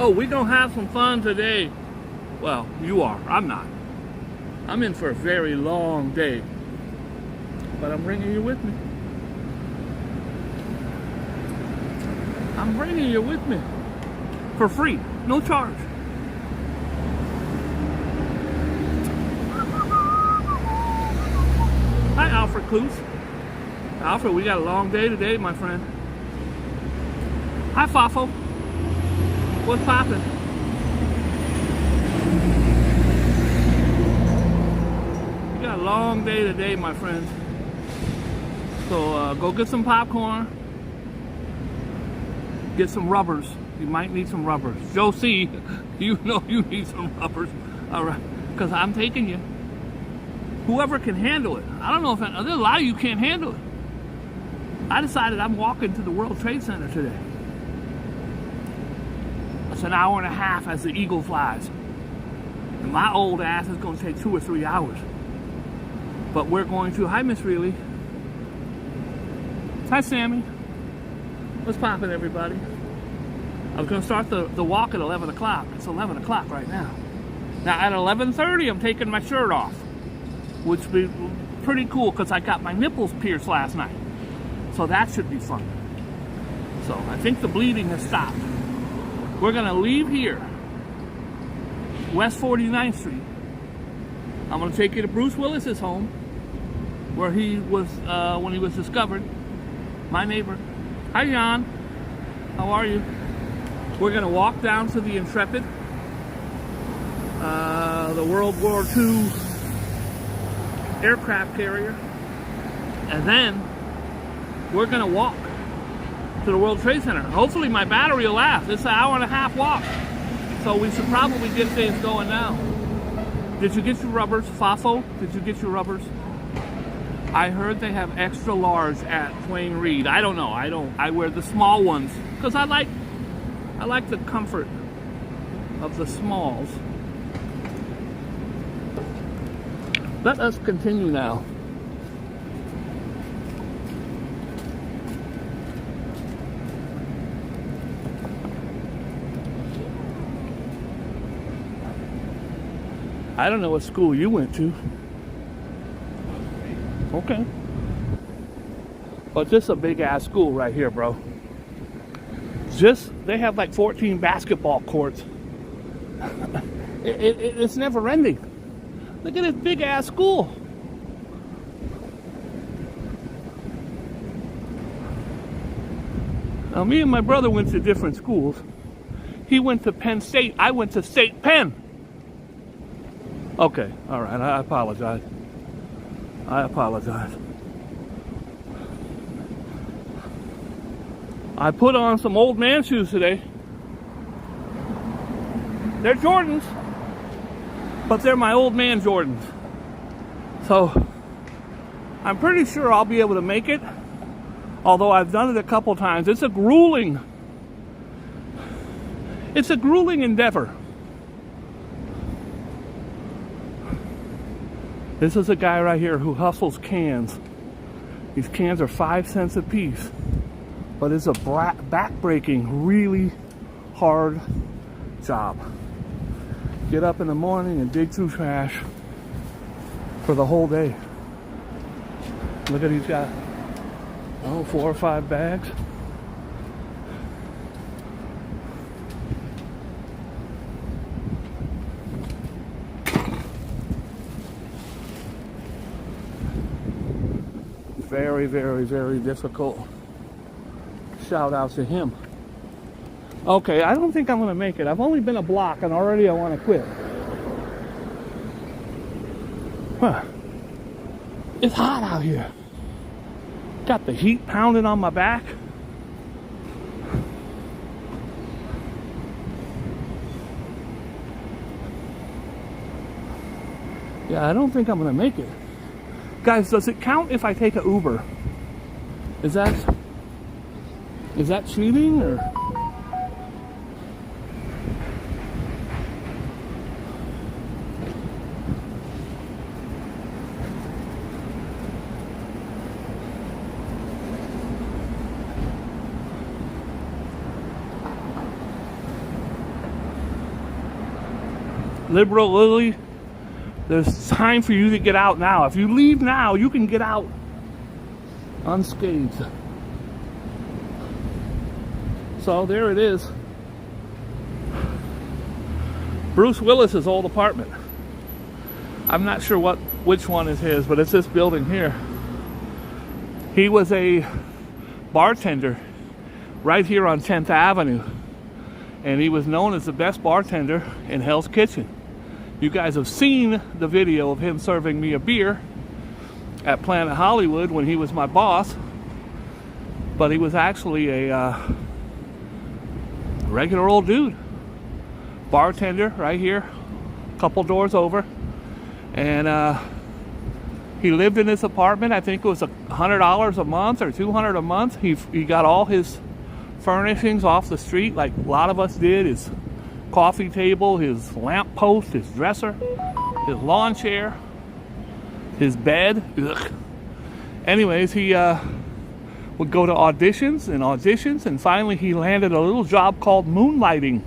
Oh, we gonna have some fun today. Well, you are. I'm not. I'm in for a very long day. But I'm bringing you with me. I'm bringing you with me. For free. No charge. Hi, Alfred Clues. Alfred, we got a long day today, my friend. Hi, Fafo. What's poppin'? We got a long day today, my friends. So go get some popcorn. Get some rubbers. You might need some rubbers. Josie, you know you need some rubbers. All right, because I'm taking you. Whoever can handle it. I don't know if there's a lot of you can't handle it. I decided I'm walking to the World Trade Center today. It's an hour and a half as the eagle flies. And my old ass is going to take 2 or 3 hours. But we're going to. Hi, Miss Reilly. Hi, Sammy. What's poppin', everybody? I was going to start the walk at 11 o'clock. It's 11 o'clock right now. Now, at 11:30, I'm taking my shirt off. Which would be pretty cool because I got my nipples pierced last night. So that should be fun. So I think the bleeding has stopped. We're gonna leave here, West 49th Street. I'm gonna take you to Bruce Willis's home, where he was, when he was discovered. My neighbor. Hi, Jan. How are you? We're gonna walk down to the Intrepid, the World War II aircraft carrier, and then we're gonna walk to the World Trade Center. Hopefully my battery will last. It's an hour and a half walk, so we should probably get things going now. Did you get your rubbers, Fafo? Did you get your rubbers? I heard they have extra large at Twain Reed. I don't know. I wear the small ones because I like the comfort of the smalls. Let us continue now. I don't know what school you went to. Okay. But this is a big ass school right here, bro. They have like 14 basketball courts. It's never ending. Look at this big ass school. Now me and my brother went to different schools. He went to Penn State. I went to State Penn. Okay, all right, I apologize. I apologize. I put on some old man shoes today. They're Jordans, but they're my old man Jordans. So I'm pretty sure I'll be able to make it, although I've done it a couple times. It's a grueling endeavor. This is a guy right here who hustles cans. These cans are 5 cents a piece, but it's a back-breaking, really hard job. Get up in the morning and dig through trash for the whole day. Look at, he's got, 4 or 5 bags. Very, very, very difficult. Shout out to him. Okay, I don't think I'm gonna make it. I've only been a block and already I want to quit. Huh. It's hot out here. Got the heat pounding on my back. Yeah, I don't think I'm gonna make it. Guys, does it count if I take an Uber? Is that cheating or? Liberal Lily, there's time for you to get out now. If you leave now, you can get out unscathed. So there it is. Bruce Willis's old apartment. I'm not sure which one is his, but it's this building here. He was a bartender right here on 10th Avenue. And he was known as the best bartender in Hell's Kitchen. You guys have seen the video of him serving me a beer at Planet Hollywood when he was my boss. But he was actually a regular old dude. Bartender right here, a couple doors over. And he lived in this apartment. I think it was $100 a month or $200 a month. He got all his furnishings off the street like a lot of us did. His coffee table, his lamp post, his dresser, his lawn chair, his bed. Ugh. Anyways, he would go to auditions, and finally he landed a little job called moonlighting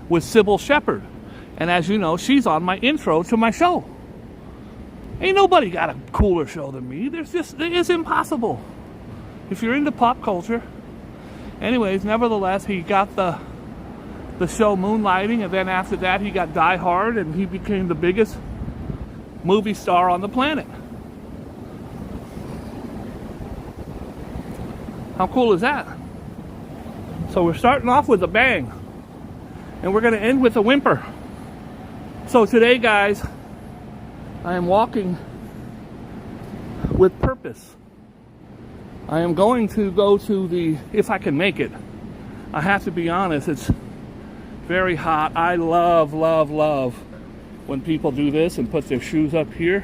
with Sybil Shepherd. And as you know, she's on my intro to my show. Ain't nobody got a cooler show than me. It's impossible if you're into pop culture. Anyways, nevertheless, he got the show Moonlighting, and then after that he got Die Hard, and he became the biggest movie star on the planet. How cool is that? So we're starting off with a bang, and we're going to end with a whimper. So today, guys, I am walking with purpose. I am going to go to if I can make it. I have to be honest, it's very hot. I love when people do this and put their shoes up here.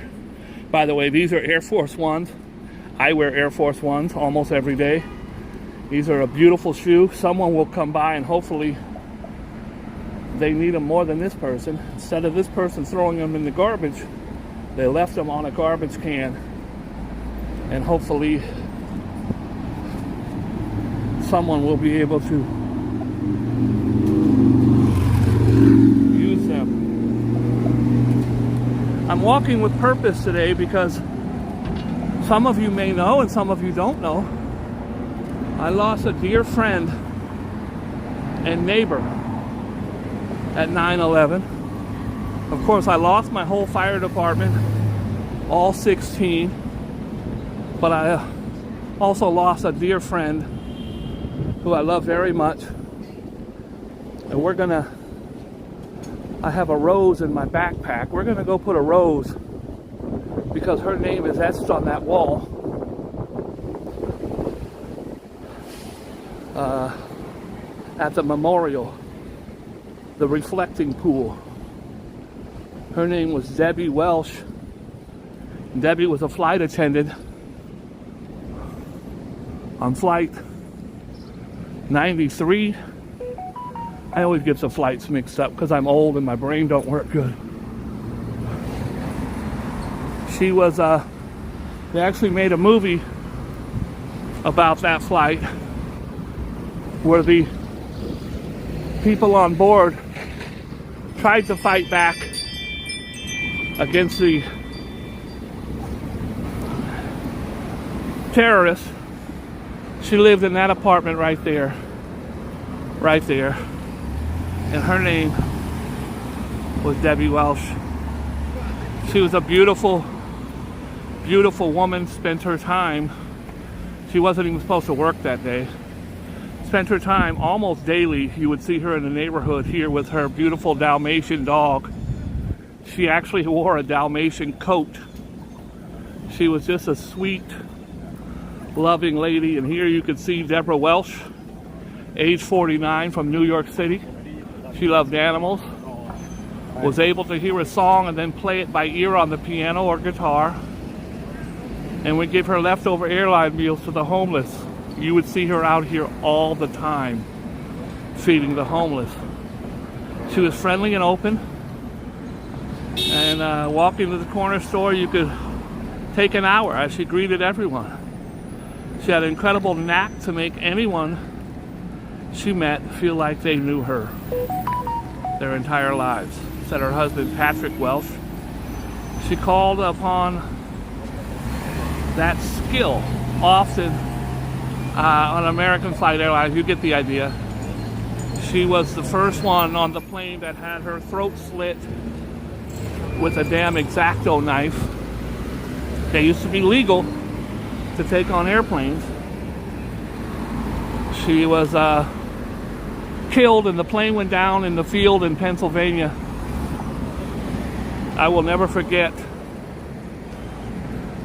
By the way, these are Air Force Ones. I wear Air Force Ones almost every day. These are a beautiful shoe. Someone will come by and hopefully they need them more than this person. Instead of this person throwing them in the garbage, they left them on a garbage can, and hopefully someone will be able to use them. I'm walking with purpose today because some of you may know and some of you don't know. I lost a dear friend and neighbor at 9/11. Of course, I lost my whole fire department, all 16, but I also lost a dear friend who I love very much. And I have a rose in my backpack. We're gonna go put a rose because her name is etched on that wall. At the memorial, the reflecting pool. Her name was Debbie Welsh. Debbie was a flight attendant on flight 93. I always get the flights mixed up because I'm old and my brain don't work good. She was, they actually made a movie about that flight where the people on board tried to fight back against the terrorists. She lived in that apartment right there. And her name was Debbie Welsh. She was a beautiful woman. Spent her time, she wasn't even supposed to work that day. Spent her time almost daily. You would see her in the neighborhood here with her beautiful Dalmatian dog. She actually wore a Dalmatian coat. She was just a sweet, loving lady. And here you can see Deborah Welsh, age 49, from New York City. She loved animals, was able to hear a song and then play it by ear on the piano or guitar, and would give her leftover airline meals to the homeless. You would see her out here all the time feeding the homeless. She was friendly and open, and walking to the corner store, you could take an hour as she greeted everyone. She had an incredible knack to make anyone she met feel like they knew her their entire lives. said her husband, Patrick Welsh. She called upon that skill often on American Flight Airlines. You get the idea. She was the first one on the plane that had her throat slit with a damn X-Acto knife. They used to be legal to take on airplanes. She was killed and the plane went down in the field in Pennsylvania. I will never forget.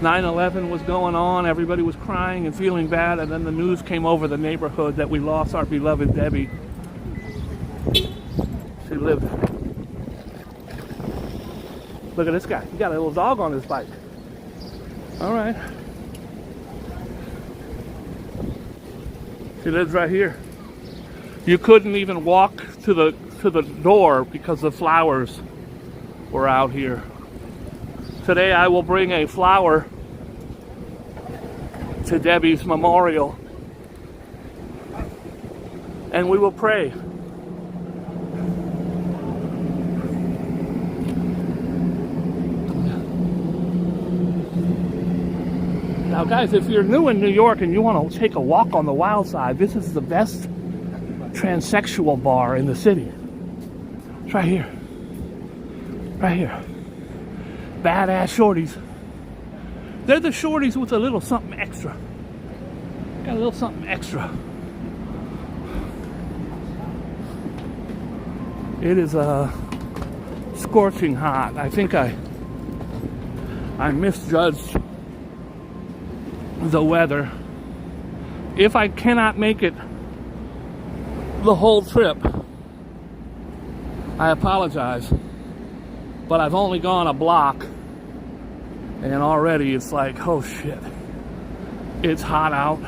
9/11 was going on, everybody was crying and feeling bad, and then the news came over the neighborhood that we lost our beloved Debbie. She lived. Look at this guy. He got a little dog on his bike. All right. She lives right here. You couldn't even walk to the door because the flowers were out here. Today I will bring a flower to Debbie's memorial, and we will pray. Now guys, if you're new in New York and you want to take a walk on the wild side, this is the best transsexual bar in the city. It's right here. Right here. Badass shorties. They're the shorties with a little something extra. Got a little something extra. It is scorching hot. I think I misjudged the weather. If I cannot make it the whole trip, I apologize. But I've only gone a block, and already it's like, oh shit, it's hot out.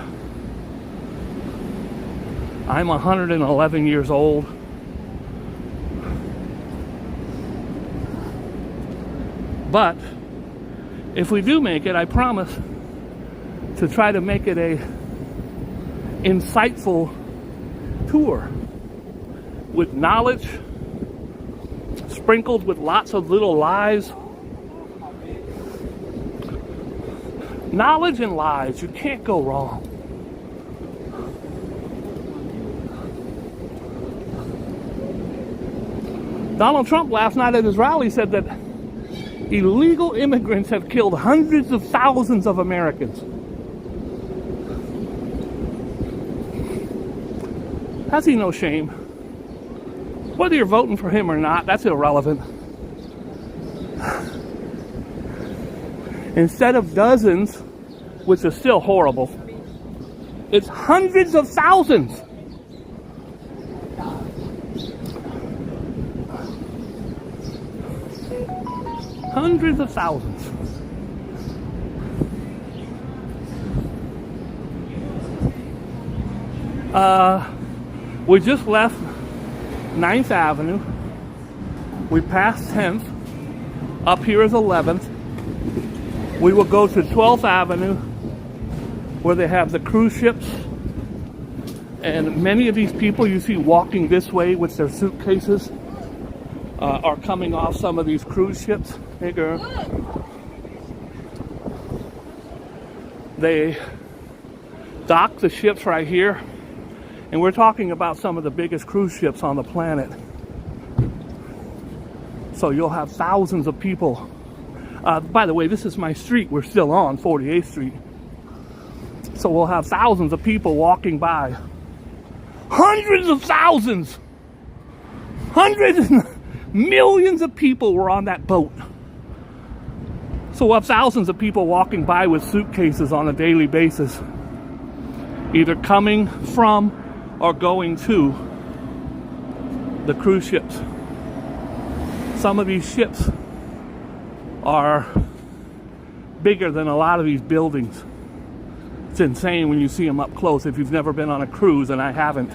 I'm 111 years old. But if we do make it, I promise to try to make it a insightful tour with knowledge sprinkled with lots of little lies. Knowledge and lies, you can't go wrong. Donald Trump last night at his rally said that illegal immigrants have killed hundreds of thousands of Americans. Has he no shame? Whether you're voting for him or not, that's irrelevant. Instead of dozens, which is still horrible, it's hundreds of thousands. Hundreds of thousands. We just left 9th Avenue. We passed 10th. Up here is 11th. We will go to 12th Avenue, where they have the cruise ships. And many of these people you see walking this way with their suitcases are coming off some of these cruise ships. Hey, girl. They dock the ships right here. And we're talking about some of the biggest cruise ships on the planet. So you'll have thousands of people. By the way, this is my street. We're still on 48th Street. So we'll have thousands of people walking by. Hundreds of thousands! Hundreds and millions of people were on that boat. So we'll have thousands of people walking by with suitcases on a daily basis, either coming from or going to the cruise ships. Some of these ships are bigger than a lot of these buildings. It's insane when you see them up close if you've never been on a cruise, and I haven't.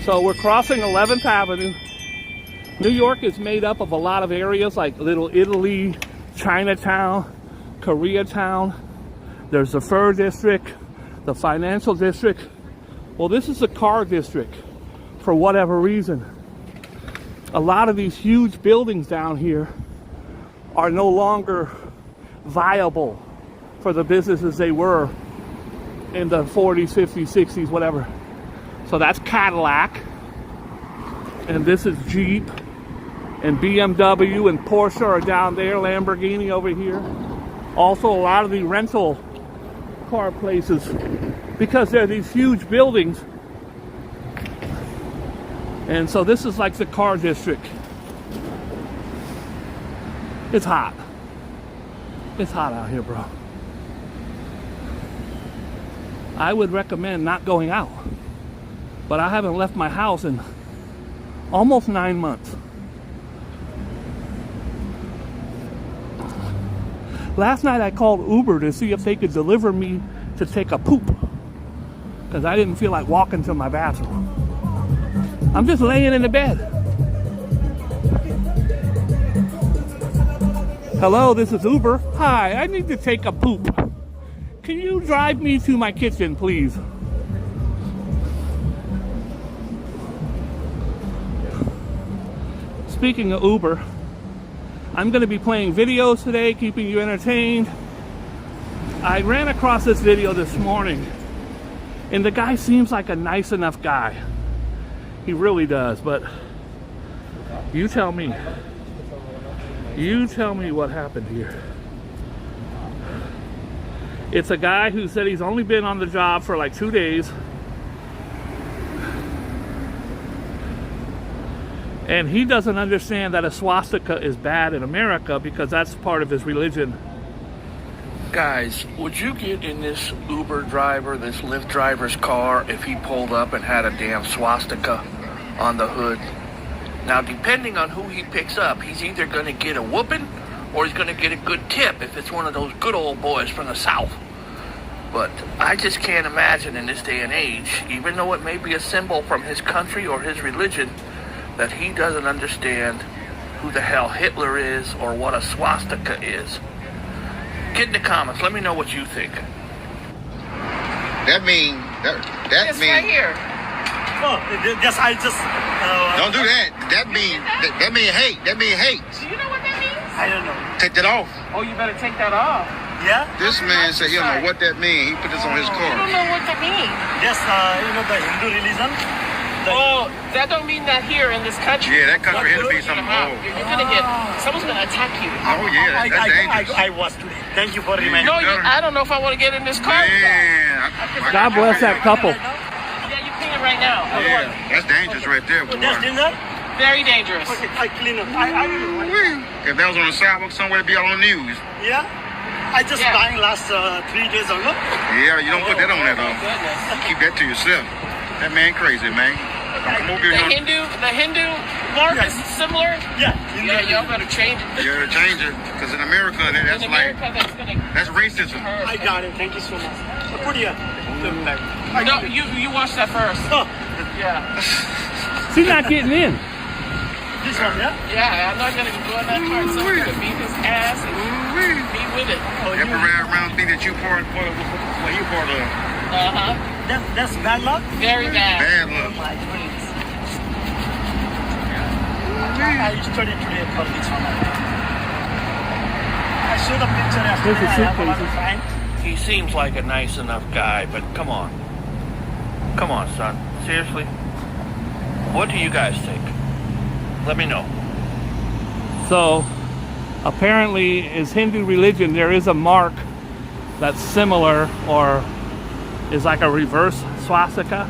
So we're crossing 11th Avenue. New York is made up of a lot of areas like Little Italy, Chinatown, Koreatown. There's the Fur District, the Financial District, Well, this is a car district for whatever reason. A lot of these huge buildings down here are no longer viable for the businesses they were in the 40s, 50s, 60s, whatever. So that's Cadillac, and this is Jeep, and BMW and Porsche are down there, Lamborghini over here. Also a lot of the rental car places, because there are these huge buildings. And so this is like the car district. It's hot. It's hot out here, bro. I would recommend not going out. But I haven't left my house in almost 9 months. Last night I called Uber to see if they could deliver me to take a poop, because I didn't feel like walking to my bathroom. I'm just laying in the bed. Hello, this is Uber. Hi, I need to take a poop. Can you drive me to my kitchen, please? Speaking of Uber, I'm going to be playing videos today, keeping you entertained. I ran across this video this morning, and the guy seems like a nice enough guy. He really does, but you tell me. You tell me what happened here. It's a guy who said he's only been on the job for like 2 days. And he doesn't understand that a swastika is bad in America because that's part of his religion. Guys, would you get in this Uber driver, this Lyft driver's car if he pulled up and had a damn swastika on the hood? Now, depending on who he picks up, he's either going to get a whooping or he's going to get a good tip if it's one of those good old boys from the South. But I just can't imagine in this day and age, even though it may be a symbol from his country or his religion, that he doesn't understand who the hell Hitler is or what a swastika is. Get in the comments. Let me know what you think. That mean It's right here. Oh, I just. don't do that. That mean hate. That mean hate. Do you know what that means? I don't know. Take that off. Oh, you better take that off. Yeah? This man said he don't know what that mean. He put this on his I car. don't know what that means. Yes, the Hindu religion. Oh, that don't mean that here in this country. Yeah, that country had to be something old. You're gonna get, someone's gonna attack you. Oh yeah, that's dangerous. I was today. Thank you for reminding No, me. I don't know if I want to get in this car. Man, God bless that couple. Yeah, you ping it right now. Yeah, that's dangerous right there, boy. Just dinner? Very dangerous. Okay, I clean up. I will. If that was on the sidewalk somewhere, it'd be all on the news. Yeah? I just dying last 3 days ago. Yeah, you don't put that on there though. Goodness. Keep that to yourself. That man crazy, man. The Hindu mark is similar. Yeah. Yeah, y'all better change it. You gotta change it, because in America, that's In like, America, that's racism. I got it. Thank you so much. Put here. No, you watch that first. Oh, Yeah. She's not getting in. this one, yeah? Yeah, I'm not gonna go in that car. Someone's gonna beat his ass and be with it. Oh, That round thing that you part of. That's bad luck? Very bad. Bad Oh luck. my goodness. I studied today for this one. I showed a picture yesterday. There's the I have a lot of suitcases. friends. He seems like a nice enough guy, but come on. Come on, son. Seriously? What do you guys think? Let me know. So, apparently, his Hindu religion, there is a mark that's similar or is like a reverse swastika.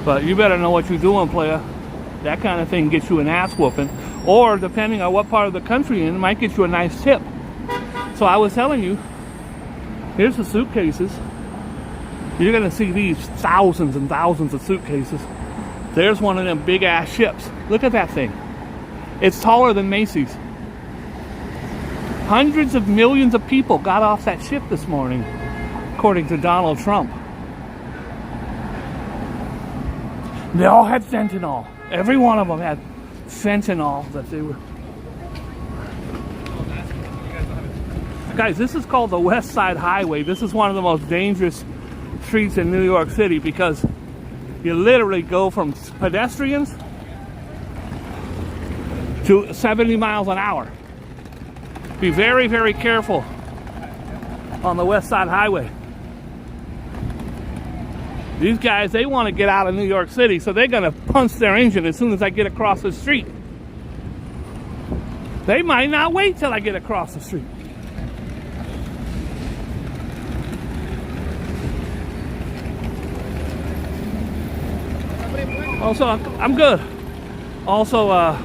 But you better know what you're doing, player. That kind of thing gets you an ass whooping. Or, depending on what part of the country you're in, it might get you a nice tip. So I was telling you, here's the suitcases. You're going to see these thousands and thousands of suitcases. There's one of them big ass ships. Look at that thing. It's taller than Macy's. Hundreds of millions of people got off that ship this morning, according to Donald Trump. They all had fentanyl. Every one of them had fentanyl that they were... Guys, this is called the West Side Highway. This is one of the most dangerous streets in New York City because You literally go from pedestrians to 70 miles an hour. Be very, very careful on the West Side Highway. These guys, they want to get out of New York City, so they're going to punch their engine as soon as I get across the street. They might not wait till I get across the street. Also, I'm good. Also,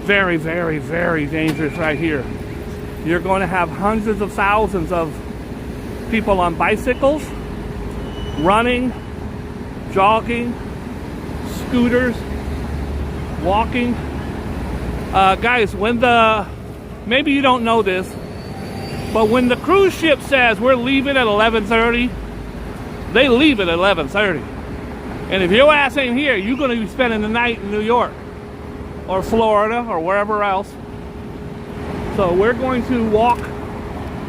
very, very, very dangerous right here. You're going to have hundreds of thousands of people on bicycles, running, jogging, scooters, walking. Guys, maybe you don't know this, but when the cruise ship says we're leaving at 11:30, they leave at 11:30. And if your ass ain't here, you're going to be spending the night in New York or Florida or wherever else. So we're going to walk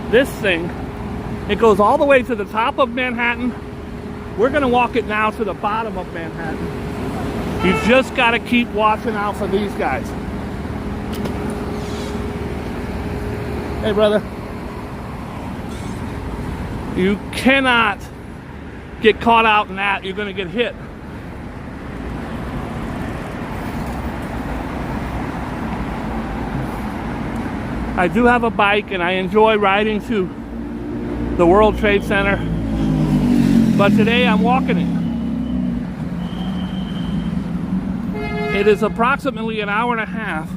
this thing. It goes all the way to the top of Manhattan. We're going to walk it now to the bottom of Manhattan. You just got to keep watching out for these guys. Hey, brother. You cannot get caught out in that. You're going to get hit. I do have a bike and I enjoy riding to the World Trade Center, but today I'm walking it. It is approximately an hour and a half,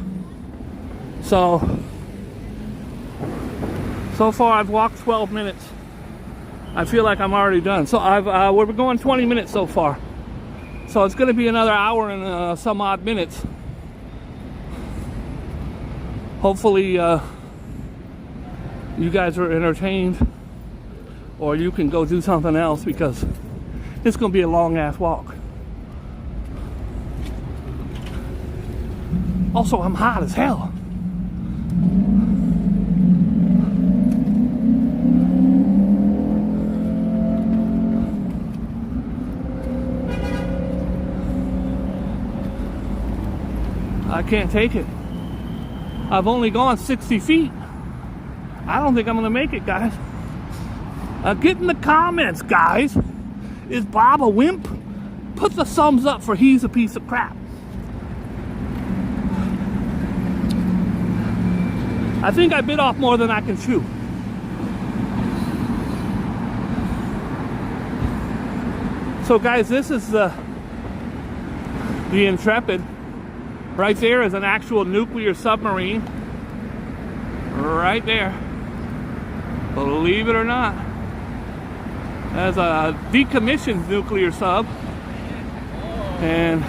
so far I've walked 12 minutes. I feel like I'm already done. So we're going 20 minutes so far, so it's going to be another hour and some odd minutes. Hopefully you guys are entertained, or you can go do something else, because it's going to be a long ass walk. Also, I'm hot as hell. I can't take it. I've only gone 60 feet. I don't think I'm gonna make it, guys. Get in the comments, guys. Is Bob a wimp? Put the thumbs up for he's a piece of crap. I think I bit off more than I can chew. So guys, this is the Intrepid. Right there is an actual nuclear submarine. Right there. Believe it or not. That's a decommissioned nuclear sub. And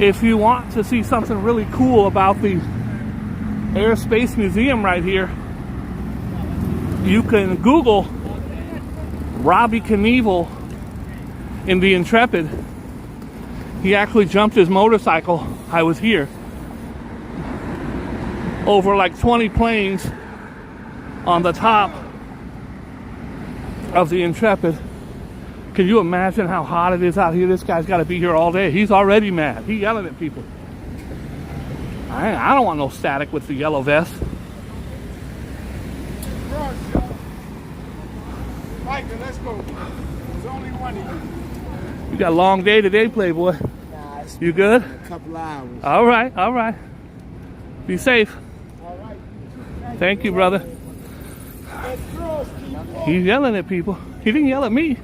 if you want to see something really cool about the Air Space Museum right here, you can Google Robbie Knievel in the Intrepid. He actually jumped his motorcycle. I was here. Over like 20 planes on the top of the Intrepid. Can you imagine how hot it is out here? This guy's got to be here all day. He's already mad. He's yelling at people. I don't want no static with the yellow vest. Michael, let's go. There's only one of you. You got a long day today, Playboy. Nah, it's You good? a couple hours. All right, all right. Be safe. All right. Thank you, brother. That girls keep walking. He's yelling at people. He didn't yell at me.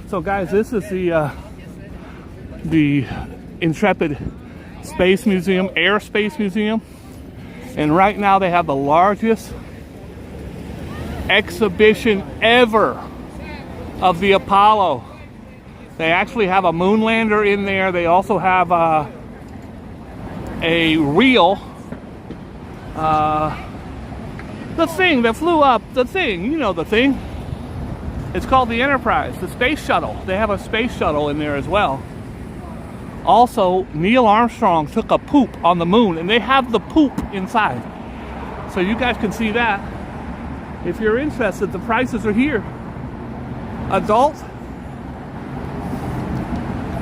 So, guys, this is the Intrepid Space Museum, Air Space Museum. And right now they have the largest exhibition ever of the Apollo. They actually have a moon lander in there. They also have a real, the thing that flew up, the thing, you know the thing. It's called the Enterprise, the space shuttle. They have a space shuttle in there as well. Also, Neil Armstrong took a poop on the moon, and they have the poop inside. So you guys can see that. If you're interested, the prices are here. Adult,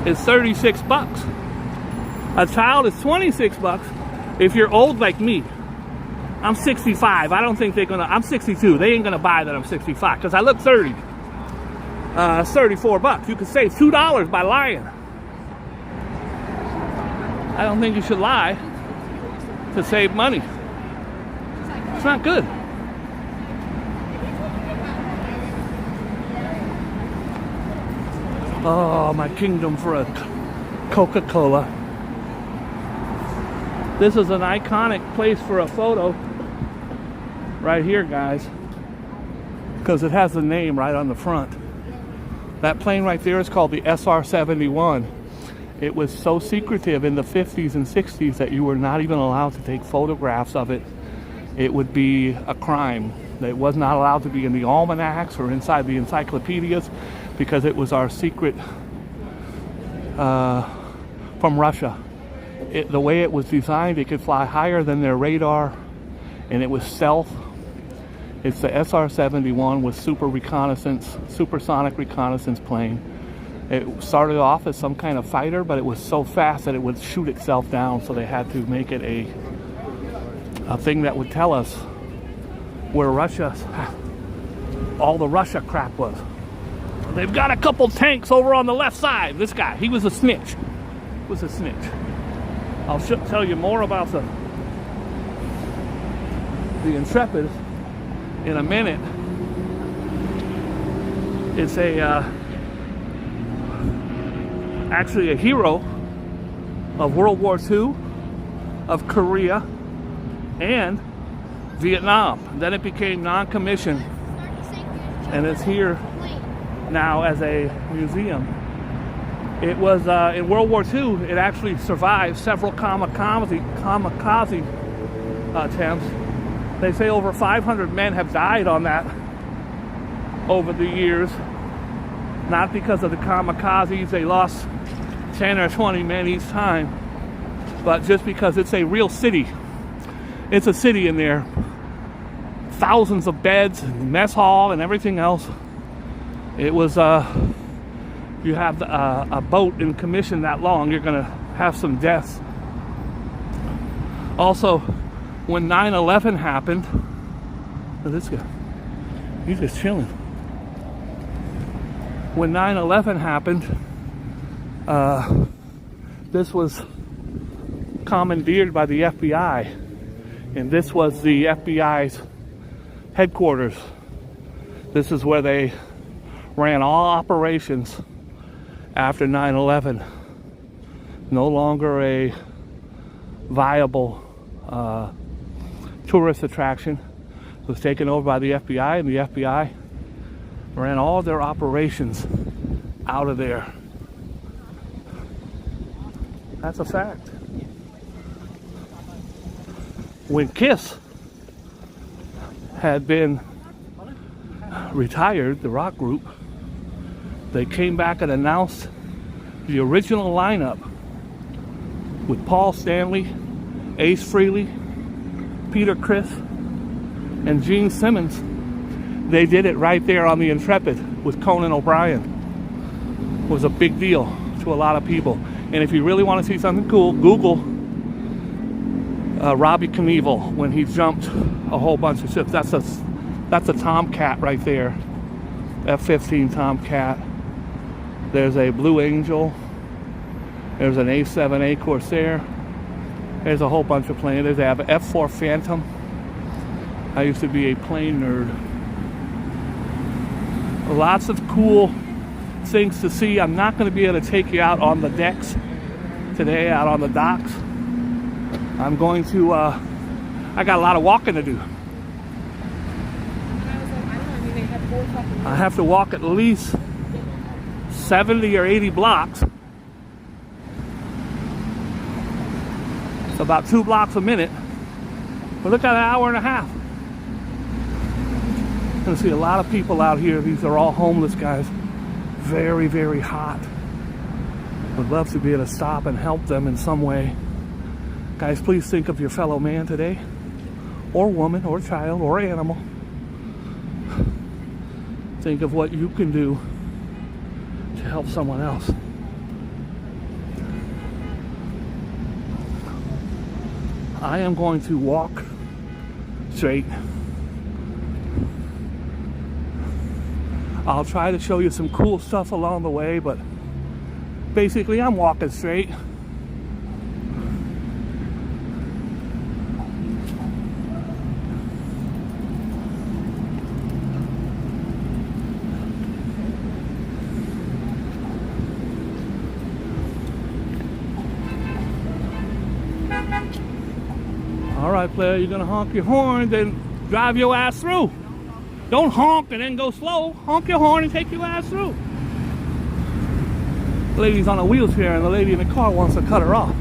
is 36 bucks. A child is 26 bucks. If you're old like me, I'm 65. I don't think they're gonna, I'm 62. They ain't gonna buy that I'm 65 because I look 30. It's 34 bucks. You could save $2 by lying. I don't think you should lie to save money. It's not good. Oh, my kingdom for a Coca-Cola. This is an iconic place for a photo right here, guys, because it has the name right on the front. That plane right there is called the SR-71. It was so secretive in the 50s and 60s that you were not even allowed to take photographs of it. It would be a crime. It was not allowed to be in the almanacs or inside the encyclopedias because it was our secret from Russia. The way it was designed, it could fly higher than their radar, and it was stealth. It's the SR-71 with supersonic reconnaissance plane. It started off as some kind of fighter, but it was so fast that it would shoot itself down, so they had to make it a thing that would tell us where all the Russia crap was. They've got a couple tanks over on the left side. This guy, he was a snitch. I'll tell you more about the Intrepid in a minute. It's actually a hero of World War II, of Korea, and Vietnam. Then it became non-commissioned, and it's here now as a museum. It was in World War II. It actually survived several kamikaze attempts. They say over 500 men have died on that over the years. Not because of the kamikazes, they lost 10 or 20 men each time, but just because it's a real city. It's a city in there. Thousands of beds, and mess hall, and everything else. It was, you have a boat in commission that long, you're gonna have some deaths. Also, when 9/11 happened, look at this guy, he's just chilling. When 9/11 happened, this was commandeered by the FBI, and this was the FBI's headquarters. This is where they ran all operations after 9/11. No longer a viable tourist attraction. It was taken over by the FBI, and the FBI ran all their operations out of there. That's a fact. When Kiss had been retired, the rock group, they came back and announced the original lineup with Paul Stanley, Ace Frehley, Peter Criss, and Gene Simmons. They did it right there on the Intrepid with Conan O'Brien. It was a big deal to a lot of people. And if you really want to see something cool, Google Robbie Knievel when he jumped a whole bunch of ships. That's a Tomcat right there, F-15 Tomcat. There's a Blue Angel. There's an A-7A Corsair. There's a whole bunch of planes. They have an F-4 Phantom. I used to be a plane nerd. Lots of cool things to see. I'm not going to be able to take you out on the decks today, out on the docks. I'm going to, I got a lot of walking to do. I have to walk at least 70 or 80 blocks. It's about 2 blocks a minute. But look at an hour and a half. I'm going to see a lot of people out here. These are all homeless guys. Very, very hot. Would love to be able to stop and help them in some way. Guys, please think of your fellow man today, or woman, or child, or animal. Think of what you can do to help someone else. I am going to walk straight. I'll try to show you some cool stuff along the way, but basically I'm walking straight. All right, player, you're gonna honk your horn, then drive your ass through. Don't honk and then go slow. Honk your horn and take your ass through. The lady's on a wheelchair and the lady in the car wants to cut her off.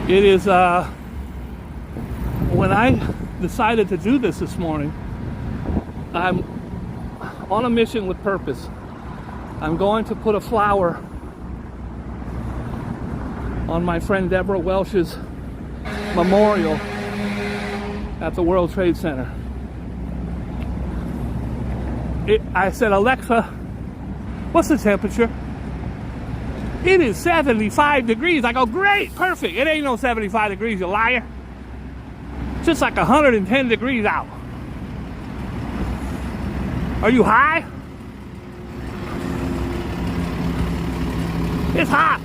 It is, when I decided to do this morning, I'm on a mission with purpose. I'm going to put a flower on my friend Deborah Welsh's memorial at the World Trade Center. I said, Alexa, what's the temperature? It is 75 degrees. I go, great, perfect. It ain't no 75 degrees, you liar. It's just like 110 degrees out. Are you high? It's hot.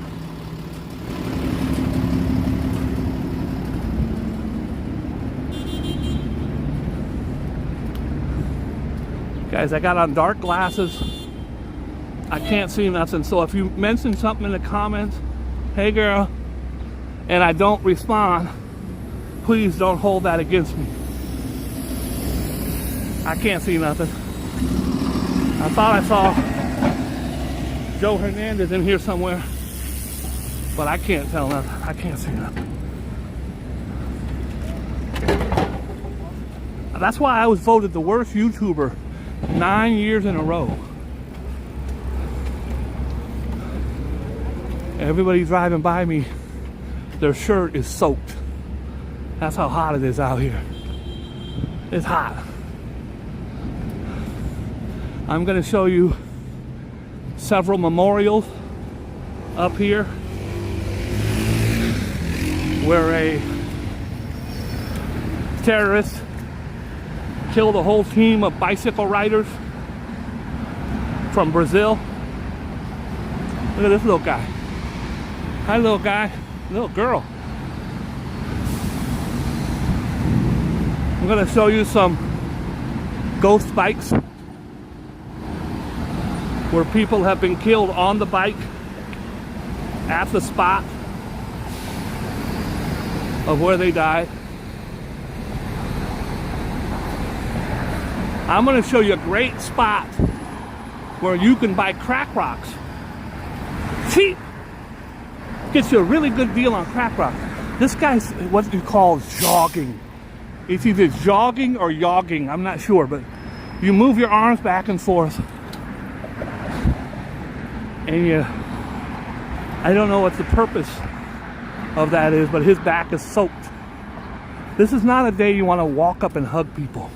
Guys, I got on dark glasses. I can't see nothing. So if you mention something in the comments, hey girl, and I don't respond, please don't hold that against me. I can't see nothing. I thought I saw Joe Hernandez in here somewhere, but I can't tell nothing. I can't see nothing. That's why I was voted the worst YouTuber 9 years in a row. Everybody driving by me, their shirt is soaked. That's how hot it is out here. It's hot. I'm going to show you several memorials up here where a terrorist killed a whole team of bicycle riders from Brazil. Look at this little guy. Hi, little guy. Little girl. I'm going to show you some ghost bikes where people have been killed on the bike at the spot of where they died. I'm going to show you a great spot where you can buy crack rocks cheap. Gets you a really good deal on crack rock. This guy's what you call jogging. It's either jogging or yogging, I'm not sure, but you move your arms back and forth and I don't know what the purpose of that is, but his back is soaked. This is not a day you want to walk up and hug people.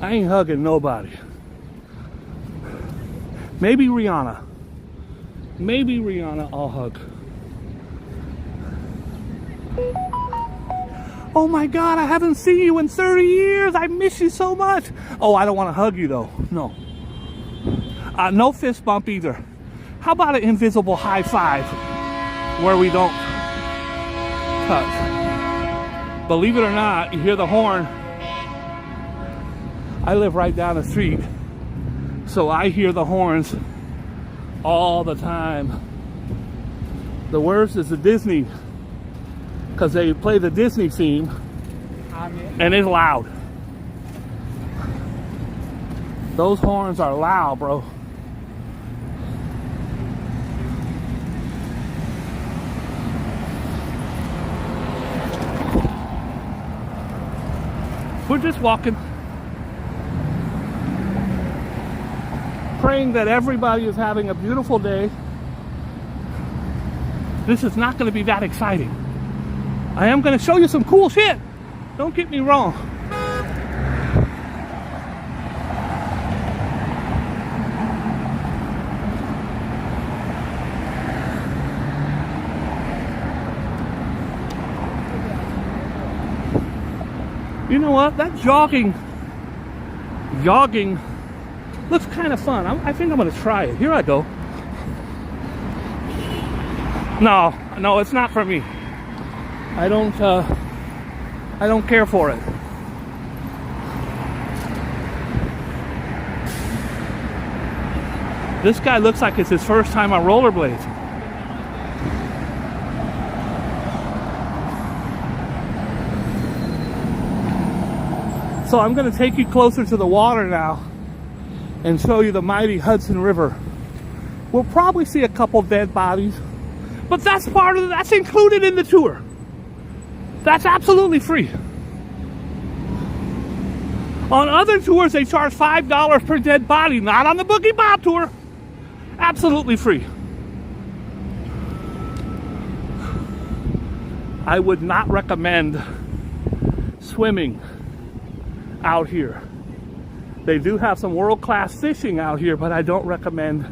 I ain't hugging nobody. Maybe Rihanna. Maybe Rihanna I'll hug. Oh my God, I haven't seen you in 30 years. I miss you so much. Oh, I don't want to hug you though. No. No fist bump either. How about an invisible high five where we don't touch? Believe it or not, you hear the horn. I live right down the street, so I hear the horns all the time. The worst is the Disney, because they play the Disney theme and it's loud. Those horns are loud, bro. We're just walking, praying that everybody is having a beautiful day. This is not going to be that exciting. I am going to show you some cool shit. Don't get me wrong. You know what? That jogging looks kind of fun. I think I'm going to try it. Here I go. No, it's not for me. I don't care for it. This guy looks like it's his first time on rollerblades. So I'm going to take you closer to the water now and show you the mighty Hudson River. We'll probably see a couple dead bodies, but that's that's included in the tour. That's absolutely free. On other tours, they charge $5 per dead body. Not on the Boogie Bob tour. Absolutely free. I would not recommend swimming out here. They do have some world-class fishing out here, but I don't recommend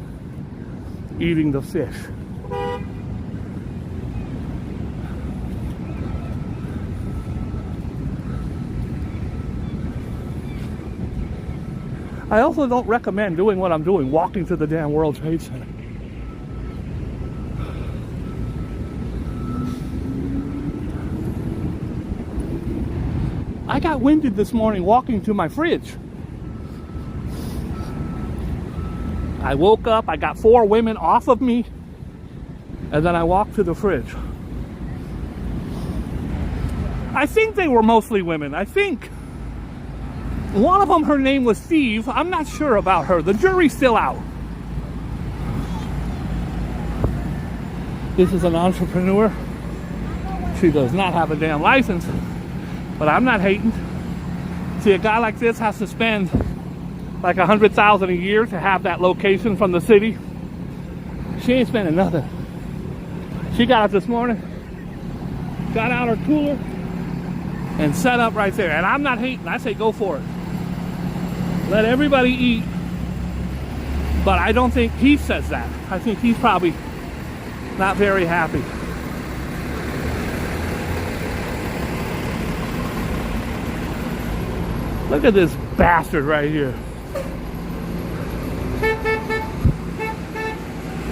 eating the fish. I also don't recommend doing what I'm doing, walking to the damn World Trade Center. I got winded this morning walking to my fridge. I woke up, I got 4 women off of me, and then I walked to the fridge. I think they were mostly women. I think one of them, her name was Steve. I'm not sure about her. The jury's still out. This is an entrepreneur. She does not have a damn license, but I'm not hating. See, a guy like this has to spend like $100,000 a year to have that location from the city. She ain't spending nothing. She got up this morning, got out her cooler, and set up right there. And I'm not hating. I say go for it. Let everybody eat. But I don't think he says that. I think he's probably not very happy. Look at this bastard right here.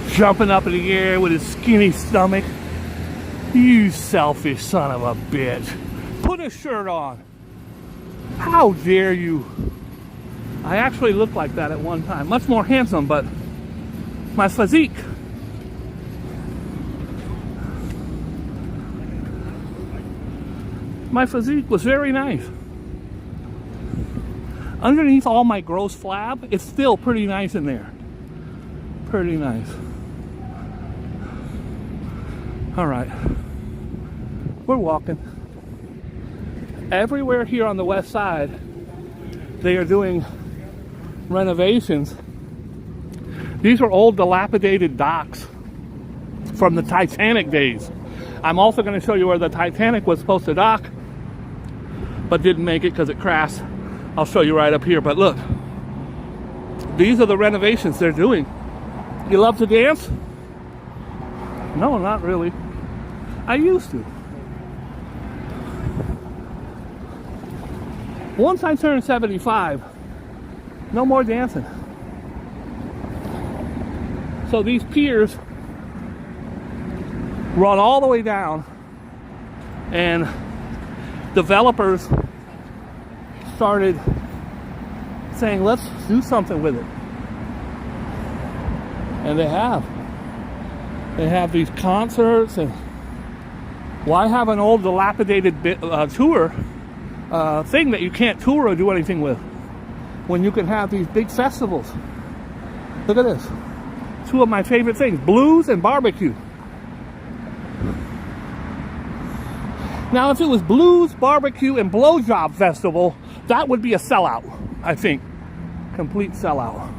Jumping up in the air with his skinny stomach. You selfish son of a bitch. Put a shirt on. How dare you? I actually looked like that at one time. Much more handsome, but my physique. My physique was very nice. Underneath all my gross flab, it's still pretty nice in there. Pretty nice. All right. We're walking. Everywhere here on the west side, they are doing renovations. These are old dilapidated docks from the Titanic days. I'm also going to show you where the Titanic was supposed to dock, but didn't make it because it crashed. I'll show you right up here. But look, these are the renovations they're doing. You love to dance? No, not really. I used to. Once I turned 75, no more dancing. So these piers run all the way down, and developers started saying, let's do something with it. And they have. They have these concerts, and why have an old dilapidated tour thing that you can't tour or do anything with when you can have these big festivals? Look at this. 2 of my favorite things, blues and barbecue. Now, if it was blues, barbecue, and blowjob festival, that would be a sellout, I think. Complete sellout.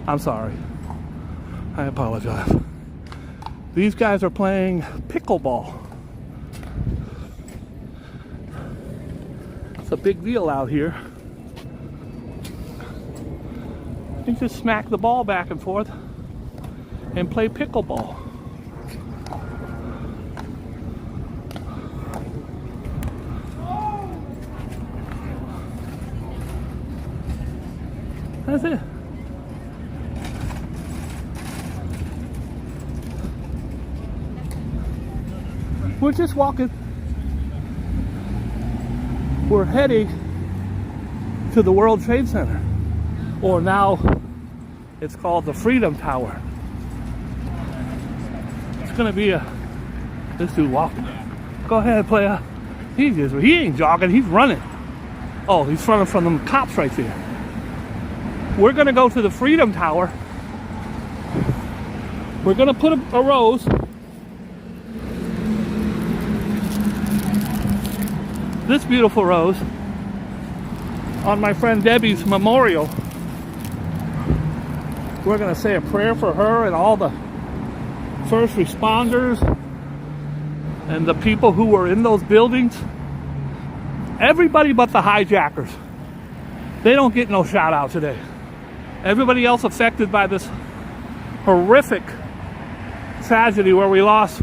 I'm sorry. I apologize. These guys are playing pickleball. It's a big deal out here. You just smack the ball back and forth and play pickleball. That's it. We're just walking. We're heading to the World Trade Center, or now it's called the Freedom Tower. It's gonna be this dude walking. Go ahead, player. He ain't jogging, he's running. Oh, he's running from them cops right there. We're gonna go to the Freedom Tower. We're gonna put a rose. This beautiful rose on my friend Debbie's memorial. We're going to say a prayer for her and all the first responders and the people who were in those buildings. Everybody but the hijackers. They don't get no shout out today. Everybody else affected by this horrific tragedy where we lost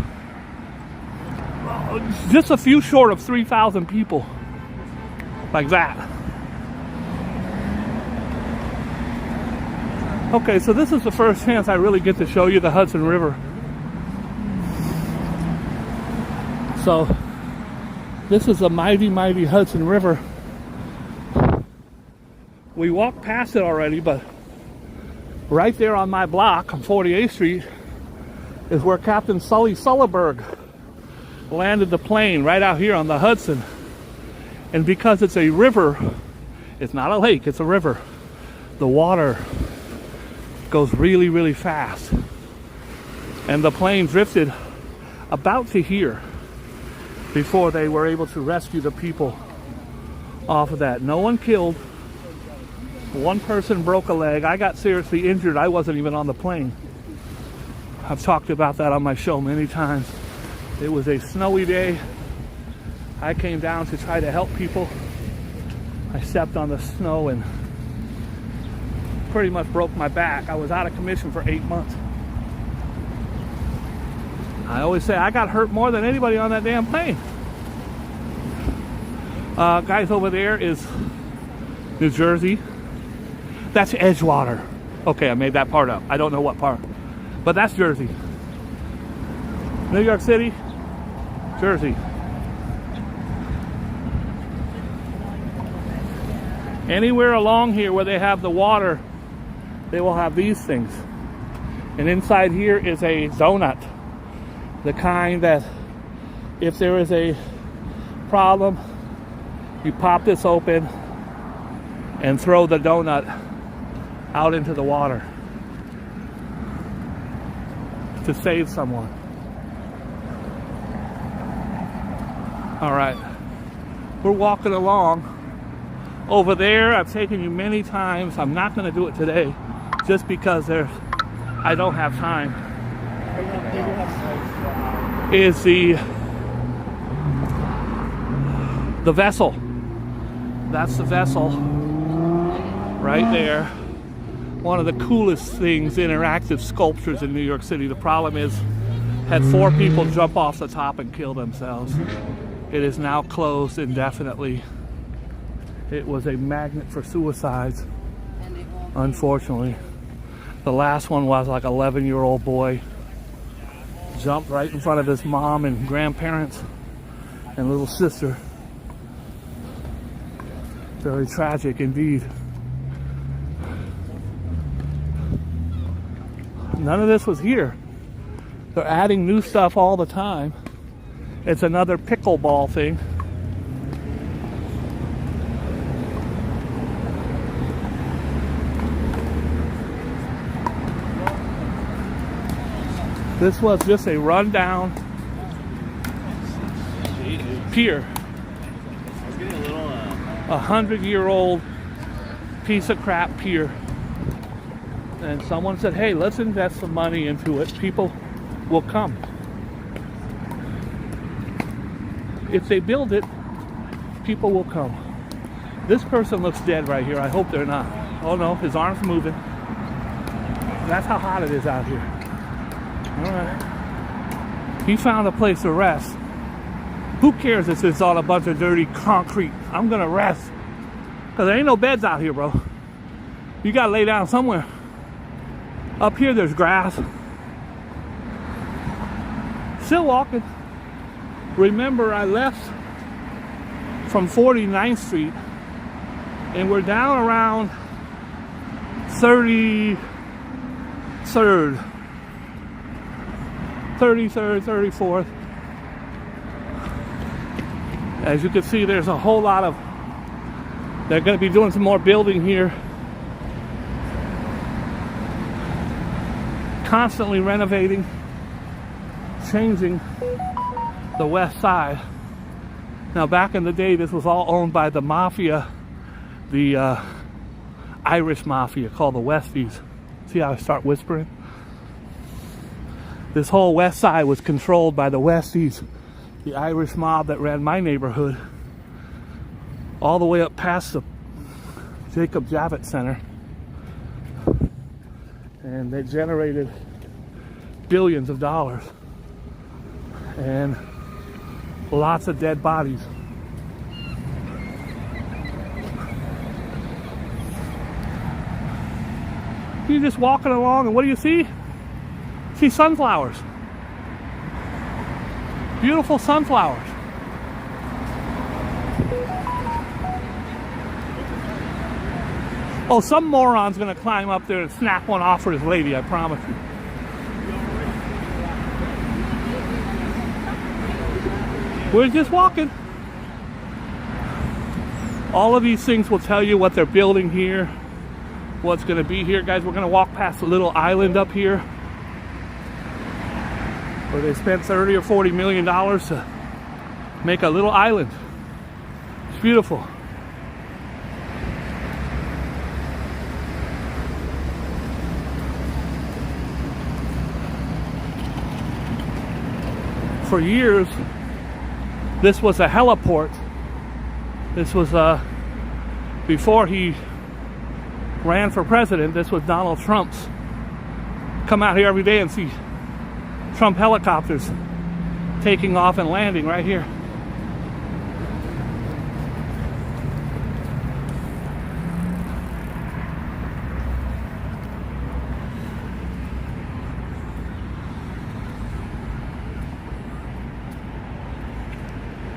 just a few short of 3,000 people. Like that. Okay, so this is the first chance I really get to show you the Hudson River. So, this is the mighty, mighty Hudson River. We walked past it already, but right there on my block on 48th Street is where Captain Sully Sulliberg landed the plane, right out here on the Hudson. And because it's a river, it's not a lake, it's a river, the water goes really, really fast. And the plane drifted about to here before they were able to rescue the people off of that. No one killed. One person broke a leg. I got seriously injured. I wasn't even on the plane. I've talked about that on my show many times. It was a snowy day. I came down to try to help people. I stepped on the snow and pretty much broke my back. I was out of commission for 8 months. I always say I got hurt more than anybody on that damn plane. Guys, over there is New Jersey. That's Edgewater. Okay, I made that part up. I don't know what part. But that's Jersey. New York City, Jersey. Anywhere along here where they have the water, they will have these things. And inside here is a donut. The kind that if there is a problem, you pop this open and throw the donut out into the water to save someone. All right, we're walking along. Over there, I've taken you many times. I'm not going to do it today just because I don't have time. Is the vessel. That's the vessel right there. One of the coolest things, interactive sculptures in New York City. The problem is, had 4 people jump off the top and kill themselves. It is now closed indefinitely. It was a magnet for suicides, unfortunately. The last one was like an 11-year-old boy. Jumped right in front of his mom and grandparents and little sister. Very tragic indeed. None of this was here. They're adding new stuff all the time. It's another pickleball thing. This was just a rundown pier. 100-year-old piece of crap pier. And someone said, hey, let's invest some money into it. People will come. If they build it, people will come. This person looks dead right here. I hope they're not. Oh no, his arm's moving. That's how hot it is out here. All right. He found a place to rest. Who cares if it's on a bunch of dirty concrete? I'm gonna rest. Because there ain't no beds out here, bro. You gotta lay down somewhere. Up here there's grass. Still walking. Remember, I left from 49th Street and we're down around 33rd, 34th. As you can see, there's a whole lot of, they're going to be doing some more building here. Constantly renovating, changing the west side. Now back in the day, this was all owned by the mafia, the Irish mafia called the Westies. See how I start whispering? This whole west side was controlled by the Westies, the Irish mob that ran my neighborhood, all the way up past the Jacob Javits Center. And they generated billions of dollars and lots of dead bodies. You're just walking along, and what do you see? See sunflowers. Beautiful sunflowers. Oh, some moron's gonna climb up there and snap one off for his lady, I promise you. We're just walking. All of these things will tell you what they're building here, what's gonna be here. Guys, we're gonna walk past a little island up here where they spent $30 or $40 million to make a little island. It's beautiful. For years, this was a heliport. This was before he ran for president. This was Donald Trump's. Come out here every day and see Trump helicopters taking off and landing right here.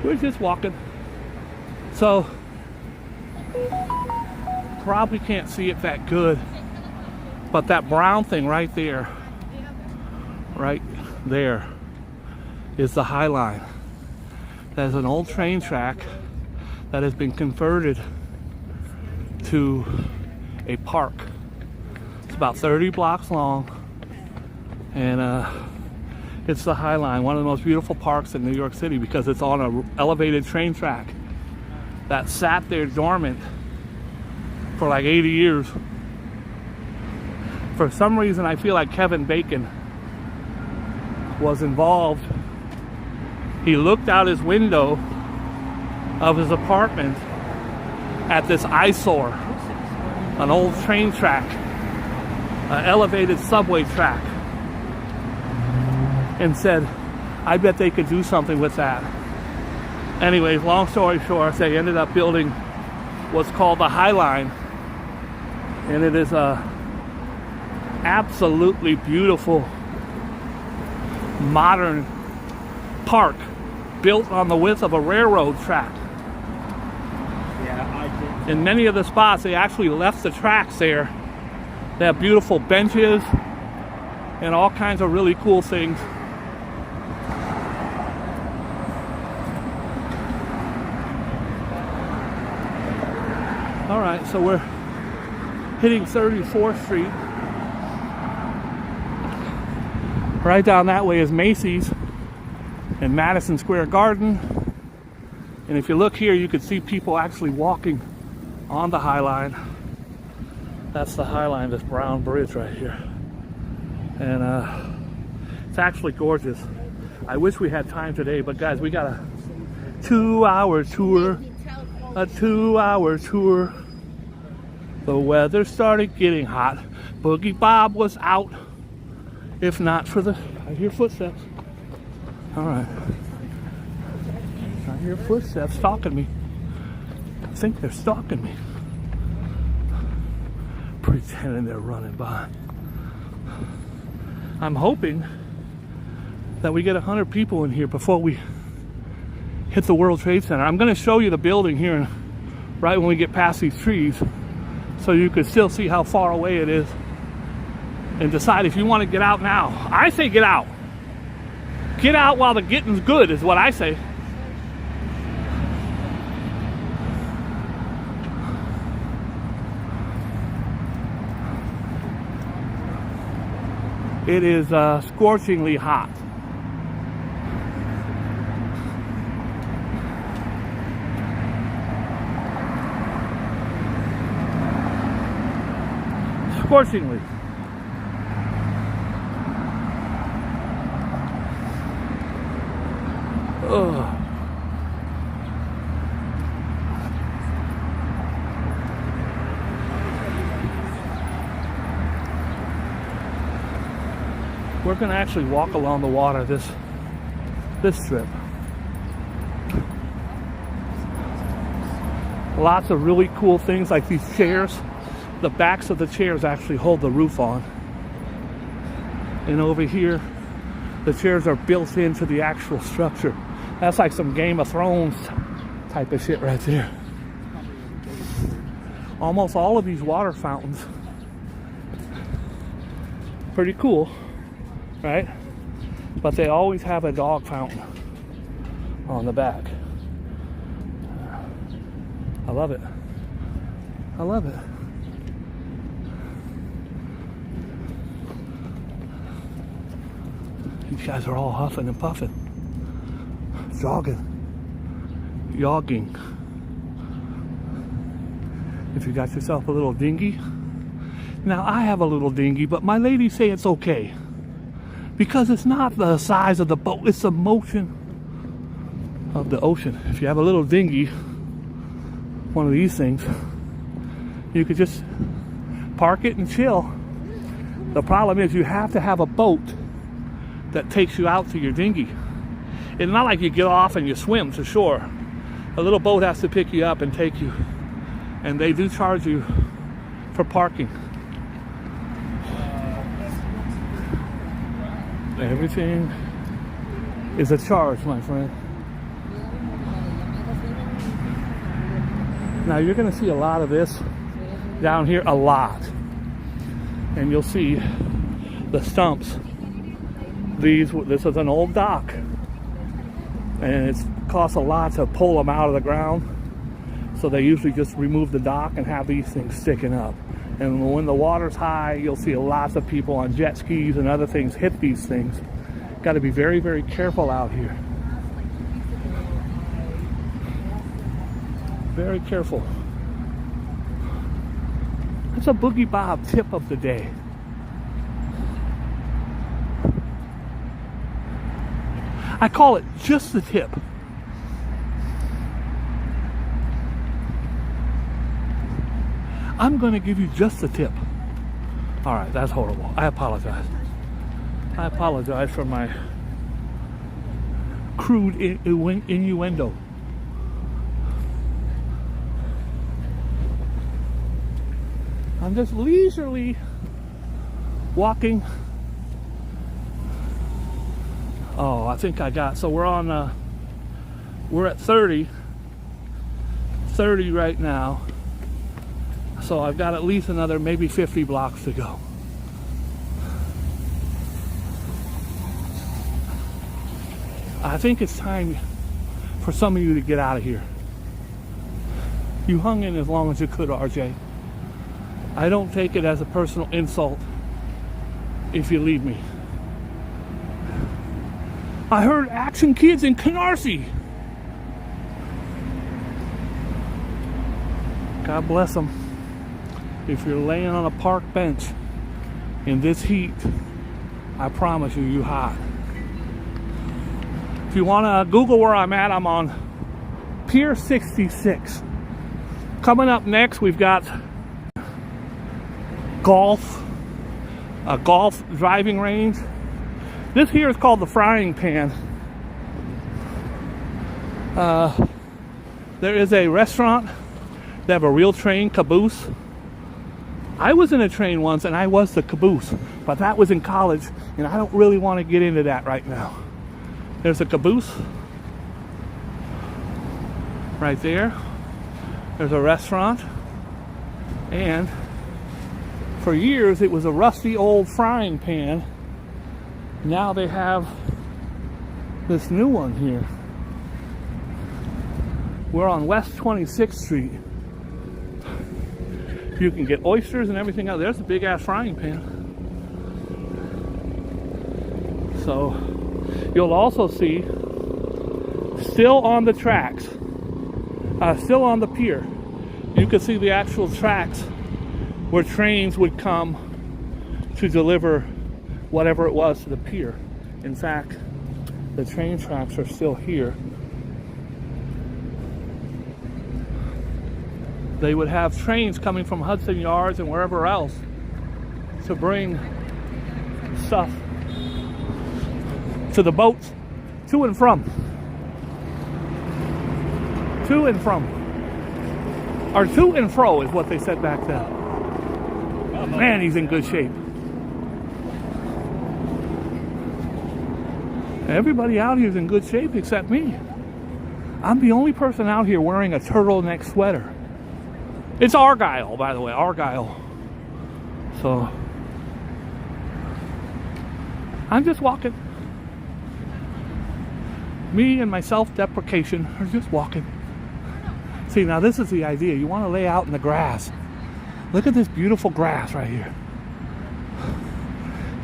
We're just walking. So, probably can't see it that good, but that brown thing right there is the High Line. That's an old train track that has been converted to a park. It's about 30 blocks long, and it's the High Line, one of the most beautiful parks in New York City because it's on an elevated train track that sat there dormant for like 80 years. For some reason, I feel like Kevin Bacon was involved. He looked out his window of his apartment at this eyesore, an old train track, an elevated subway track, and said, I bet they could do something with that. Anyways, long story short, they ended up building what's called the High Line, and it is a absolutely beautiful modern park built on the width of a railroad track. In many of the spots, they actually left the tracks there. They have beautiful benches and all kinds of really cool things. All right, so we're hitting 34th Street. Right down that way is Macy's and Madison Square Garden. And if you look here, you can see people actually walking on the High Line. That's the High Line, this brown bridge right here. And it's actually gorgeous. I wish we had time today, but guys, we got a 2-hour tour. A 2-hour tour. The weather started getting hot. Boogie Bob was out. If not for the... I hear footsteps. Alright. I hear footsteps stalking me. I think they're stalking me. pretending they're running by. I'm hoping that we get 100 people in here before we hit the World Trade Center. I'm going to show you the building here right when we get past these trees, so you can still see how far away it is and decide if you want to get out now. I say get out. Get out while the getting's good is what I say. It is scorchingly hot. Scorchingly. Ugh. We're going to actually walk along the water this trip. Lots of really cool things like these chairs. The backs of the chairs actually hold the roof on. And over here, the chairs are built into the actual structure. That's like some Game of Thrones type of shit right there. Almost all of these water fountains. Pretty cool, right? But they always have a dog fountain on the back. I love it. I love it. These guys are all huffing and puffing, jogging, yogging. If you got yourself a little dinghy. Now I have a little dinghy, but my ladies say it's okay. Because it's not the size of the boat, it's the motion of the ocean. If you have a little dinghy, one of these things, you could just park it and chill. The problem is you have to have a boat that takes you out to your dinghy. It's not like you get off and you swim to shore. A little boat has to pick you up and take you. And they do charge you for parking. Everything is a charge, my friend. Now you're going to see a lot of this down here, a lot. And you'll see the stumps. This is an old dock. And it costs a lot to pull them out of the ground. So they usually just remove the dock and have these things sticking up. And when the water's high, you'll see lots of people on jet skis and other things hit these things. Got to be very, very careful out here. Very careful. That's a Boogie Bob tip of the day. I call it just the tip. I'm going to give you just the tip. All right, that's horrible. I apologize. I apologize for my crude innuendo. I'm just leisurely walking. Oh, I think I got, so we're on, we're at 30 right now. So I've got at least another maybe 50 blocks to go. I think it's time for some of you to get out of here. You hung in as long as you could, RJ. I don't take it as a personal insult if you leave me. I heard Action Kids in Canarsie. God bless them. If you're laying on a park bench in this heat, I promise you, you're hot. If you want to Google where I'm at, I'm on Pier 66. Coming up next, we've got a golf driving range. This here is called the Frying Pan. There is a restaurant. They have a real train caboose. I was in a train once and I was the caboose, but that was in college and I don't really want to get into that right now. There's a caboose right there. There's a restaurant, and for years it was a rusty old frying pan. Now they have this new one here. We're on West 26th Street. You can get oysters and everything else. There's a big ass frying pan. So you'll also see, still on the tracks, still on the pier, you can see the actual tracks where trains would come to deliver whatever it was to the pier. In fact, the train tracks are still here. They would have trains coming from Hudson Yards and wherever else to bring stuff to the boats, to and from. To and from. Or to and fro is what they said back then. Man, he's in good shape. Everybody out here is in good shape except me. I'm the only person out here wearing a turtleneck sweater. It's Argyle, by the way, Argyle. So, I'm just walking. Me and my self-deprecation are just walking. See, now this is the idea. You want to lay out in the grass. Look at this beautiful grass right here.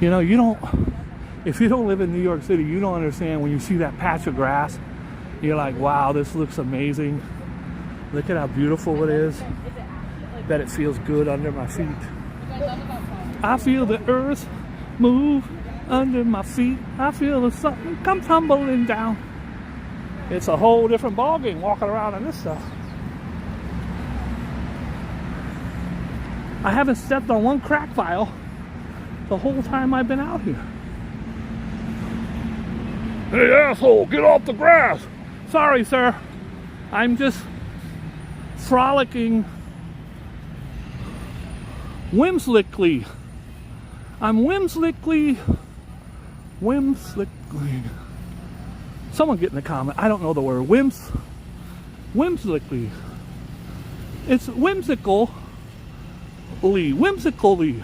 You know, if you don't live in New York City, you don't understand when you see that patch of grass. You're like, wow, this looks amazing. Look at how beautiful it is. Bet it feels good under my feet. I feel the earth move under my feet. I feel the sun come tumbling down. It's a whole different ballgame walking around in this stuff. I haven't stepped on one crack vial the whole time I've been out here. Hey asshole, get off the grass! Sorry, sir. I'm just frolicking whimsically. I'm whimsically. Someone get in the comment. I don't know the word. Whimsically. It's whimsically. Whimsically.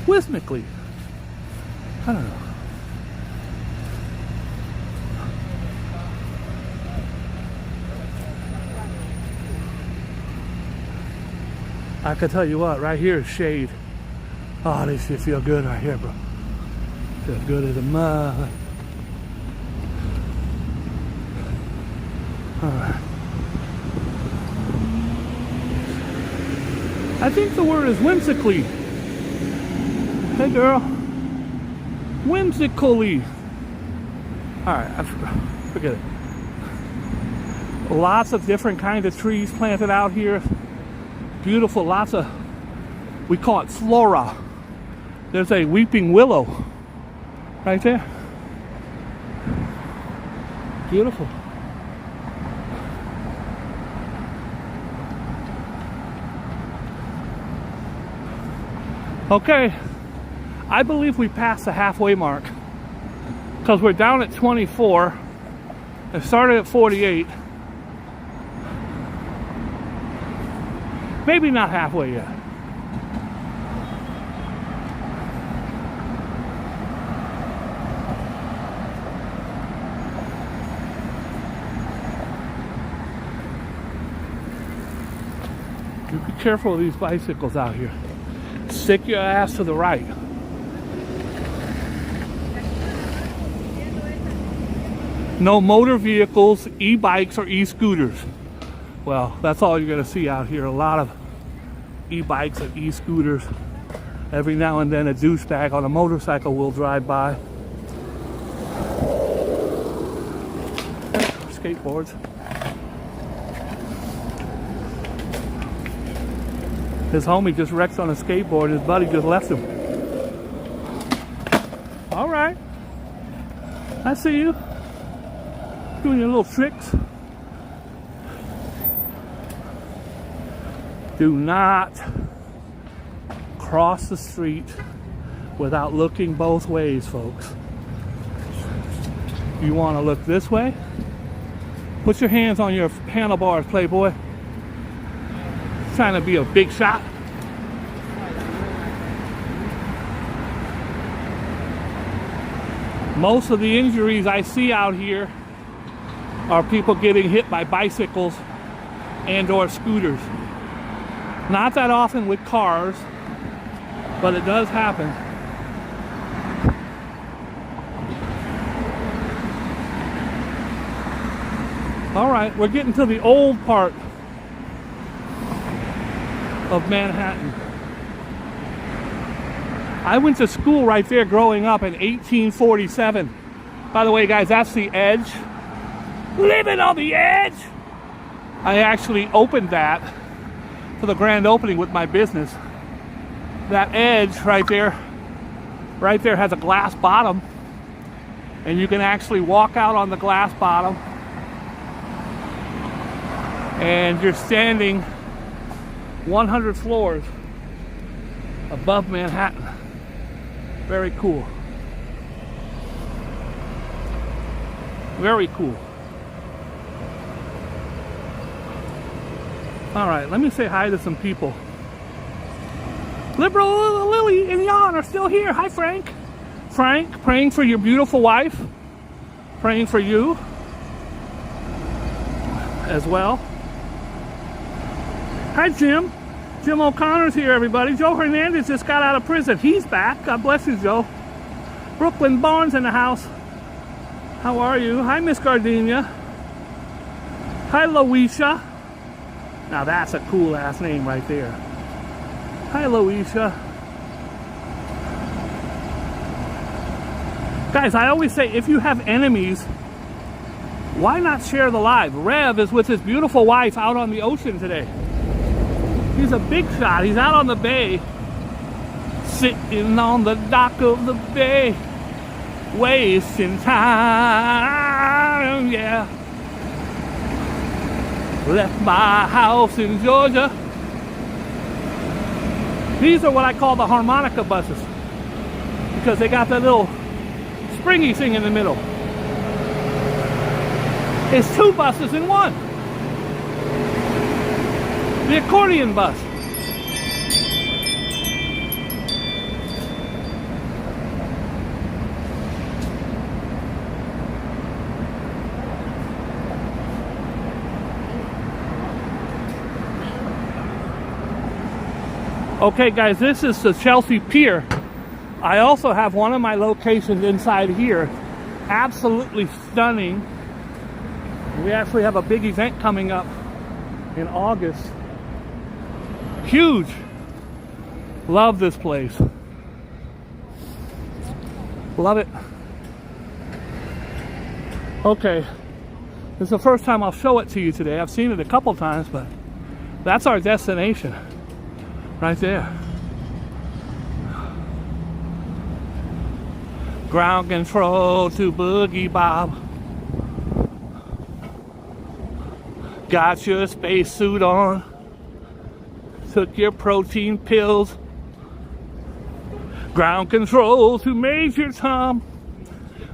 Whimsically. I don't know. I can tell you what, right here is shade. Oh, this shit feel good right here, bro. Feel good as a mud. Alright. I think the word is whimsically. Hey girl. Whimsically. Alright, forget it. Lots of different kinds of trees planted out here. Beautiful, lots of, we call it flora. There's a weeping willow right there. Beautiful. Okay, I believe we passed the halfway mark because we're down at 24. It started at 48. Maybe not halfway yet. You be careful of these bicycles out here. Stick your ass to the right. No motor vehicles, e-bikes, or e-scooters. Well, that's all you're going to see out here. A lot of e-bikes and e-scooters. Every now and then a douchebag on a motorcycle will drive by. Skateboards. His homie just wrecked on a skateboard. His buddy just left him. I see you. Doing your little tricks. Do not cross the street without looking both ways, folks. You want to look this way? Put your hands on your handlebars, playboy. Trying to be a big shot. Most of the injuries I see out here are people getting hit by bicycles and or scooters. Not that often with cars, but it does happen. All right, we're getting to the old part of Manhattan. I went to school right there growing up in 1847. By the way, guys, that's the Edge. Living on the edge! I actually opened that for the grand opening with my business. That Edge right there has a glass bottom, and you can actually walk out on the glass bottom, and you're standing 100 floors above Manhattan. Very cool. Very cool. All right, let me say hi to some people. Liberal Lily and Jan are still here. Hi, Frank. Frank, praying for your beautiful wife. Praying for you as well. Hi, Jim. Jim O'Connor's here, everybody. Joe Hernandez just got out of prison. He's back. God bless you, Joe. Brooklyn Barnes in the house. How are you? Hi, Miss Gardenia. Hi, Louisa. Now that's a cool ass name right there. Hi, Louisa. Guys, I always say, if you have enemies, why not share the live? Rev is with his beautiful wife out on the ocean today. He's a big shot. He's out on the bay, sitting on the dock of the bay, wasting time, yeah. Left my house in Georgia. These are what I call the harmonica buses, because they got that little springy thing in the middle. It's two buses in one. The accordion bus. Okay, guys, this is the Chelsea Pier. I also have one of my locations inside here. Absolutely stunning. We actually have a big event coming up in August. Huge. Love this place. Love it. Okay. This is the first time I'll show it to you today. I've seen it a couple times, but that's our destination. Right there. Ground control to Boogie Bob. Got your spacesuit on. Took your protein pills. Ground control to Major Tom.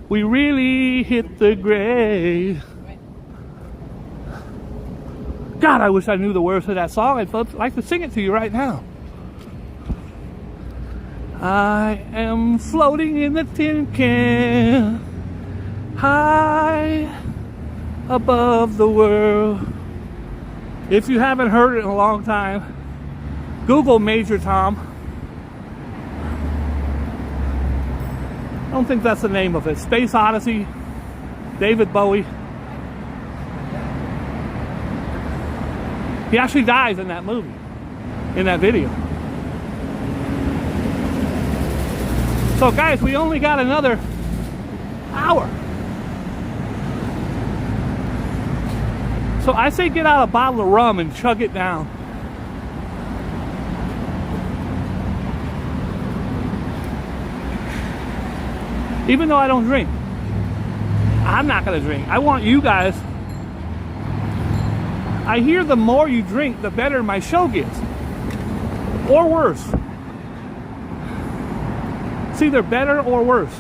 We really hit the grave. God, I wish I knew the words to that song. I'd like to sing it to you right now. I am floating in the tin can, high above the world. If you haven't heard it in a long time, Google Major Tom. I don't think that's the name of it. Space Odyssey, David Bowie. He actually dies in that movie, in that video. So guys, we only got another hour. So I say get out a bottle of rum and chug it down. Even though I don't drink. I'm not gonna drink. I want you guys. I hear the more you drink, the better my show gets. Or worse. It's either better or worse.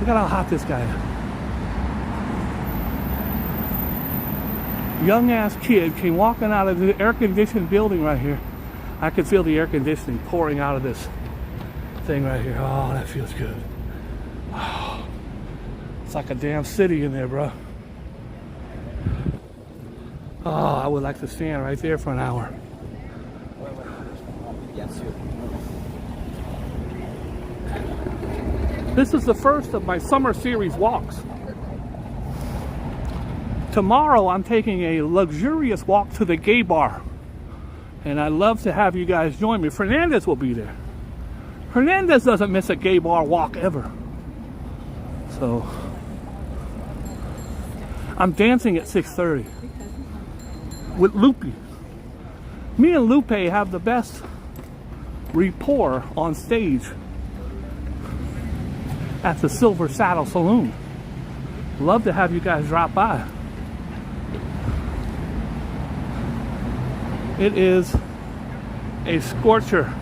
Look at how hot this guy is. Young ass kid came walking out of the air conditioned building right here. I could feel the air conditioning pouring out of this thing right here. Oh, that feels good. Oh, it's like a damn city in there, bro. Oh, I would like to stand right there for an hour. This is the first of my summer series walks. Tomorrow I'm taking a luxurious walk to the gay bar. And I'd love to have you guys join me. Fernandez will be there. Hernandez doesn't miss a gay bar walk ever. So I'm dancing at 6:30 with Lupe. Me and Lupe have the best rapport on stage at the Silver Saddle Saloon. Love to have you guys drop by. It is a scorcher.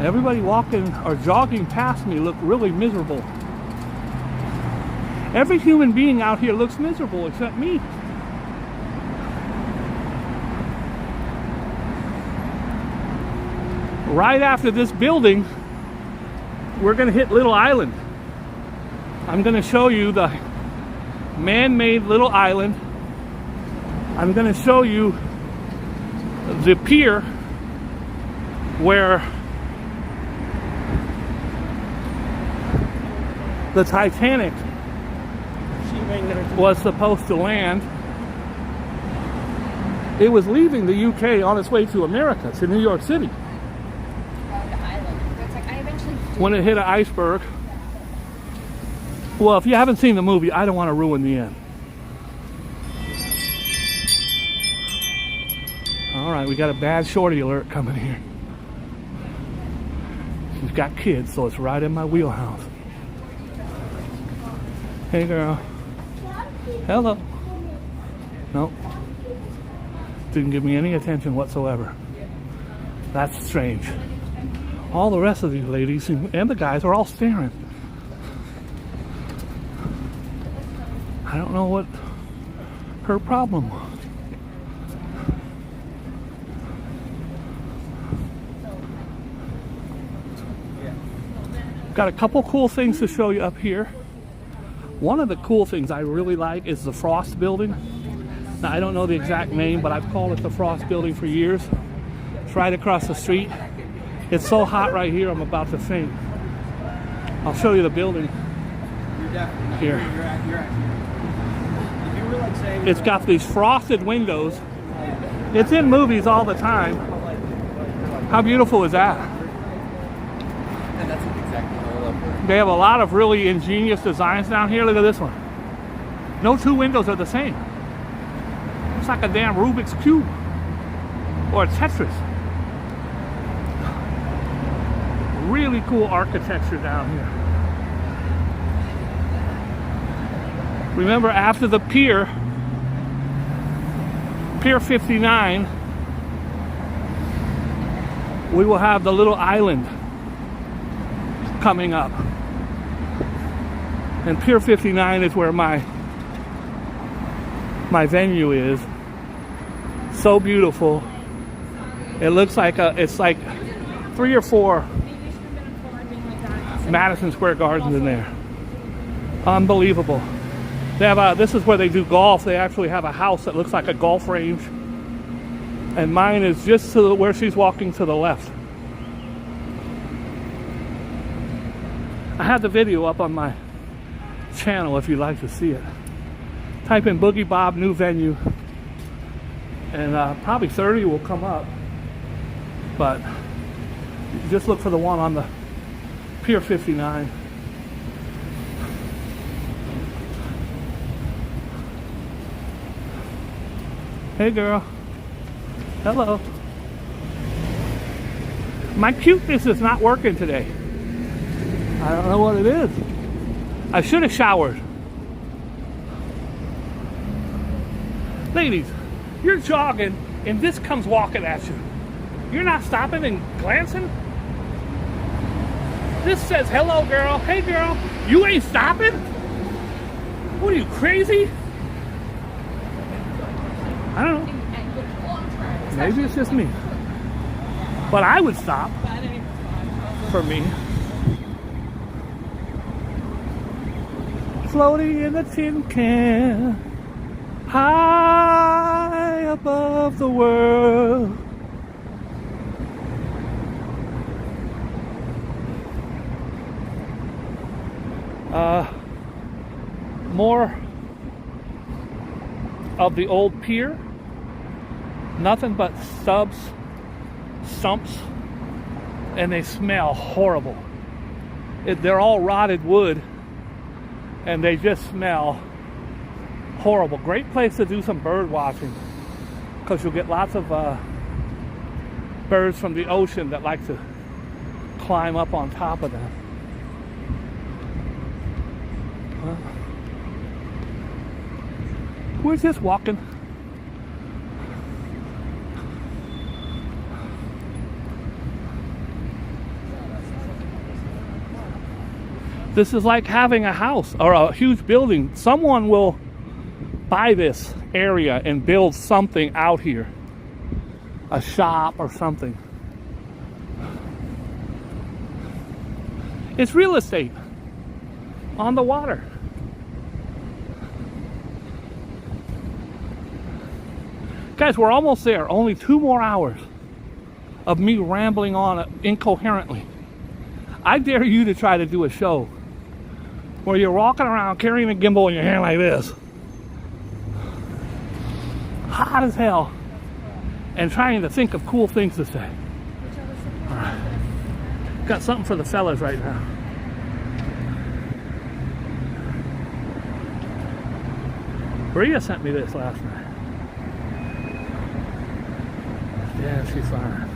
Everybody walking or jogging past me look really miserable. Every human being out here looks miserable except me. Right after this building, we're going to hit Little Island. I'm going to show you the man-made Little Island. I'm going to show you the pier where the Titanic was supposed to land. It was leaving the UK on its way to America, to New York City. When it hit an iceberg. Well, if you haven't seen the movie, I don't want to ruin the end. Alright, we got a bad shorty alert coming here. She's got kids, so it's right in my wheelhouse. Hey girl. Hello. Nope. Didn't give me any attention whatsoever. That's strange. All the rest of these ladies and the guys are all staring. I don't know what her problem was. Got a couple cool things to show you up here. One of the cool things I really like is the Frost Building. Now, I don't know the exact name, but I've called it the Frost Building for years. It's right across the street. It's so hot right here, I'm about to faint. I'll show you the building here. It's got these frosted windows. It's in movies all the time. How beautiful is that? They have a lot of really ingenious designs down here. Look at this one. No two windows are the same. It's like a damn Rubik's Cube or a Tetris. Really cool architecture down here. Remember, after the pier, Pier 59, we will have the little island coming up. And Pier 59 is where my venue is. So beautiful. It looks like it's like 3 or 4 Madison Square Gardens in there. Unbelievable. They have this is where they do golf. They actually have a house that looks like a golf range. And mine is just to where she's walking to the left. I have the video up on my channel if you'd like to see it. Type in Boogie Bob new venue and probably 30 will come up, but just look for the one on the Pier 59. Hey girl. Hello. My cuteness is not working today. I don't know what it is. I should have showered. Ladies, you're jogging and this comes walking at you. You're not stopping and glancing? This says, hello girl, hey girl, you ain't stopping? What are you, crazy? I don't know. Maybe it's just me. But I would stop for me. Floating in a tin can, high above the world. More of the old pier. Nothing but stubs, stumps, and they smell horrible. They're all rotted wood, and they just smell horrible. Great place to do some bird watching, because you'll get lots of birds from the ocean that like to climb up on top of them. We're just walking. This is like having a house or a huge building. Someone will buy this area and build something out here. A shop or something. It's real estate on the water. Guys, we're almost there. Only 2 more hours of me rambling on incoherently. I dare you to try to do a show where you're walking around carrying a gimbal in your hand like this, hot as hell, and trying to think of cool things to say. All right. Got something for the fellas right now. Bria sent me this last night. Yeah, she's fine.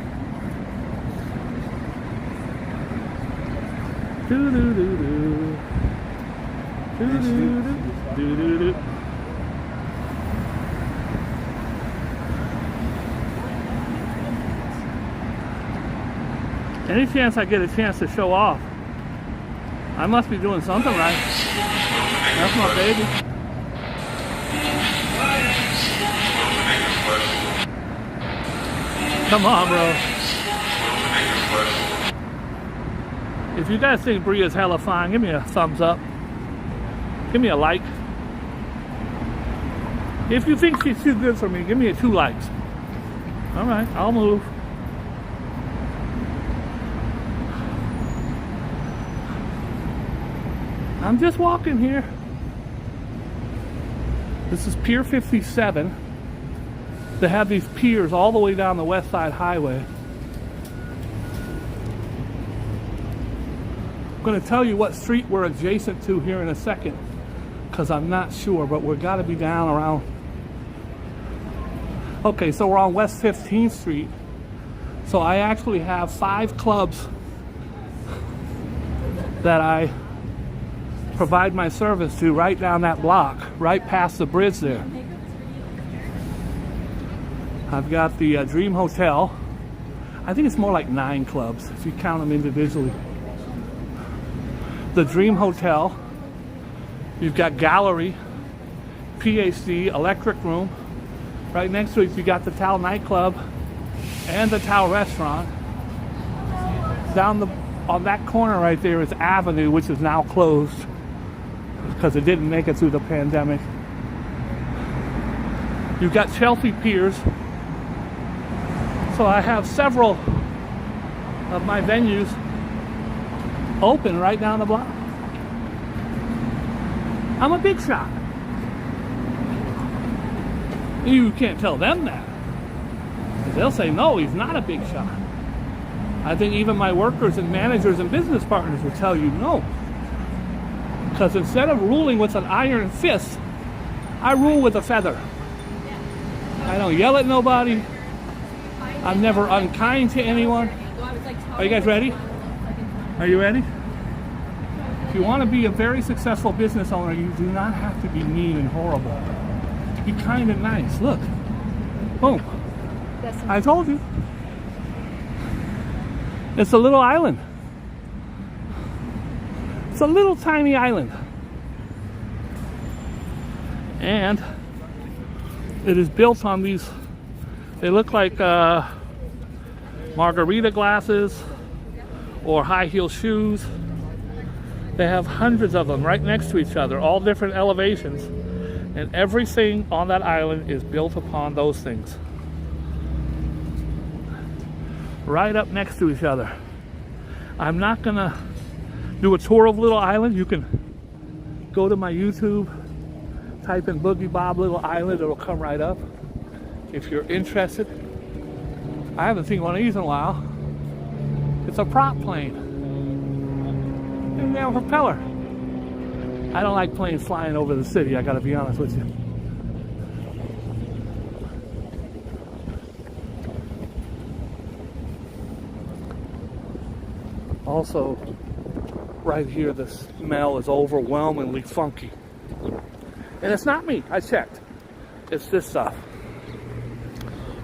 Do do do do. Do do do do do. Any chance I get a chance to show off, I must be doing something right. That's my baby. Come on, bro. If you guys think Bria's hella fine, give me a thumbs up. Give me a like. If you think she's too good for me, give me 2 likes. All right, I'll move. I'm just walking here. This is Pier 57. They have these piers all the way down the West Side Highway. I'm going to tell you what street we're adjacent to here in a second, because I'm not sure, but we've got to be down around. Okay, so we're on West 15th Street. So I actually have 5 clubs that I provide my service to right down that block, right past the bridge there. I've got the Dream Hotel. I think it's more like 9 clubs if you count them individually. The Dream Hotel. You've got Gallery, PhD, Electric Room. Right next to it, you got the Tao nightclub and the Tao restaurant. Down on that corner right there is Avenue, which is now closed because it didn't make it through the pandemic. You've got Chelsea Piers. So I have several of my venues open right down the block. I'm a big shot. You can't tell them that. They'll say, no, he's not a big shot. I think even my workers and managers and business partners will tell you no. Because instead of ruling with an iron fist, I rule with a feather. I don't yell at nobody. I'm never unkind to anyone. Are you guys ready? Are you ready? If you want to be a very successful business owner, you do not have to be mean and horrible. Be kind and nice. Look. Boom. I told you. It's a little island. It's a little tiny island. And it is built on these, they look like margarita glasses or high heel shoes. They have hundreds of them right next to each other, all different elevations. And everything on that island is built upon those things. Right up next to each other. I'm not gonna do a tour of Little Island. You can go to my YouTube, type in Boogie Bob Little Island, it'll come right up if you're interested. I haven't seen one of these in a while. It's a prop plane. And they have a propeller. I don't like planes flying over the city, I gotta be honest with you. Also, right here, the smell is overwhelmingly funky. And it's not me, I checked. It's this stuff.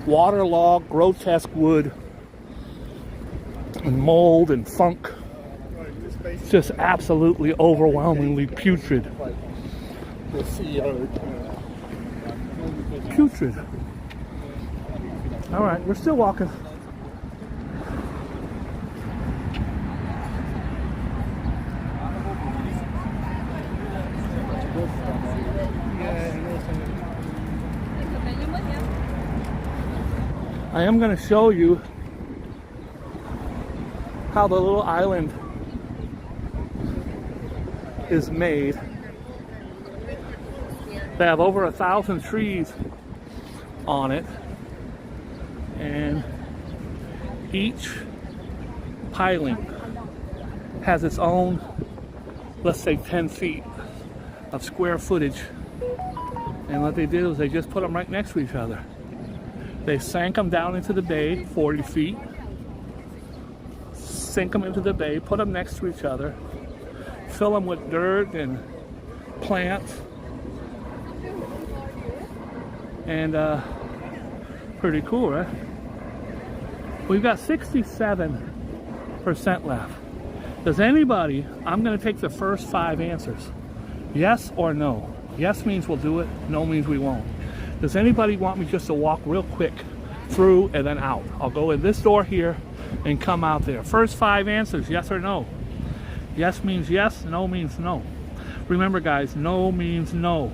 Waterlogged, grotesque wood, and mold and funk. It's just absolutely overwhelmingly putrid. Putrid. All right, we're still walking. I am going to show you how the little island is made. They have over 1,000 trees on it, and each piling has its own, let's say 10 feet of square footage. And what they did was they just put them right next to each other. They sank them down into the bay, 40 feet, sink them into the bay, put them next to each other, fill them with dirt and plants, and pretty cool, right? We've got 67% left. Does anybody, I'm going to take the first 5 answers. Yes or no? Yes means we'll do it, no means we won't. Does anybody want me just to walk real quick through and then out? I'll go in this door here and come out there. First 5 answers, yes or no? Yes means yes, no means no. Remember guys, no means no.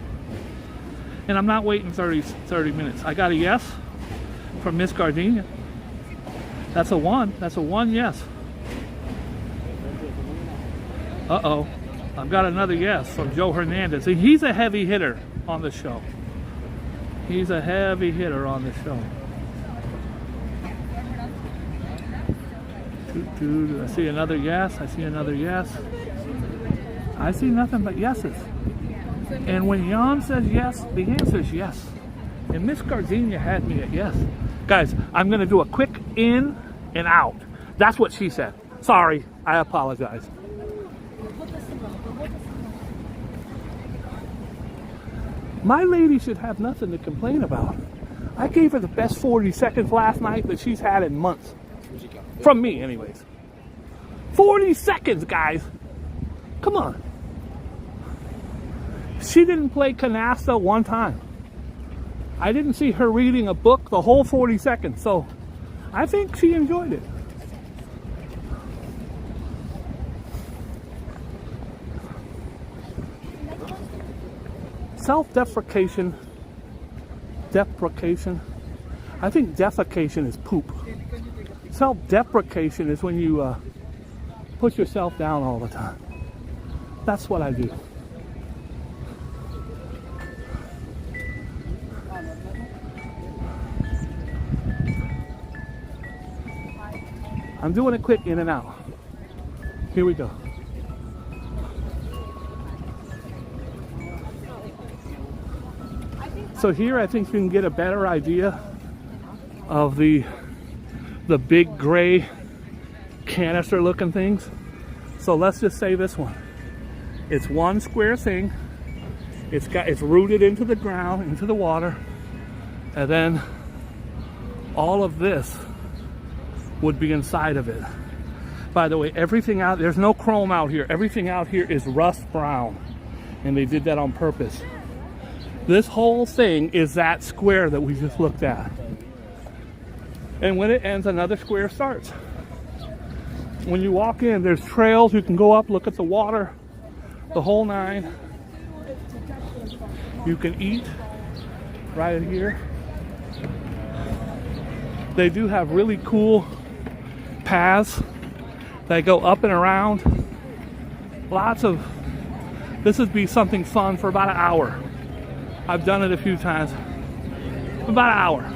And I'm not waiting 30 minutes. I got a yes from Miss Gardenia. That's a 1. That's a 1 yes. Uh-oh. I've got another yes from Joe Hernandez. And he's a heavy hitter on the show. He's a heavy hitter on the show. I see another yes. I see another yes. I see nothing but yeses. And when Jan says yes, the answer is yes. And Miss Gardenia had me at yes. Guys, I'm going to do a quick in and out. That's what she said. Sorry, I apologize. My lady should have nothing to complain about. I gave her the best 40 seconds last night that she's had in months. From me, anyways. 40 seconds, guys. Come on. She didn't play canasta one time. I didn't see her reading a book the whole 40 seconds, so I think she enjoyed it. Self-deprecation, deprecation. I think defecation is poop. Self-deprecation is when you put yourself down all the time. That's what I do. I'm doing it quick in and out. Here we go. So here I think you can get a better idea of the big gray canister looking things. So let's just say this one. It's one square thing. It's rooted into the ground, into the water, and then all of this would be inside of it. By the way, everything out there's no chrome out here. Everything out here is rust brown, and they did that on purpose. This whole thing is that square that we just looked at. And when it ends, another square starts. When you walk in, there's trails. You can go up, look at the water, the whole nine. You can eat right here. They do have really cool paths that go up and around. This would be something fun for about an hour. I've done it a few times. About an hour.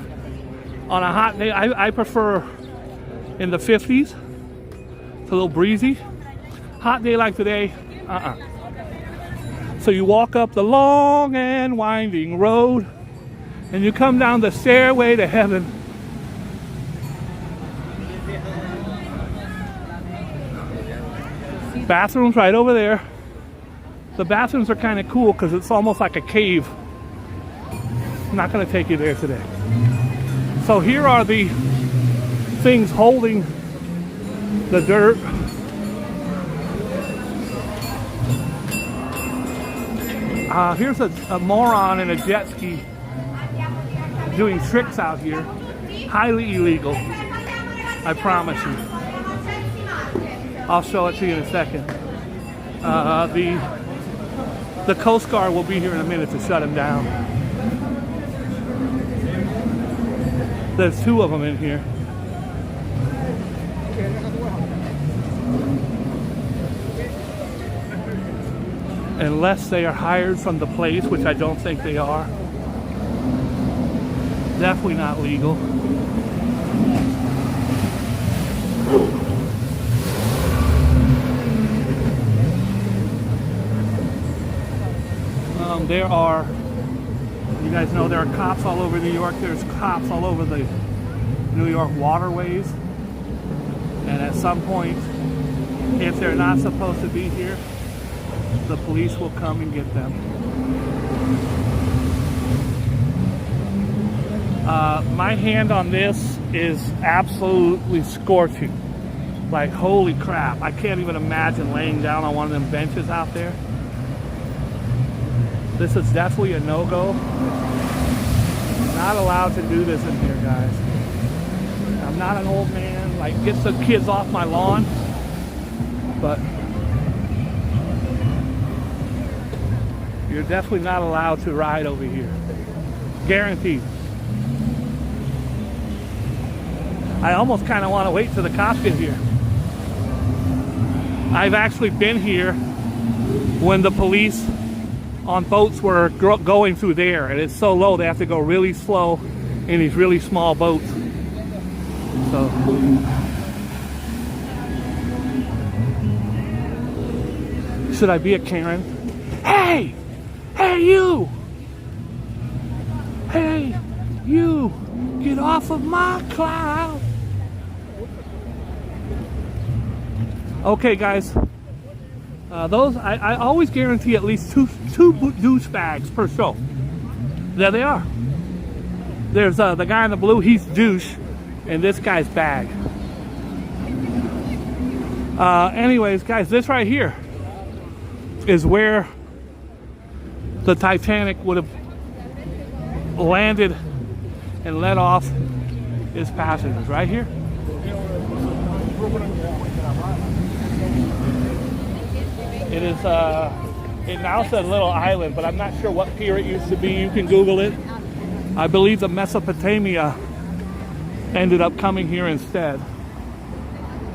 On a hot day, I prefer in the 50s. It's a little breezy. Hot day like today, So you walk up the long and winding road, and you come down the stairway to heaven. Bathrooms right over there. The bathrooms are kind of cool because it's almost like a cave. I'm not going to take you there today. So here are the things holding the dirt. Here's a moron in a jet ski doing tricks out here. Highly illegal. I promise you. I'll show it to you in a second. The Coast Guard will be here in a minute to shut him down. There's two of them in here. Unless they are hired from the place, which I don't think they are. Definitely not legal. There are, you guys know there are cops all over New York. There's cops all over the New York waterways. And at some point, if they're not supposed to be here, the police will come and get them. My hand on this is absolutely scorching. Like, holy crap. I can't even imagine laying down on one of them benches out there. This is definitely a no-go. Not allowed to do this in here, guys. I'm not an old man. Like, get the kids off my lawn. But you're definitely not allowed to ride over here. Guaranteed. I almost kind of want to wait till the cops get here. I've actually been here when the police on boats were going through there, and it's so low they have to go really slow in these really small boats. So should I be a Karen? Hey! Hey you! Hey you! Get off of my cloud! Okay guys, those I always guarantee at least two douchebags per show. There they are. There's the guy in the blue, he's douche, and this guy's bag. Anyways, guys, this right here is where the Titanic would have landed and let off its passengers, right here. It is, it now says Little Island, but I'm not sure what pier it used to be. You can Google it. I believe the Mesopotamia ended up coming here instead.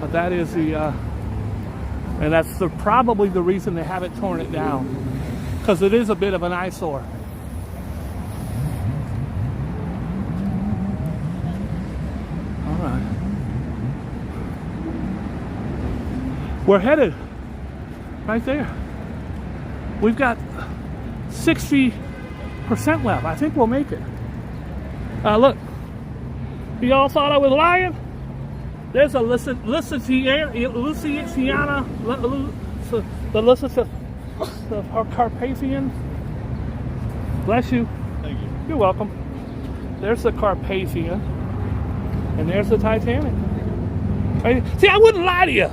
But that is the, and that's probably the reason they haven't torn it down. Because it is a bit of an eyesore. All right. We're headed right there. We've got 60% left. I think we'll make it. Look, y'all thought I was lying? There's a Lusitiana, the Carpathian. Bless you. Thank you. You're welcome. There's the Carpathian, and there's the Titanic. Right? See, I wouldn't lie to you.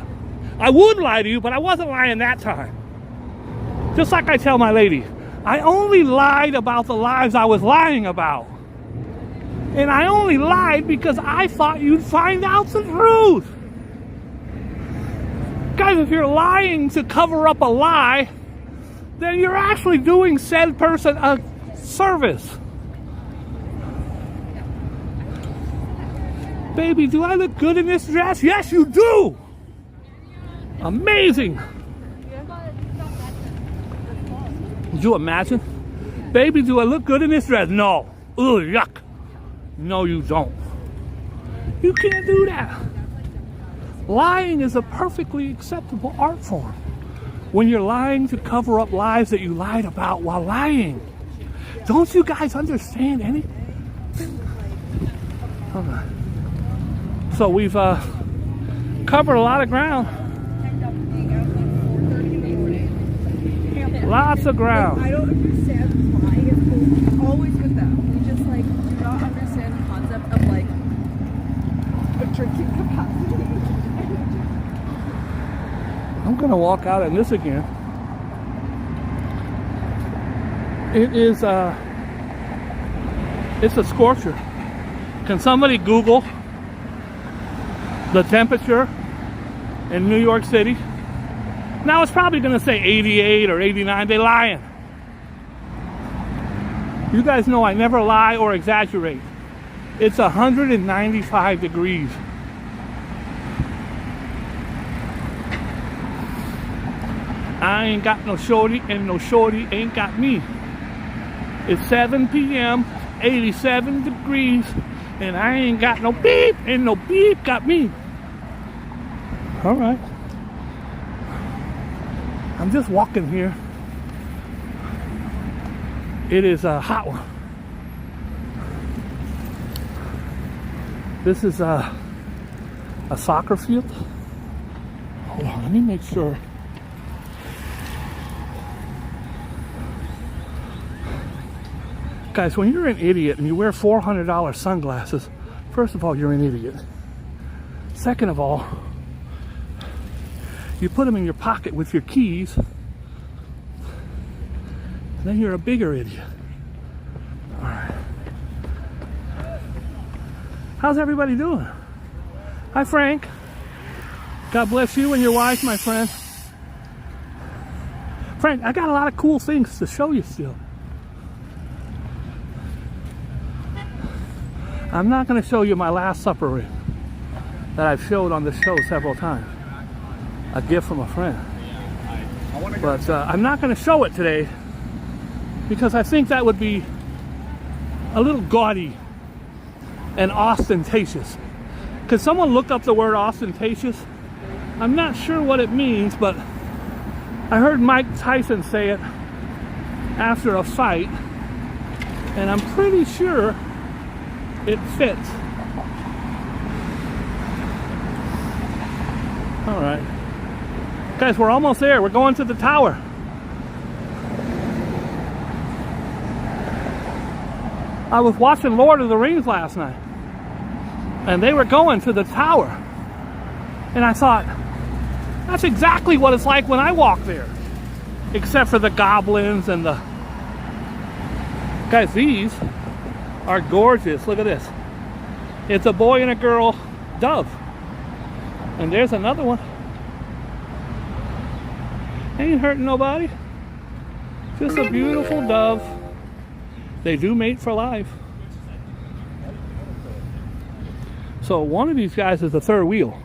I would lie to you, but I wasn't lying that time. Just like I tell my lady, I only lied about the lies I was lying about. And I only lied because I thought you'd find out the truth. Guys, if you're lying to cover up a lie, then you're actually doing said person a service. Baby, do I look good in this dress? Yes, you do. Amazing. Would you imagine? Baby, do I look good in this dress? No. Ugh, yuck. No, you don't. You can't do that. Lying is a perfectly acceptable art form. When you're lying to cover up lies that you lied about while lying. Don't you guys understand anything? Okay. So we've covered a lot of ground. Lots of ground. I don't understand why it's always with them. We just like do not understand the concept of like a drinking capacity. I'm gonna walk out in this again. It is it's a scorcher. Can somebody Google the temperature in New York City? Now it's probably gonna say 88 or 89. They lying. You guys know I never lie or exaggerate. It's 195 degrees. I ain't got no shorty and no shorty ain't got me. It's 7 p.m., 87 degrees, and I ain't got no beep and no beep got me. All right. I'm just walking here. It is a hot one. This is a soccer field. Hold on, let me make sure. Guys, when you're an idiot and you wear $400 sunglasses, first of all, you're an idiot. Second of all, you put them in your pocket with your keys, then you're a bigger idiot. All right. How's everybody doing? Hi, Frank. God bless you and your wife, my friend. Frank, I got a lot of cool things to show you still. I'm not going to show you my Last Supper ring that I've showed on the show several times. A gift from a friend. But I'm not going to show it today because I think that would be a little gaudy and ostentatious. Could someone look up the word ostentatious? I'm not sure what it means, but I heard Mike Tyson say it after a fight, and I'm pretty sure it fits. All right. Guys, we're almost there. We're going to the tower. I was watching Lord of the Rings last night, and they were going to the tower. And I thought, that's exactly what it's like when I walk there. Except for the goblins and the... Guys, these are gorgeous. Look at this. It's a boy and a girl dove. And there's another one. Ain't hurting nobody. Just a beautiful dove. They do mate for life. So one of these guys is the third wheel.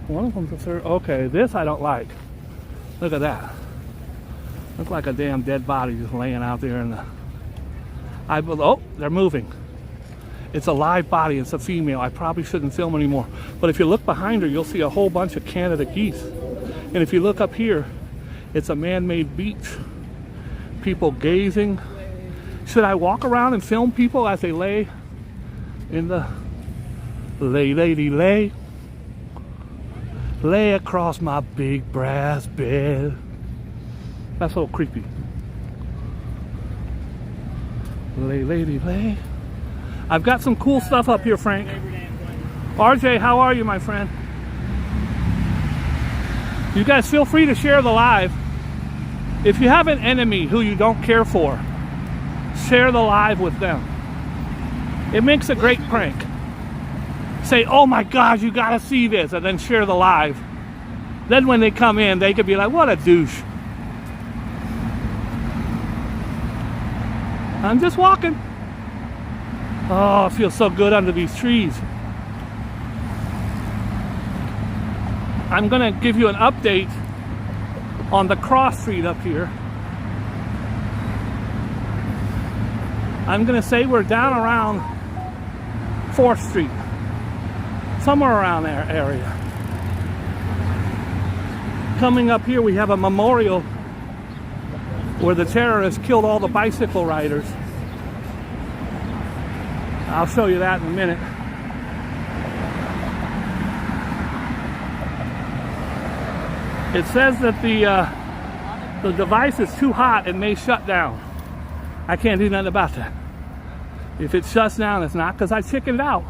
One of them's the third. Okay, this I don't like. Look at that. Looks like a damn dead body just laying out there in the... Oh, they're moving. It's a live body. It's a female. I probably shouldn't film anymore. But if you look behind her, you'll see a whole bunch of Canada geese. And if you look up here, it's a man-made beach. People gazing. Should I walk around and film people as they lay in the lay, lady, lay. Lay across my big brass bed. That's a little creepy. Lay, lady, lay. I've got some cool stuff up here, Frank. RJ, how are you, my friend? You guys feel free to share the live. If you have an enemy who you don't care for, share the live with them. It makes a great prank. Say, oh my God, you gotta see this, and then share the live. Then when they come in, they could be like, what a douche. I'm just walking. Oh, it feels so good under these trees. I'm gonna give you an update on the cross street up here. I'm gonna say we're down around 4th Street. Somewhere around there area. Coming up here we have a memorial where the terrorists killed all the bicycle riders. I'll show you that in a minute. It says that the device is too hot and may shut down. I can't do nothing about that. If it shuts down, it's not because I chickened out.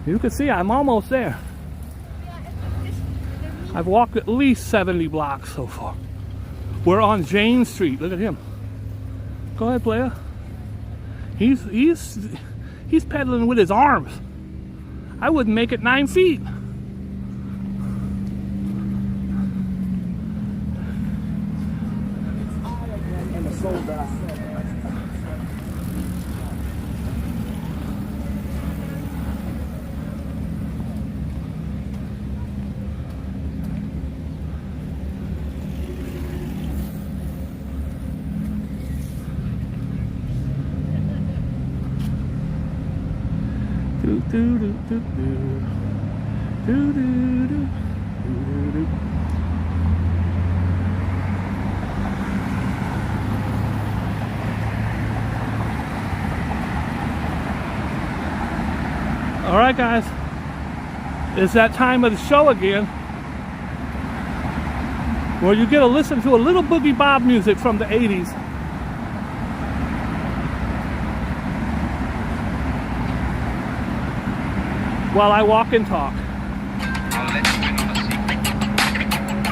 You can see I'm almost there. I've walked at least 70 blocks so far. We're on Jane Street. Look at him. Go ahead, player. He's pedaling with his arms. I wouldn't make it 9 feet. Do do do do do do do do do. All right, guys, it's that time of the show again where you get to listen to a little Boogie Bob music from the 80s. While I walk and talk. I'll let you in on a secret.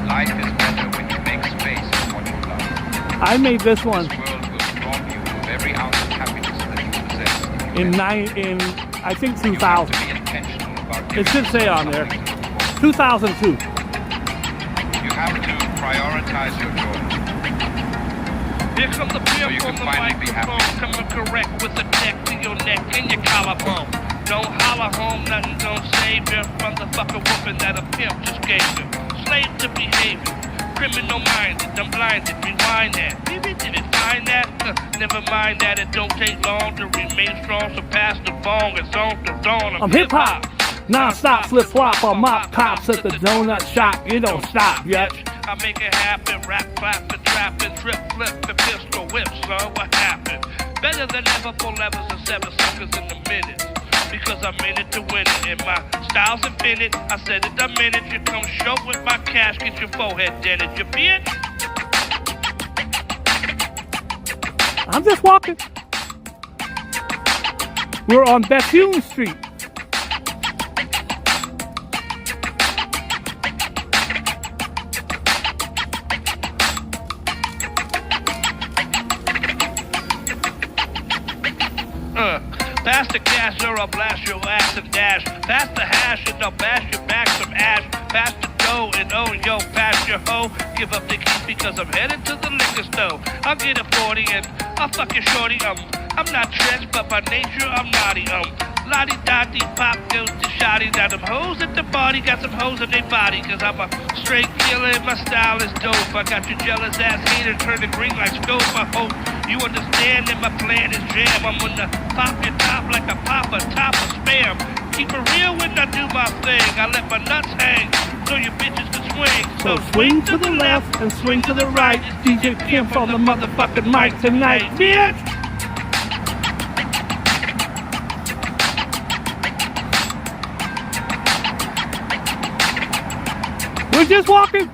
Life is better when you make space for what you love. I made this one This world will rob you of every ounce of happiness that you possess. in I think You have to 2000. be intentional about It should say on there. giving something. 2002. You have to prioritize your joy. Here comes the Pier So you on can the finally be microphone, happy. coming correct with the neck to your neck and your collarbone. Don't holler home, nothing don't save you from the fucking whooping that a pimp just gave you. Slave to behavior, criminal minded, I'm blinded, rewind that. Maybe didn't find that? Never mind that, it don't take long to remain strong, so pass the bong, it's on the dawn. I'm hip hop, non-stop flip flop on mop cops at the donut shop. You don't stop yet. I make it happen, rap, clap, the trap, and trip, flip, the pistol whip, son, what happened? Better than ever, 4 levels and 7 suckers in the minute. Because I'm in it to win it, and my style's infinite. I said it, I'm in it. You come show with my cash, get your forehead dented, you bitch. I'm just walking. We're on Bethune Street. Pass the cash or I'll blast your ass and dash. Pass the hash and I'll bash your back some ash. Pass the dough and oh yo, pass your hoe. Give up the keys because I'm headed to the liquor store. I'll get a 40 and I'll fuck your shorty. I'm not trench, but by nature I'm naughty. Lottie dotty pop goes to shotty. Got them hoes at the party, got some hoes in their body. Cause I'm a straight killer and my style is dope. I got your jealous ass hater turning green like scope. I hope you understand that my plan is jam. I'm gonna pop your top like a papa top of spam. Keep it real when I do my thing. I let my nuts hang so you bitches can swing. So swing to the left and swing to the right. DJ Pimp on the motherfucking mic tonight, bitch. We're just walking.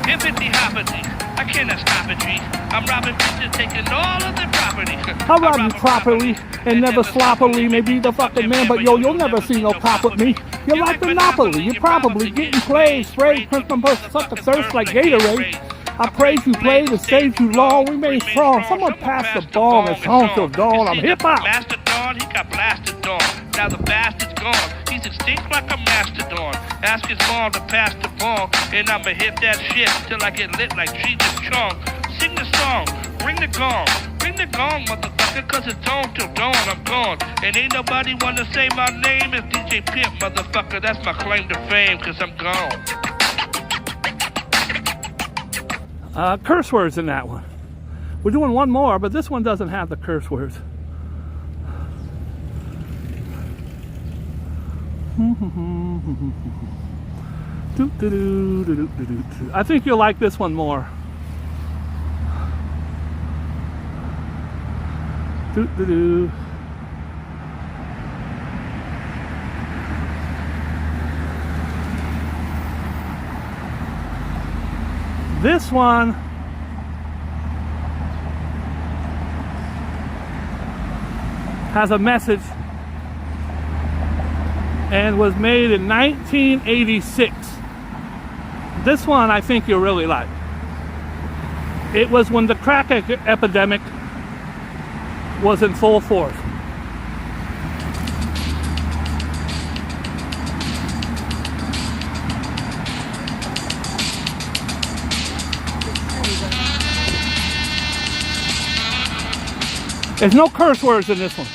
Hippity hoppity, I cannot stop it, G. I'm robbing bitches, taking all of their property. I rob you properly and never sloppily. Maybe the fucking man, but yo, you'll never see no cop with me. You're like Monopoly. You're probably getting played, sprayed, Christmas post, suck the thirst like Gatorade. I praise you played and saved you long. We made strong. Someone passed the ball and song till dawn. I'm hip hop. Mastodon, he got blasted on. Now the bastard's gone. He's extinct like a mastodon. Ask his mom to pass the ball, and I'ma hit that shit till I get lit like Jesus Chong. Sing the song, ring the gong. Ring the gong, motherfucker, cause it's on till dawn, I'm gone. And ain't nobody wanna say my name is DJ Pimp, motherfucker. That's my claim to fame, cause I'm gone. Curse words in that one. We're doing one more, but this one doesn't have the curse words. I think you'll like this one more. This one has a message and was made in 1986. This one I think you'll really like. It was when the crack epidemic was in full force. There's no curse words in this one.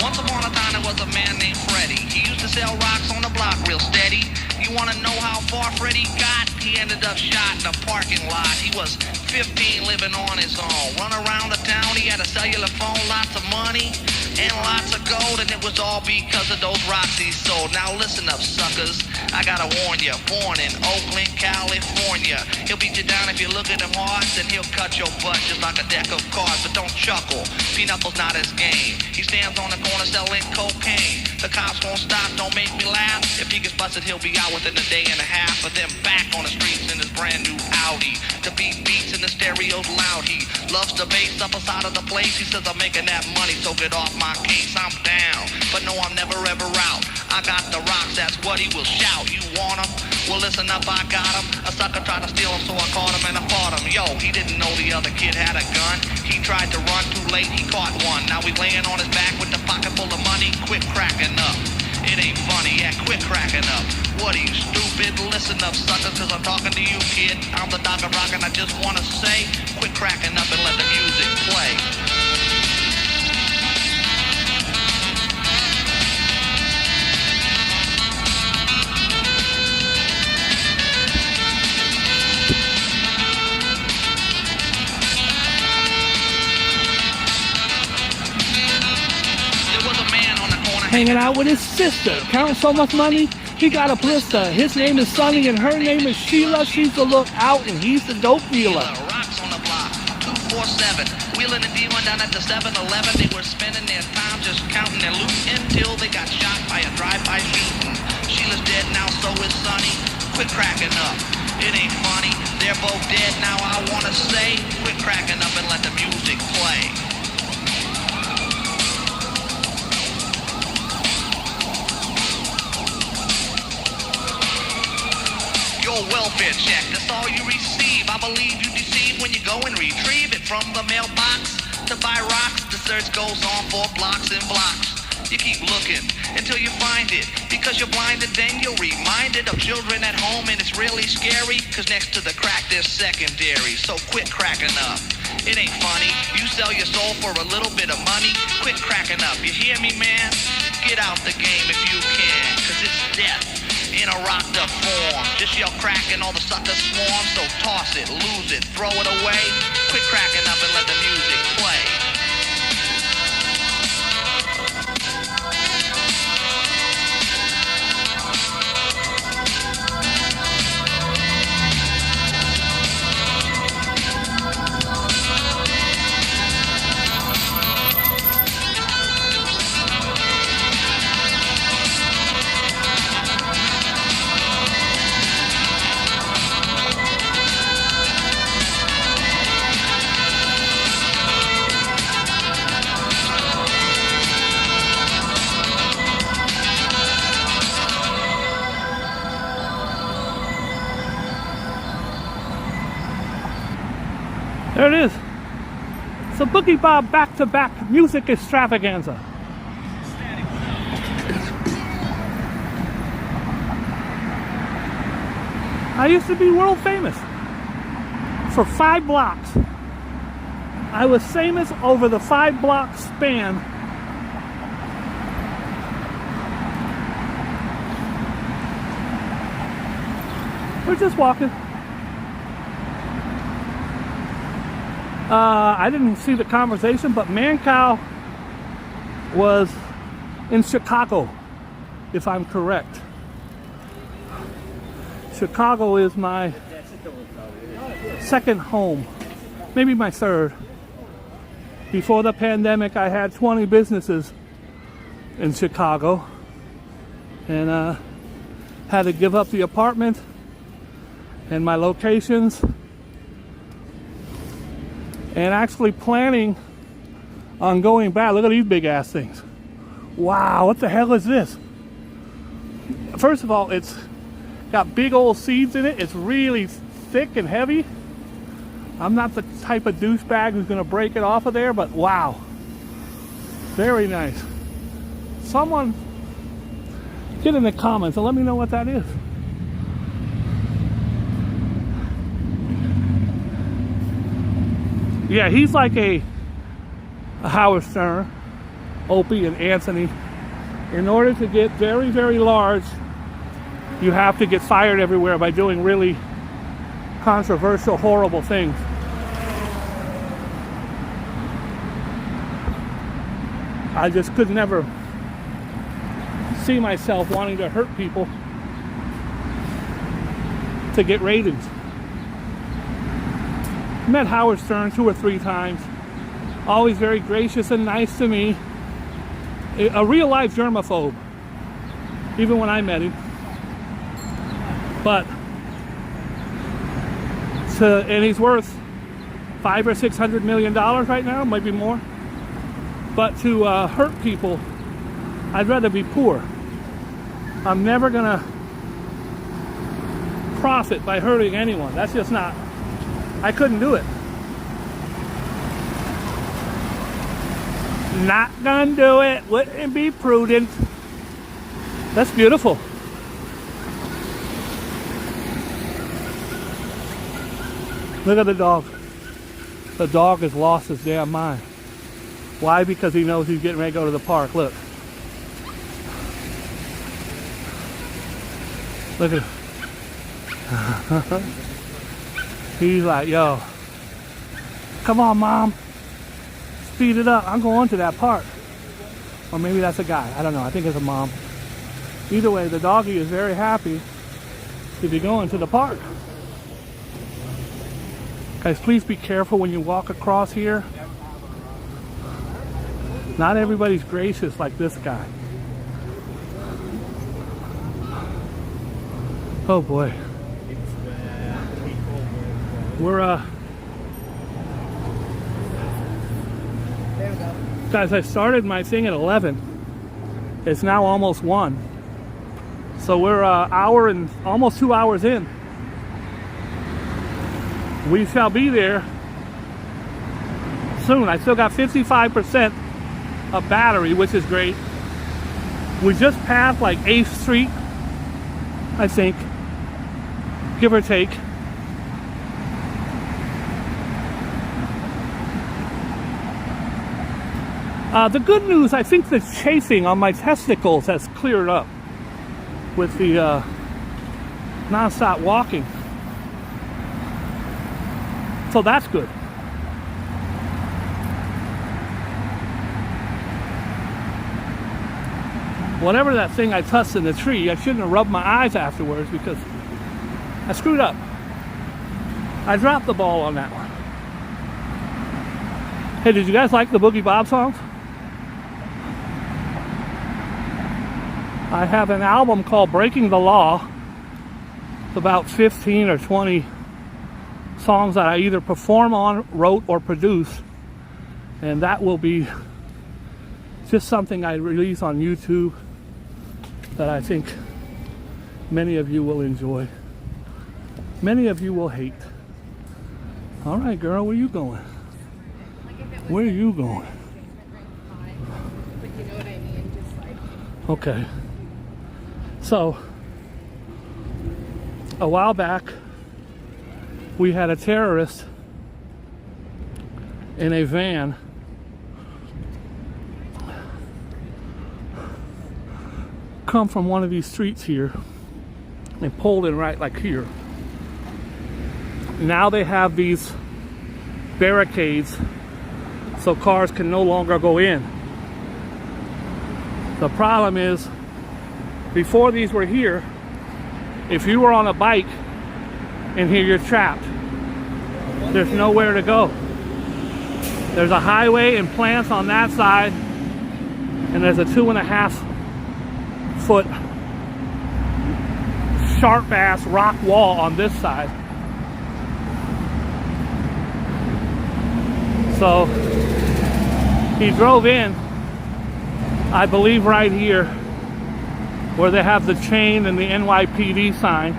Once upon a time there was a man named Freddie. He used to sell rocks on the block real steady. You want to know how far Freddie got? He ended up shot in a parking lot. He was 15 living on his own. Run around the town, he had a cellular phone, lots of money and lots of gold, and it was all because of those rocks he sold. Now listen up, suckers, I gotta warn you. Born in Oakland, California. He'll beat you down if you look at him hard, then he'll cut your butt just like a deck of cards. But don't chuckle, Pinocchio's not his game. He stands on the corner selling cocaine. The cops won't stop, don't make me laugh. If he gets busted, he'll be out within a day and a half. But then back on the streets in his brand new Audi. To beat beats and the stereo's loud. He loves the bass up inside of the place. He says I'm making that money, so get off my case. I'm down, but no, I'm never ever out. I got the rocks, that's what he will shout. You want him? Well, listen up, I got him. A sucker tried to steal him, so I caught him and I fought him. Yo, he didn't know the other kid had a gun. He tried to run too late, he caught one. Now he's laying on his back with the pocket full of money. Quit cracking up. It ain't funny, yeah, quit cracking up. What are you, stupid? Listen up, suckers, cause I'm talking to you, kid. I'm the Dr. Rock and I just wanna say, quit cracking up and let the music play. Hanging out with his sister, counting so much money, he got a blister. His name is Sonny and her name is Sheila. She's the lookout and he's the dope dealer. Rocks on the block, 247, wheeling and dealing down at the 7-Eleven. They were spending their time just counting their loot until they got shot by a drive-by shooting. Sheila's dead now, so is Sonny. Quit cracking up, it ain't funny. They're both dead now, I wanna say, quit cracking up and let the music play. Your welfare check, that's all you receive. I believe you deceive when you go and retrieve it from the mailbox. To buy rocks, the search goes on for blocks and blocks. You keep looking until you find it. Because you're blinded, then you're reminded of children at home, and it's really scary. Cause next to the crack, there's secondary. So quit cracking up. It ain't funny. You sell your soul for a little bit of money. Quit cracking up. You hear me, man? Get out the game if you can. Cause it's death in a rocked up form. Just yell crack and all the suckers swarm. So toss it, lose it, throw it away. Quit cracking up and let the music play. There it is. It's a Boogie Bob back-to-back music extravaganza. I used to be world famous for 5 blocks. I was famous over the 5-block span. We're just walking. I didn't see the conversation, but Mancow was in Chicago, if I'm correct. Chicago is my second home, maybe my third. Before the pandemic, I had 20 businesses in Chicago, and had to give up the apartment and my locations, and actually planning on going back. Look at these big ass things. Wow, what the hell is this? First of all, it's got big old seeds in it. It's really thick and heavy. I'm not the type of douchebag who's gonna break it off of there, but wow. Very nice. Someone get in the comments and let me know what that is. Yeah, he's like a Howard Stern, Opie, and Anthony. In order to get very, very large, you have to get fired everywhere by doing really controversial, horrible things. I just could never see myself wanting to hurt people to get ratings. Met Howard Stern 2 or 3 times. Always very gracious and nice to me. A real life germaphobe, even when I met him. But and he's worth $500 or $600 million right now, maybe more. But to hurt people, I'd rather be poor. I'm never gonna profit by hurting anyone. That's just not. I couldn't do it. Not gonna do it. Wouldn't be prudent. That's beautiful. Look at the dog. The dog has lost his damn mind. Why? Because he knows he's getting ready to go to the park. Look. Look at him. He's like, yo, come on, Mom. Speed it up. I'm going to that park. Or maybe that's a guy. I don't know. I think it's a mom. Either way, the doggy is very happy to be going to the park. Guys, please be careful when you walk across here. Not everybody's gracious like this guy. Oh boy. We're guys, I started my thing at 11. It's now almost 1. So we're an hour and almost 2 hours in. We shall be there soon. I still got 55% of battery, which is great. We just passed like 8th Street, I think, give or take. The good news, I think the chafing on my testicles has cleared up with the non-stop walking. So that's good. Whatever that thing I touched in the tree, I shouldn't have rubbed my eyes afterwards because I screwed up. I dropped the ball on that one. Hey, did you guys like the Boogie Bob songs? I have an album called Breaking the Law. It's about 15 or 20 songs that I either perform on, wrote, or produce. And that will be just something I release on YouTube that I think many of you will enjoy. Many of you will hate. All right, girl, where you going? Where are you going? But you know what I mean? Just like. Okay. So, a while back, we had a terrorist in a van come from one of these streets here and pulled in right like here. Now they have these barricades so cars can no longer go in. The problem is, before these were here, if you were on a bike and here, you're trapped. There's nowhere to go. There's a highway and plants on that side, and there's a 2.5 foot sharp ass rock wall on this side. So he drove in, I believe right here, where they have the chain and the NYPD sign.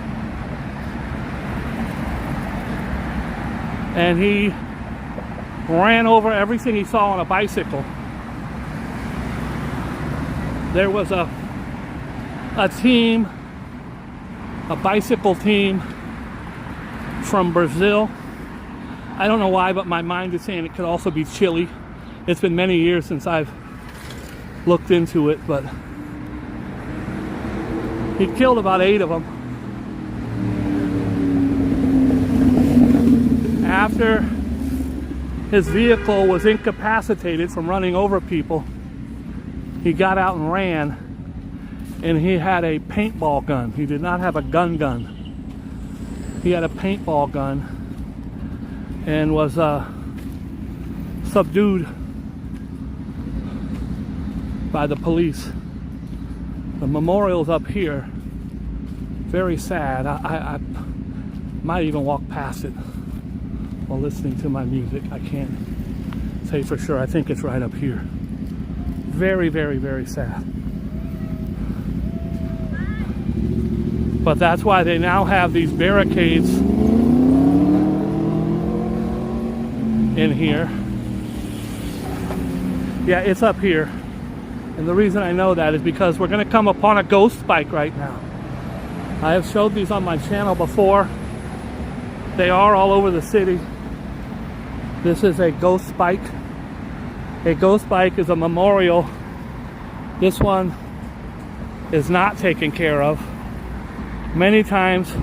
And he ran over everything he saw on a bicycle. There was a team, a bicycle team from Brazil. I don't know why, but my mind is saying it could also be Chile. It's been many years since I've looked into it, but he killed about 8 of them. After his vehicle was incapacitated from running over people, he got out and ran, and he had a paintball gun. He did not have a gun. He had a paintball gun and was subdued by the police. The memorial's up here. Very sad. I might even walk past it while listening to my music. I can't say for sure. I think it's right up here. Very, very, very sad. But that's why they now have these barricades in here. Yeah, it's up here. And the reason I know that is because we're going to come upon a ghost bike right now. I have showed these on my channel before. They are all over the city. This is a ghost bike. A ghost bike is a memorial. This one is not taken care of. Many times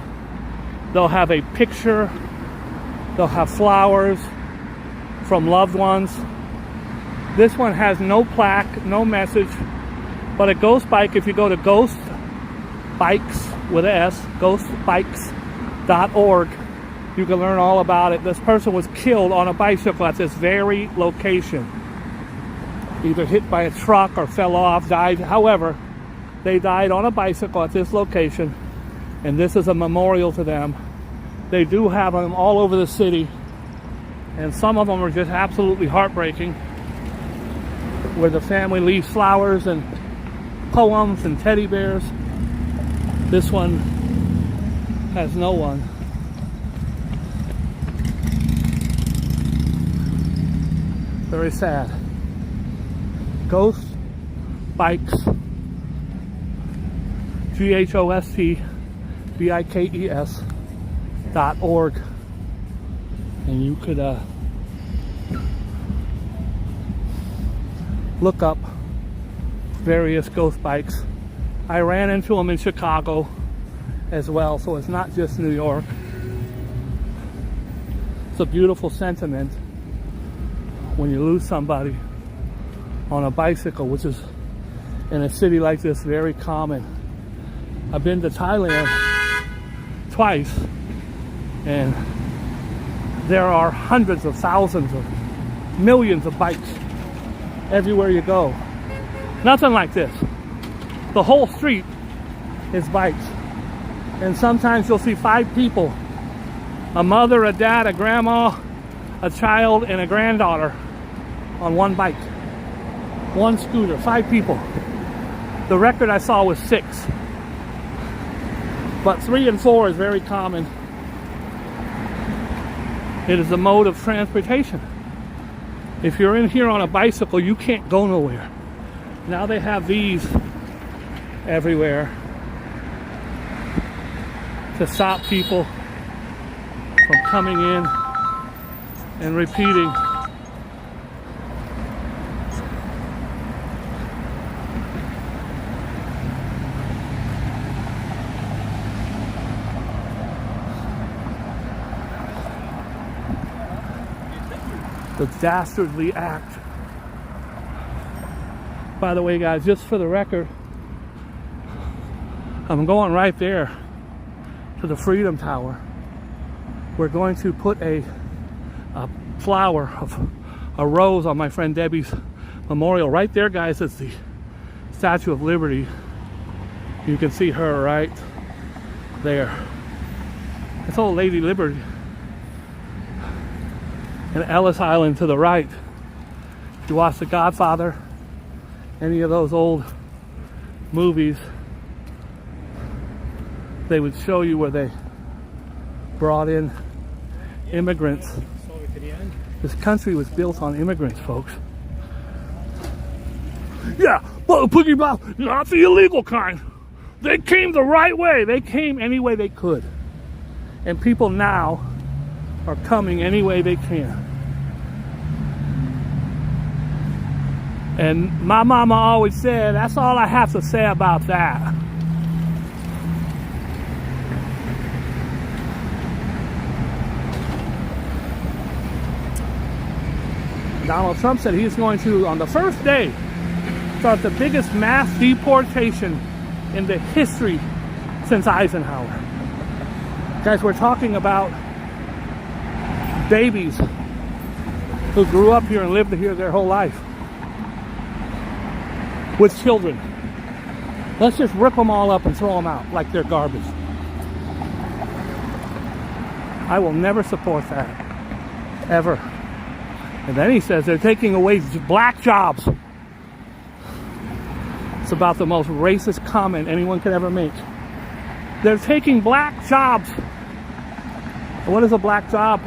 they'll have a picture, they'll have flowers from loved ones. This one has no plaque, no message, but a ghost bike, if you go to Ghost Bikes with an S, ghostbikes.org, you can learn all about it. This person was killed on a bicycle at this very location. Either hit by a truck or fell off, died. However, they died on a bicycle at this location, and this is a memorial to them. They do have them all over the city, and some of them are just absolutely heartbreaking, where the family leaves flowers and poems and teddy bears. This one has no one. Very sad. Ghost Bikes, GHOSTBIKES.org, and you could look up various ghost bikes. I ran into them in Chicago as well, so it's not just New York. It's a beautiful sentiment when you lose somebody on a bicycle, which is in a city like this very common. I've been to Thailand twice, and there are hundreds of thousands of millions of bikes everywhere you go. Nothing like this. The whole street is bikes, and sometimes you'll see 5 people, a mother, a dad, a grandma, a child, and a granddaughter on one bike, one scooter, 5 people. The record I saw was 6, but 3 and 4 is very common. It is a mode of transportation. If you're in here on a bicycle, you can't go nowhere. Now they have these everywhere to stop people from coming in and repeating. The dastardly act. By the way, guys, just for the record, I'm going right there to the Freedom Tower. We're going to put a flower of a rose on my friend Debbie's memorial. Right there, guys, is the Statue of Liberty. You can see her right there. It's old Lady Liberty. And Ellis Island to the right. If you watch The Godfather, any of those old movies, they would show you where they brought in immigrants. This country was built on immigrants, folks. Yeah, but Boogie Bob, not the illegal kind. They came the right way. They came any way they could. And people now are coming any way they can. And my mama always said, that's all I have to say about that. Donald Trump said he's going to, on the first day, start the biggest mass deportation in the history since Eisenhower. Guys, we're talking about babies who grew up here and lived here their whole life with children. Let's just rip them all up and throw them out like they're garbage. I will never support that, ever. And then he says they're taking away black jobs. It's about the most racist comment anyone could ever make. They're taking black jobs. What is a black job?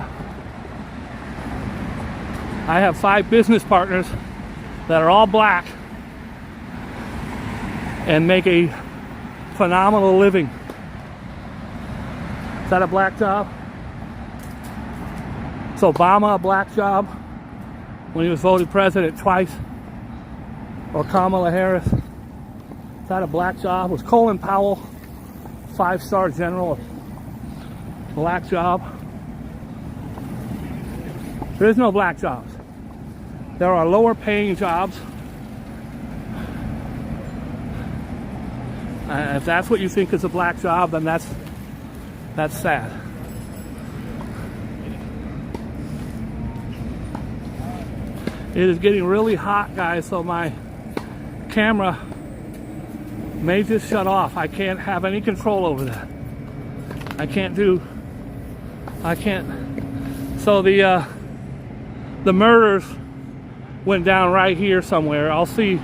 I have 5 business partners that are all black and make a phenomenal living. Is that a black job? Is Obama a black job when he was voted president twice? Or Kamala Harris? Is that a black job? Was Colin Powell, 5-star general, a black job? There is no black jobs. There are lower paying jobs. If that's what you think is a black job, then that's sad. It is getting really hot, guys, so my camera may just shut off. I can't have any control over that. I can't. So the murders went down right here somewhere. I'll see.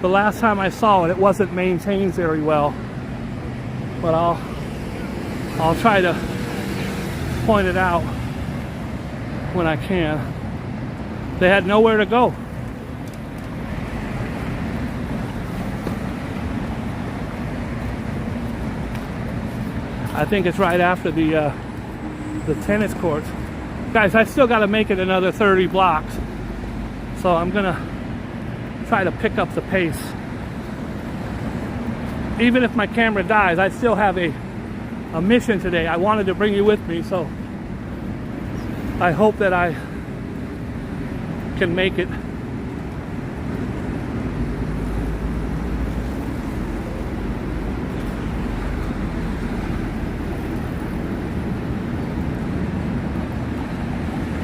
The last time I saw it, it wasn't maintained very well. But I'll try to point it out when I can. They had nowhere to go. I think it's right after the tennis courts. Guys, I still got to make it another 30 blocks. So I'm going to try to pick up the pace. Even if my camera dies, I still have a mission today. I wanted to bring you with me, so I hope that I can make it.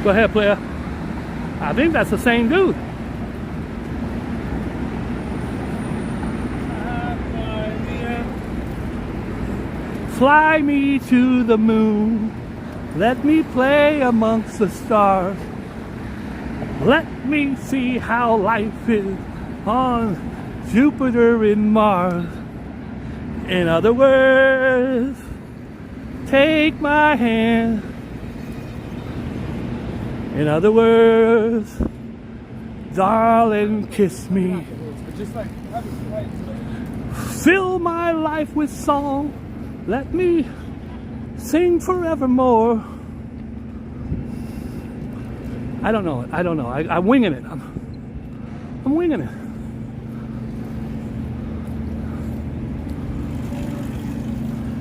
Go ahead, player. I think that's the same dude. Fly me to the moon. Let me play amongst the stars. Let me see how life is on Jupiter and Mars. In other words, take my hand. In other words, darling, kiss me. Fill my life with song. Let me sing forevermore. I don't know it. I don't know. I'm winging it. I'm winging it.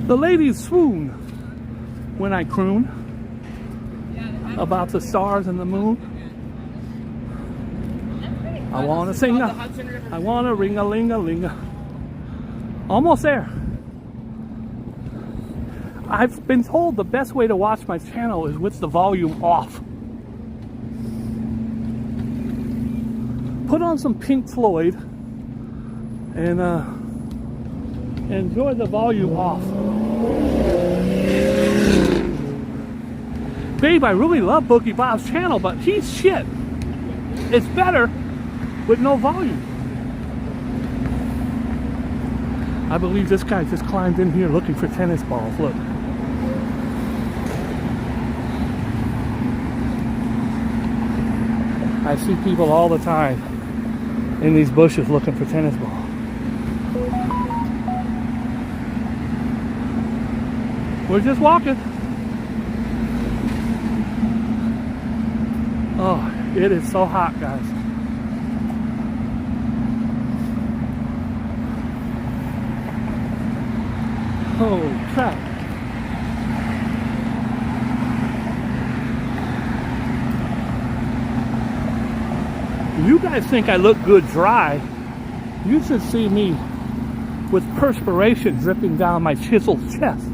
The ladies swoon when I croon about the stars and the moon. I want to sing I want to ring-a-ling-a-ling-a. Almost there. I've been told the best way to watch my channel is with the volume off. Put on some Pink Floyd and enjoy the volume off. Babe, I really love Boogie Bob's channel, but he's shit. It's better with no volume. I believe this guy just climbed in here looking for tennis balls. Look. I see people all the time in these bushes looking for tennis balls. We're just walking. Oh, it is so hot, guys. Holy crap. You guys think I look good dry. You should see me with perspiration dripping down my chiseled chest.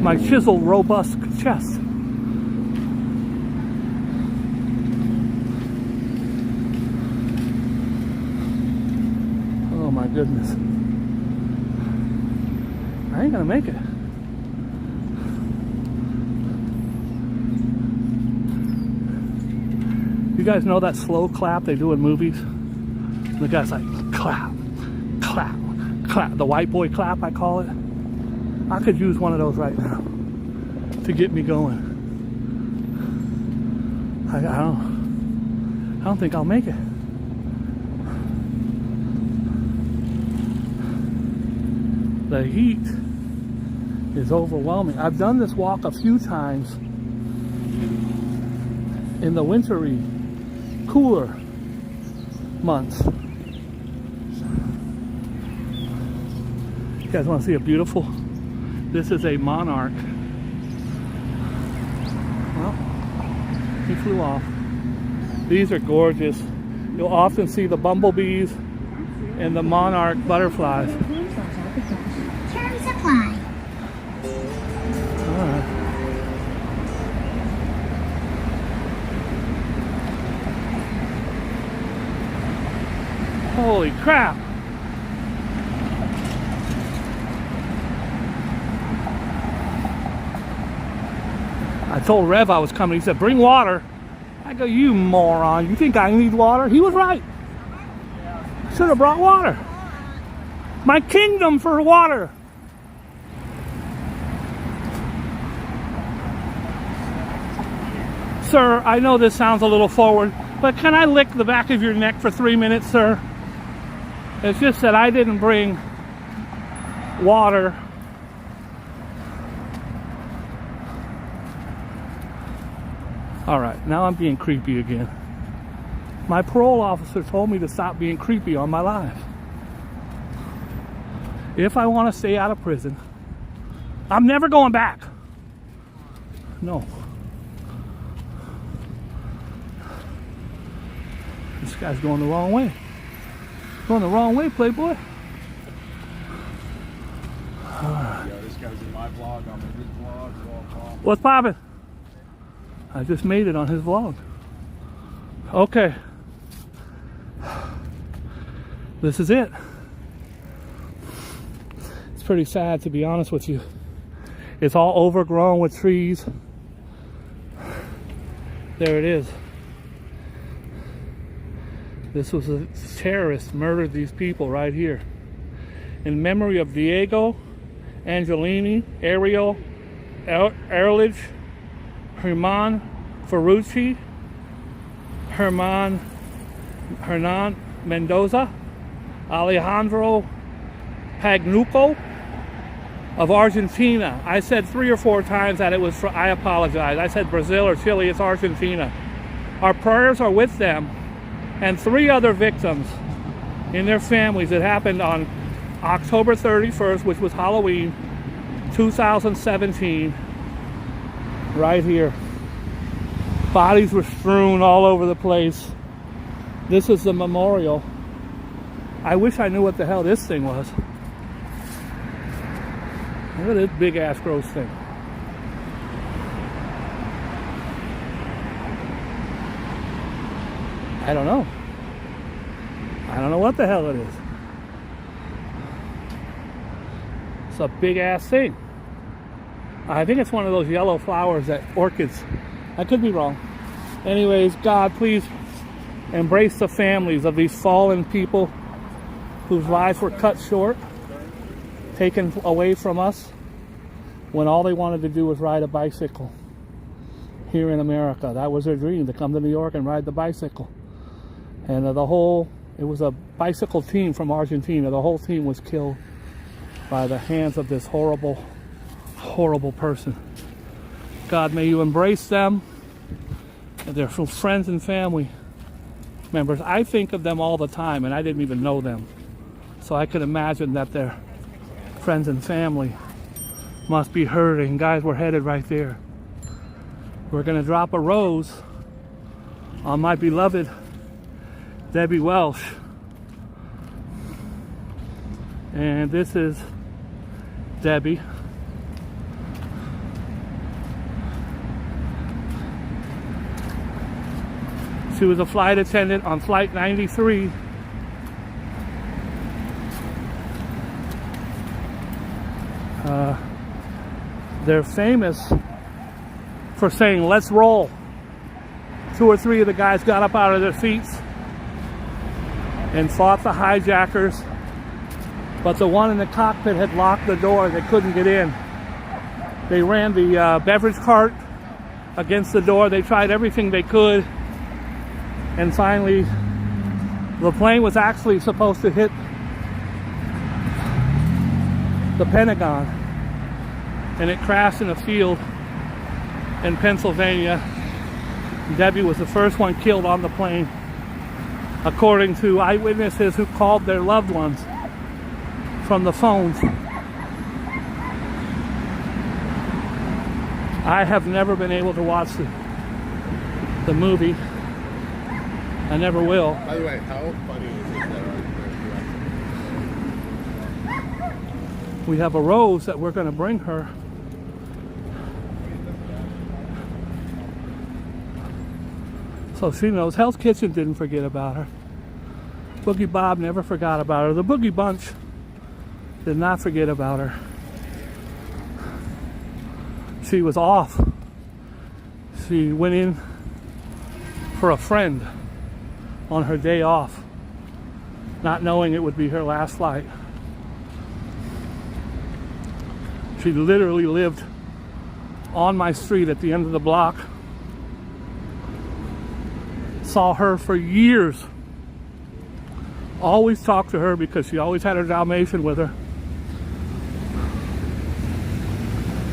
My chiseled, robust chest. Oh my goodness. I ain't gonna make it. You guys know that slow clap they do in movies? The guy's like, clap, clap, clap. The white boy clap, I call it. I could use one of those right now to get me going. I don't think I'll make it. The heat is overwhelming. I've done this walk a few times in the wintry, cooler months. You guys want to see a beautiful? This is a monarch. Well, he flew off. These are gorgeous. You'll often see the bumblebees and the monarch butterflies. Terms apply. All right. Holy crap! I told Rev I was coming. He said, bring water. I go, you moron. You think I need water? He was right. Should have brought water. My kingdom for water. Sir, I know this sounds a little forward, but can I lick the back of your neck for 3 minutes, sir? It's just that I didn't bring water. All right, now I'm being creepy again. My parole officer told me to stop being creepy on my life. If I want to stay out of prison, I'm never going back. No. This guy's going the wrong way. Going the wrong way, Playboy. Yeah, this guy's in my vlog. I'm in his vlog. What's poppin'? I just made it on his vlog. Okay. This is it. It's pretty sad, to be honest with you. It's all overgrown with trees. There it is. This was a terrorist murdered these people right here. In memory of Diego, Angelini, Ariel, Erlich, Herman Ferrucci, Hernan Mendoza, Alejandro Pagnucco of Argentina. I said 3 or 4 times that it was, I apologize. I said Brazil or Chile, it's Argentina. Our prayers are with them and 3 other victims in their families. It happened on October 31st, which was Halloween, 2017, right here. Bodies were strewn all over the place. This is the memorial. I wish I knew what the hell this thing was. Look at this big ass gross thing. I don't know. I don't know what the hell it is. It's a big ass thing. I think it's one of those yellow flowers that orchids. I could be wrong. Anyways, God, please embrace the families of these fallen people whose lives were cut short, taken away from us, when all they wanted to do was ride a bicycle here in America. That was their dream, to come to New York and ride the bicycle. And it was a bicycle team from Argentina. The whole team was killed by the hands of this horrible, horrible person. God, may you embrace them and their friends and family members. I think of them all the time, and I didn't even know them. So I could imagine that their friends and family must be hurting. Guys, we're headed right there. We're going to drop a rose on my beloved Debbie Welsh. And this is Debbie. She was a flight attendant on Flight 93. They're famous for saying, "Let's roll." 2 or 3 of the guys got up out of their seats and fought the hijackers, but the one in the cockpit had locked the door. They couldn't get in. They ran the beverage cart against the door. They tried everything they could, and finally the plane was actually supposed to hit the Pentagon, and it crashed in a field in Pennsylvania. Debbie was the first one killed on the plane, according to eyewitnesses who called their loved ones from the phones. I have never been able to watch the movie. I never will. By the way, how funny is it that We have a rose that we're going to bring her. So she knows. Hell's Kitchen didn't forget about her. Boogie Bob never forgot about her. The Boogie Bunch did not forget about her. She was off. She went in for a friend on her day off, not knowing it would be her last flight. She literally lived on my street at the end of the block. Saw her for years. Always talked to her because she always had her Dalmatian with her.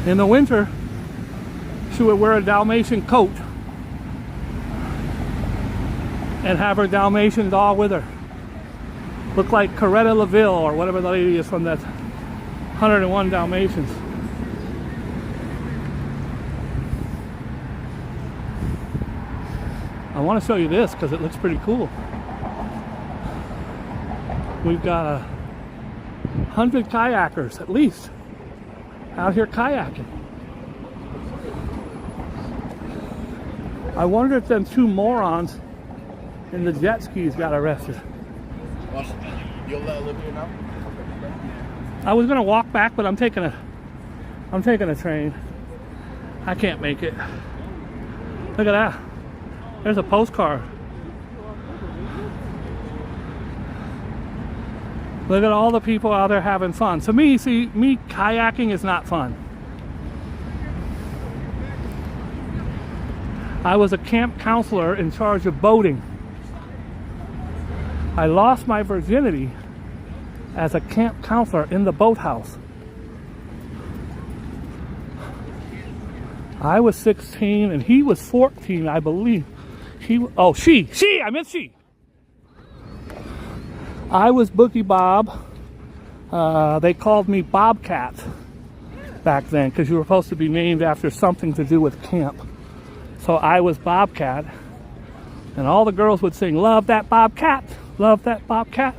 In the winter, she would wear a Dalmatian coat and have her Dalmatian dog with her. Looked like Coretta LaVille or whatever the lady is from that 101 Dalmatians. I want to show you this because it looks pretty cool. We've got 100 kayakers at least out here kayaking. I wonder if them 2 morons in the jet skis got arrested. You'll let Olivia know? I was gonna walk back, but I'm taking a train. I can't make it. Look at that. There's a postcard. Look at all the people out there having fun. To me, kayaking is not fun. I was a camp counselor in charge of boating. I lost my virginity as a camp counselor in the boathouse. I was 16 and he was 14, I believe. She, I meant she. I was Boogie Bob. They called me Bobcat back then because you were supposed to be named after something to do with camp. So I was Bobcat. And all the girls would sing, "Love that Bobcat, love that Bobcat."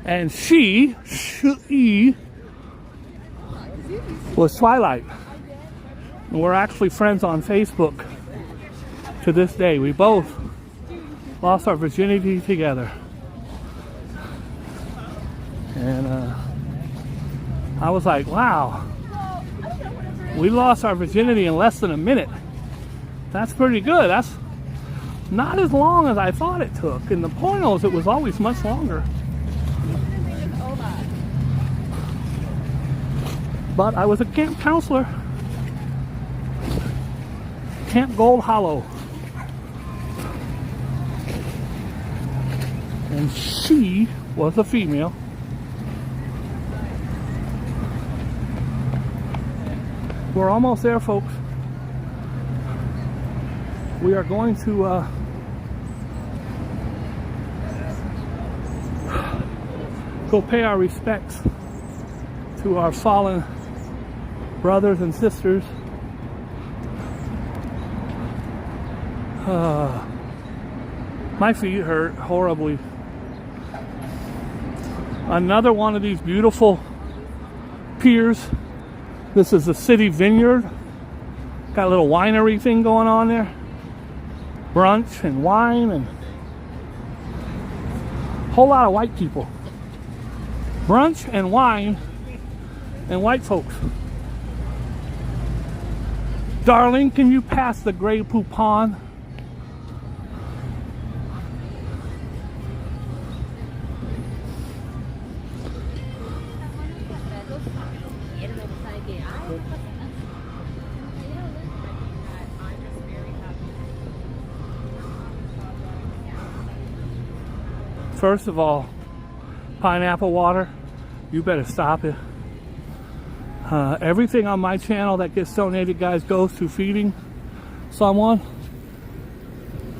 And she was Twilight. And we're actually friends on Facebook to this day. We both lost our virginity together. And I was like, wow, we lost our virginity in less than a minute. That's pretty good. That's not as long as I thought it took. In the pornos, it was always much longer. But I was a camp counselor. Camp Gold Hollow. And she was a female. We're almost there, folks. We are going to go pay our respects to our fallen brothers and sisters. My feet hurt horribly. Another one of these beautiful piers. This is the city vineyard. Got a little winery thing going on there. Brunch and wine and a whole lot of white people. Brunch and wine and white folks. Darling, can you pass the Grey Poupon? First of all, pineapple water, you better stop it. Everything on my channel that gets donated, guys, goes to feeding someone.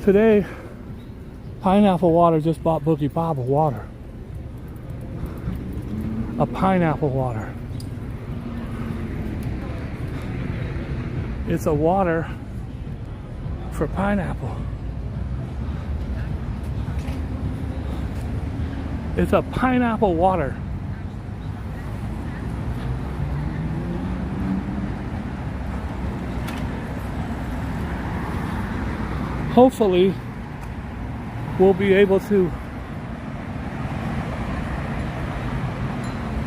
Today, pineapple water just bought Boogie Bob a water. A pineapple water. It's a water for pineapple. It's a pineapple water. Hopefully, we'll be able to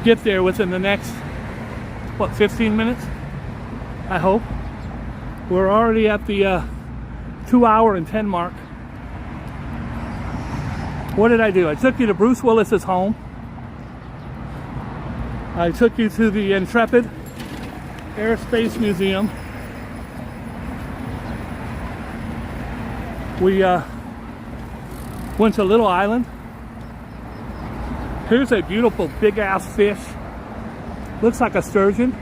get there within the next, 15 minutes? I hope. We're already at the 2 hour and 10 mark. What did I do? I took you to Bruce Willis's home. I took you to the Intrepid Aerospace Museum. We went to Little Island. Here's a beautiful big ass fish. Looks like a sturgeon,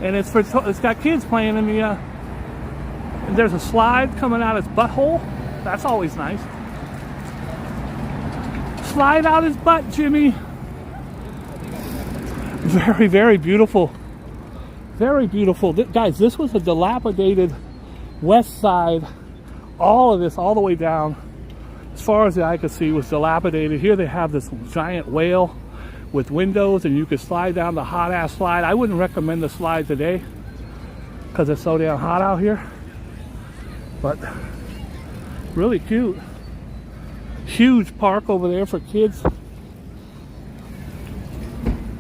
and it's got kids playing in the. And there's a slide coming out its butthole. That's always nice. Slide out his butt, Jimmy. Very, very beautiful. Very beautiful. Guys, this was a dilapidated west side. All of this, all the way down, as far as the eye could see, was dilapidated. Here they have this giant whale with windows, and you could slide down the hot ass slide. I wouldn't recommend the slide today because it's so damn hot out here. But really cute. Huge park over there for kids.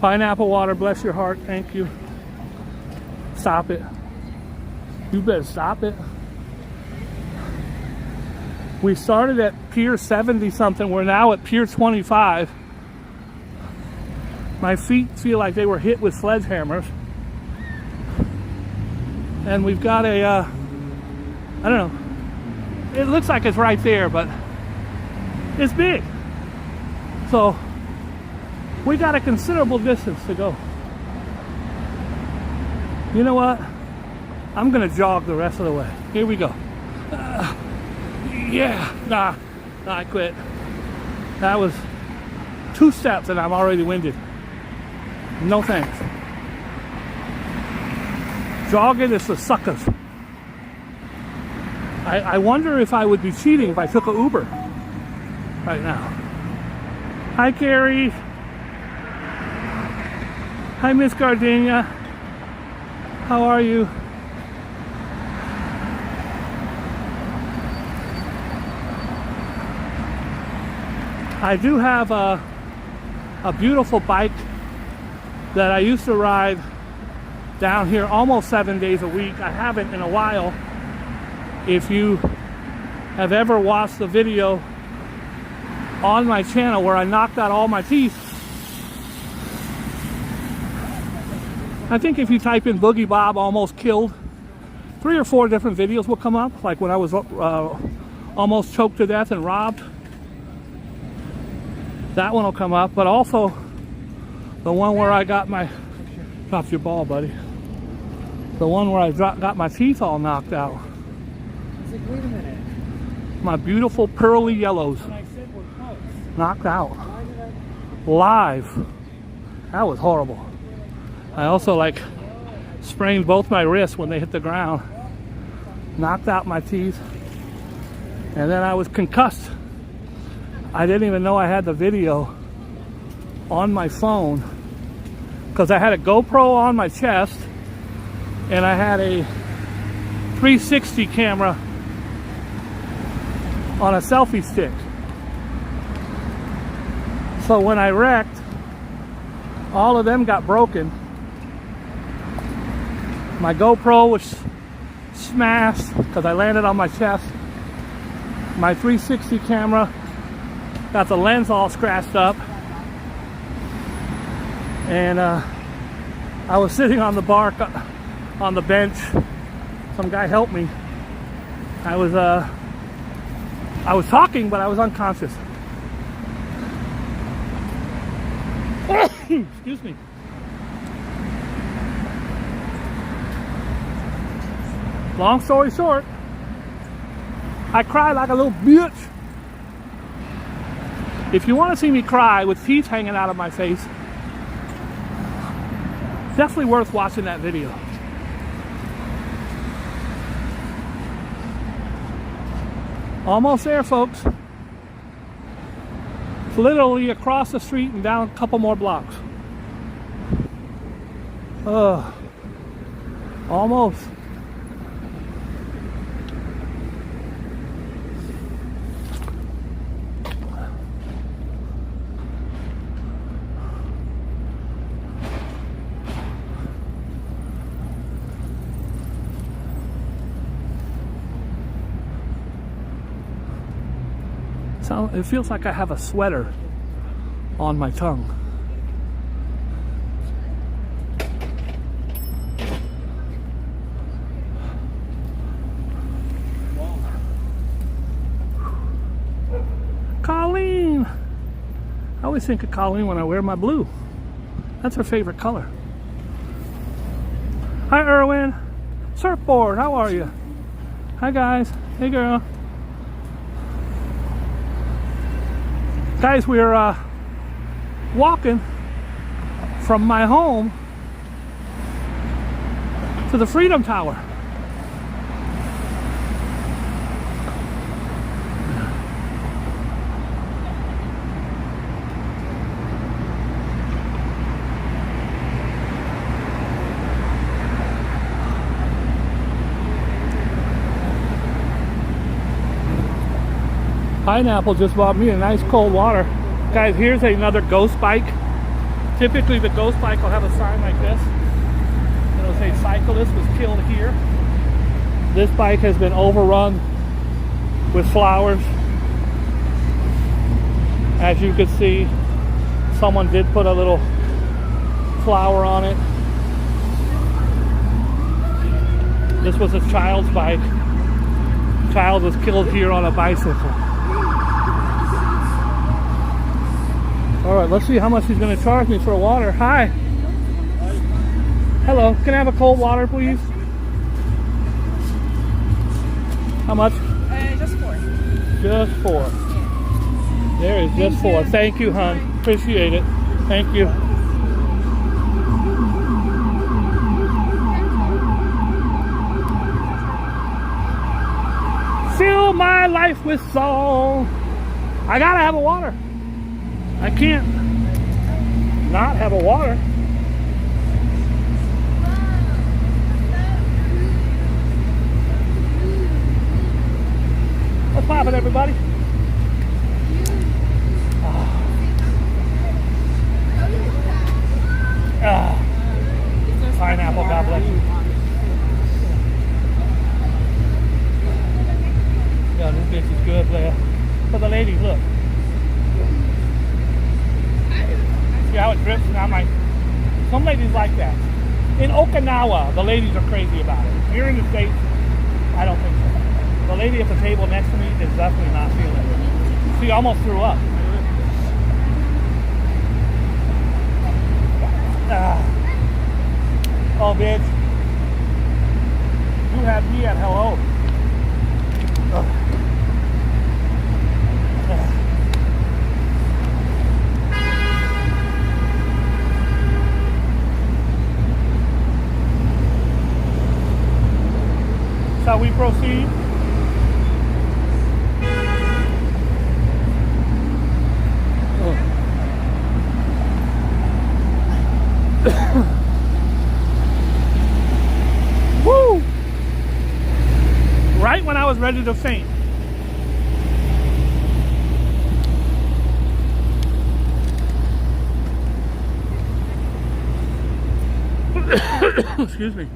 Pineapple water, bless your heart, thank you. Stop it. You better stop it. We started at Pier 70 something. We're now at Pier 25. My feet feel like they were hit with sledgehammers. And we've got a, I don't know, it looks like it's right there, but it's big. So we got a considerable distance to go. You know what? I'm gonna jog the rest of the way. Here we go. Nah, I quit. That was 2 steps and I'm already winded. No thanks. Jogging is for suckers. I wonder if I would be cheating if I took an Uber right now. Hi, Carrie. Hi, Miss Gardenia. How are you? I do have a beautiful bike that I used to ride down here almost 7 days a week. I haven't in a while. If you have ever watched the video on my channel where I knocked out all my teeth, I think if you type in Boogie Bob almost killed, 3 or 4 different videos will come up, like when I was almost choked to death and robbed. That one will come up, but also the one where I got my, dropped your ball, buddy. The one where I got my teeth all knocked out. It's like, wait a minute. My beautiful pearly yellows. And I said we're close. Knocked out. Why did I? Live. That was horrible. I also like sprained both my wrists when they hit the ground. Knocked out my teeth. And then I was concussed. I didn't even know I had the video on my phone because I had a GoPro on my chest and I had a 360 camera on a selfie stick. So when I wrecked, all of them got broken. My GoPro was smashed because I landed on my chest. My 360 camera got the lens all scratched up. And I was sitting on the bar, on the bench. Some guy helped me. I was talking, but I was unconscious. Excuse me. Long story short, I cried like a little bitch. If you want to see me cry with teeth hanging out of my face, definitely worth watching that video. Almost there, folks. It's literally across the street and down a couple more blocks. Almost. So it feels like I have a sweater on my tongue. Colleen! I always think of Colleen when I wear my blue. That's her favorite color. Hi, Erwin. Surfboard, how are you? Hi, guys. Hey, girl. Guys, we're walking from my home to the Freedom Tower. Pineapple just bought me a nice cold water. Guys, here's another ghost bike. Typically the ghost bike will have a sign like this. It'll say cyclist was killed here. This bike has been overrun with flowers. As you can see, someone did put a little flower on it. This was a child's bike. child was killed here on a bicycle. Alright, let's see how much he's going to charge me for water. Hi. Hello, can I have a cold water, please? How much? Just 4. Just 4. There is just 4. Thank you, hon. Appreciate it. Thank you. Fill my life with song. I gotta have a water. I can't not have a water. What's poppin', everybody? Pineapple, God bless you. Yeah, this bitch is good, Blair. For the ladies, look. See how it drips? And I'm like, some ladies like that. In Okinawa, the ladies are crazy about it. Here in the States, I don't think so. The lady at the table next to me is definitely not feeling it. She almost threw up. Oh, bitch. You had me at hello. Shall we proceed? Woo! Right when I was ready to faint. Excuse me.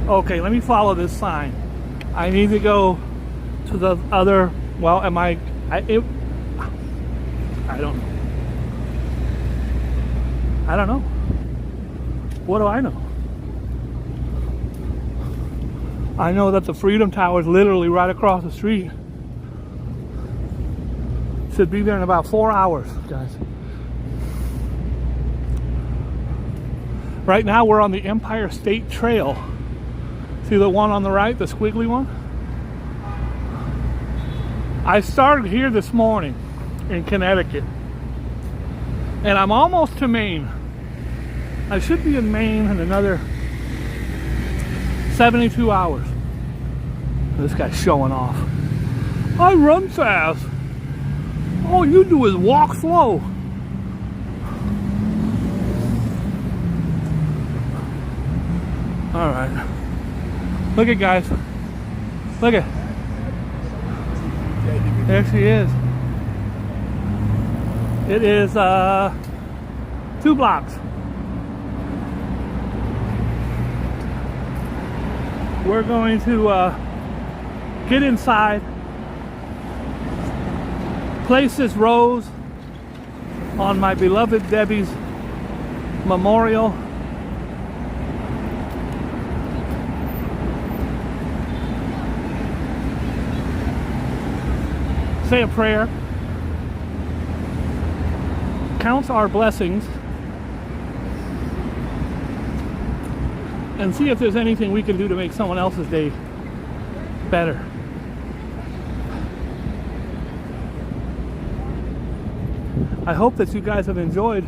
Okay, let me follow this sign. I need to go to the other. Well, am I don't know. I don't know. What do I know? I know that the Freedom Tower is literally right across the street. Should be there in about 4 hours, guys. Right now we're on the Empire State Trail. See the one on the right, the squiggly one? I started here this morning in Connecticut. And I'm almost to Maine. I should be in Maine in another 72 hours. This guy's showing off. I run fast. All you do is walk slow. All right. Look at, guys. Look at. There she is. It is 2 blocks. We're going to get inside, place this rose on my beloved Debbie's memorial. Say a prayer. Count our blessings. And see if there's anything we can do to make someone else's day better. I hope that you guys have enjoyed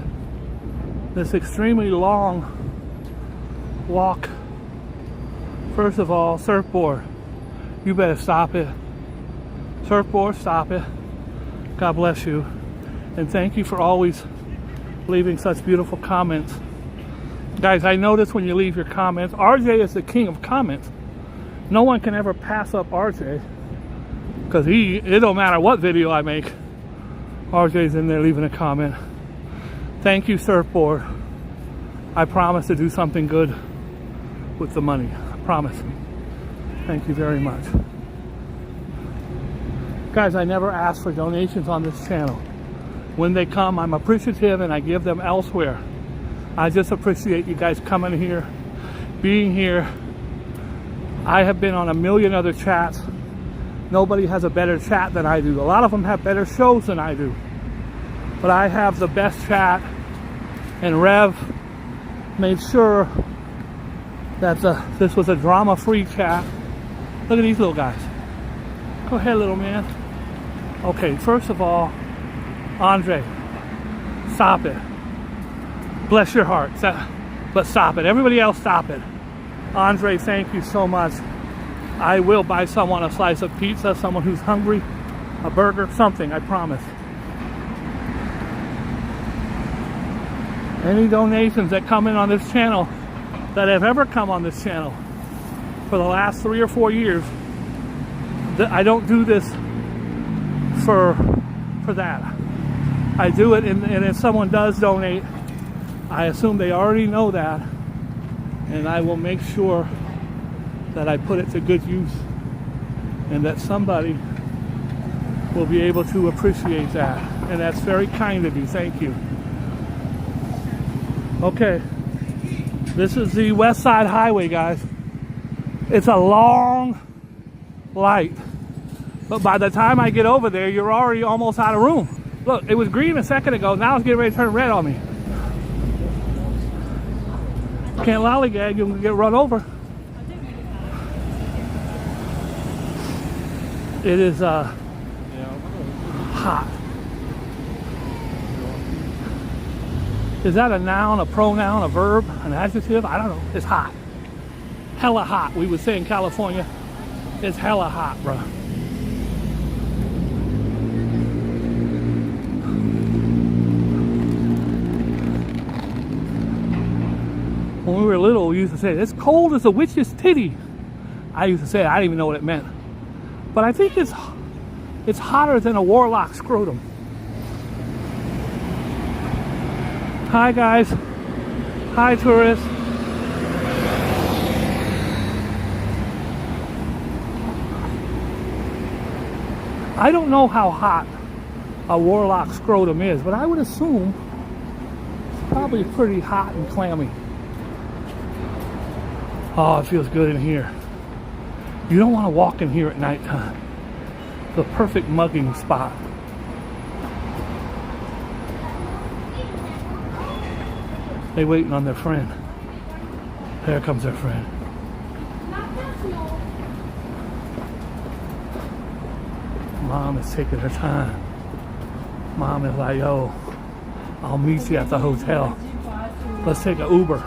this extremely long walk. First of all, surfboard, you better stop it. Surfboard, stop it. God bless you. And thank you for always leaving such beautiful comments. Guys, I notice when you leave your comments, RJ is the king of comments. No one can ever pass up RJ. Because it don't matter what video I make, RJ's in there leaving a comment. Thank you, Surfboard. I promise to do something good with the money. I promise. Thank you very much. Guys, I never ask for donations on this channel. When they come, I'm appreciative and I give them elsewhere. I just appreciate you guys coming here, being here. I have been on a million other chats. Nobody has a better chat than I do. A lot of them have better shows than I do. But I have the best chat, and Rev made sure that this was a drama-free chat. Look at these little guys. Go ahead, little man. Okay, first of all, Andre, stop it. Bless your heart. But stop it. Everybody else, stop it. Andre, thank you so much. I will buy someone a slice of pizza, someone who's hungry, a burger, something, I promise. Any donations that come in on this channel, that have ever come on this channel for the last 3 or 4 years, I don't do this for that. I do it, and if someone does donate, I assume they already know that, and I will make sure that I put it to good use, and that somebody will be able to appreciate that. And that's very kind of you. Thank you. Okay, this is the West Side Highway, guys. It's a long light, but by the time I get over there, you're already almost out of room. Look, it was green a second ago. Now it's getting ready to turn red on me. Can't lollygag, you'll get run over. It is hot. Is that a noun, a pronoun, a verb, an adjective? I don't know. It's hot. Hella hot, we would say in California. It's hella hot, bro. When we were little, we used to say, it's cold as a witch's titty. I used to say, I didn't even know what it meant. But I think it's hotter than a warlock scrotum. Hi, guys. Hi, tourists. I don't know how hot a warlock scrotum is, but I would assume it's probably pretty hot and clammy. Oh, it feels good in here. You don't want to walk in here at nighttime. The perfect mugging spot. They waiting on their friend. There comes their friend. Mom is taking her time. Mom is like, yo, I'll meet you at the hotel. Let's take an Uber.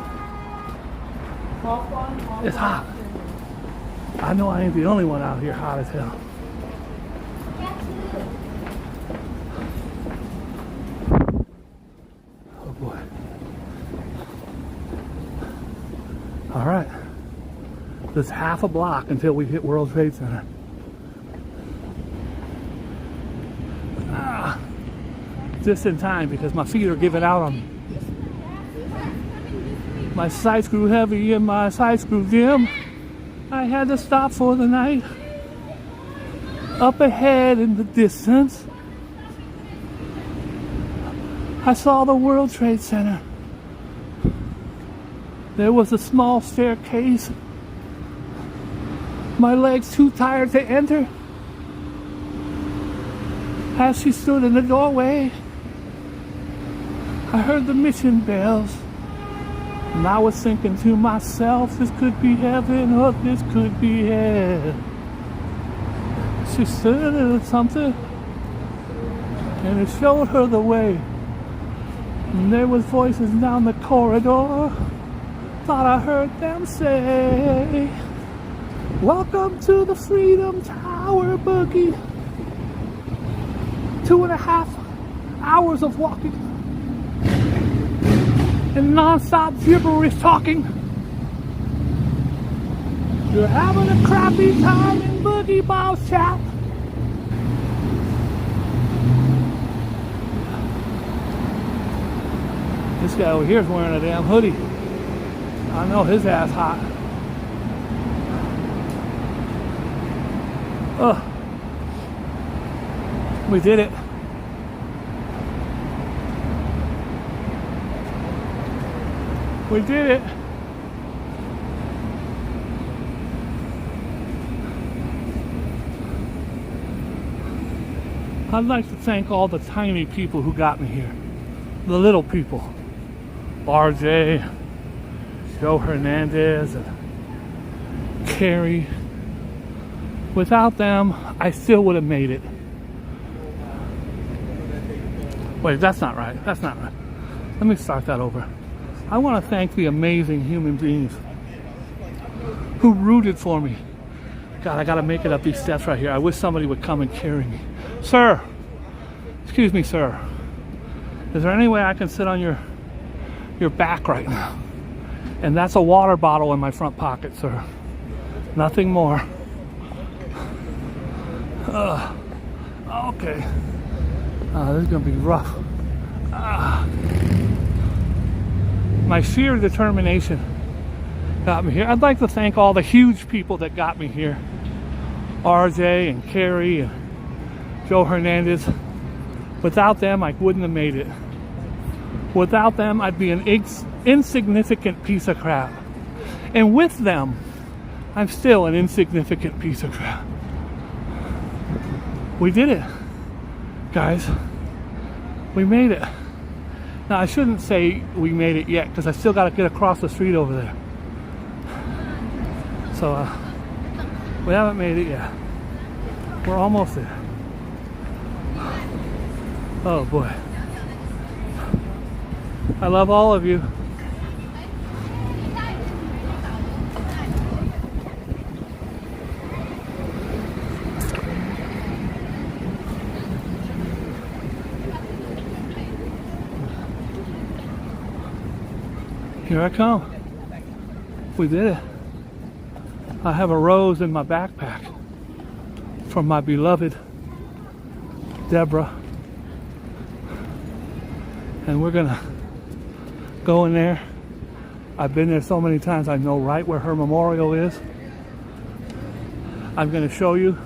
It's hot. I know I ain't the only one out here hot as hell. Oh boy. All right. There's half a block until we hit World Trade Center. Just in time because my feet are giving out on me. My sights grew heavy and my sights grew dim. I had to stop for the night. Up ahead in the distance, I saw the World Trade Center. There was a small staircase. My legs too tired to enter. As she stood in the doorway, I heard the mission bells. And I was thinking to myself, this could be heaven or this could be hell. She said something, and it showed her the way. And there was voices down the corridor. Thought I heard them say, welcome to the Freedom Tower, Boogie. 2.5 hours of walking and non-stop gibberish talking. You're having a crappy time in Boogie Bob's chat. This guy over here is wearing a damn hoodie. I know his ass hot. Ugh. We did it. We did it. I'd like to thank all the tiny people who got me here. The little people. RJ, Joe Hernandez, and Carrie. Without them, I still would have made it. Wait, that's not right. That's not right. Let me start that over. I want to thank the amazing human beings who rooted for me. God, I gotta make it up these steps right here. I wish somebody would come and carry me. Sir, excuse me, sir. Is there any way I can sit on your back right now? And that's a water bottle in my front pocket, sir. Nothing more. Okay. This is gonna be rough. My sheer determination got me here. I'd like to thank all the huge people that got me here. RJ and Carrie and Joe Hernandez. Without them, I wouldn't have made it. Without them, I'd be an insignificant piece of crap. And with them, I'm still an insignificant piece of crap. We did it, guys. We made it. Now, I shouldn't say we made it yet, because I still got to get across the street over there. So, we haven't made it yet. We're almost there. Oh boy. I love all of you. Here I come. We did it. I have a rose in my backpack from my beloved Deborah. And we're gonna go in there. I've been there so many times, I know right where her memorial is. I'm gonna show you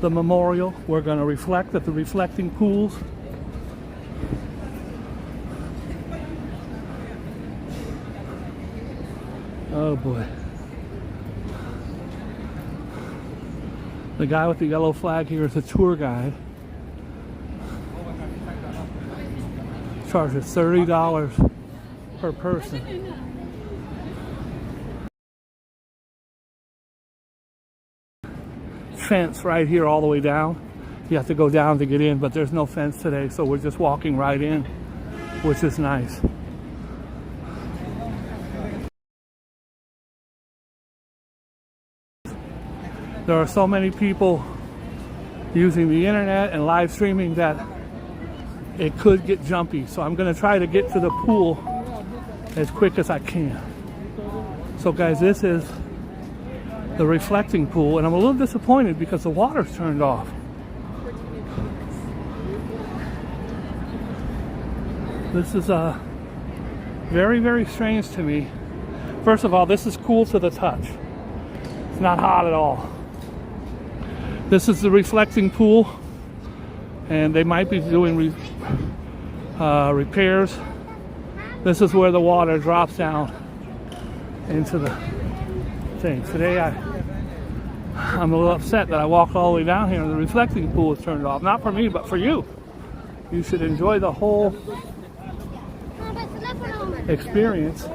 the memorial. We're gonna reflect at the reflecting pools. Oh boy. The guy with the yellow flag here is a tour guide. Charges $30 per person. Fence right here all the way down. You have to go down to get in, but there's no fence today, so we're just walking right in, which is nice. There are so many people using the internet and live streaming that it could get jumpy. So I'm going to try to get to the pool as quick as I can. So guys, this is the reflecting pool, and I'm a little disappointed because the water's turned off. This is very, very strange to me. First of all, this is cool to the touch. It's not hot at all. This is the reflecting pool, and they might be doing repairs. This is where the water drops down into the thing. Today I'm a little upset that I walked all the way down here and the reflecting pool is turned off. Not for me, but for you. You should enjoy the whole experience.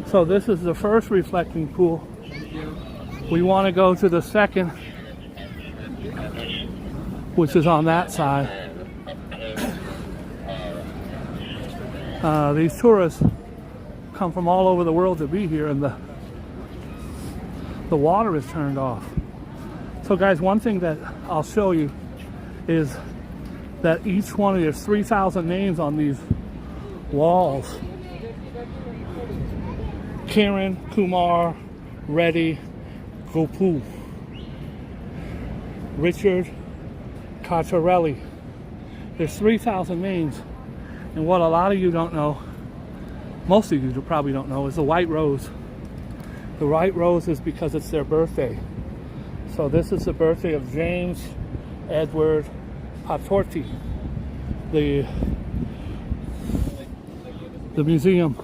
So this is the first reflecting pool. We want to go to the second, which is on that side. These tourists come from all over the world to be here, and the water is turned off. So guys, one thing that I'll show you is that each one of there's 3,000 names on these walls. Karen, Kumar, Reddy, Gopu, Richard, Cacciarelli. There's 3,000 names, and what a lot of you don't know, most of you probably don't know, is the white rose. The white rose is because it's their birthday. So this is the birthday of James Edward Patorti. The museum,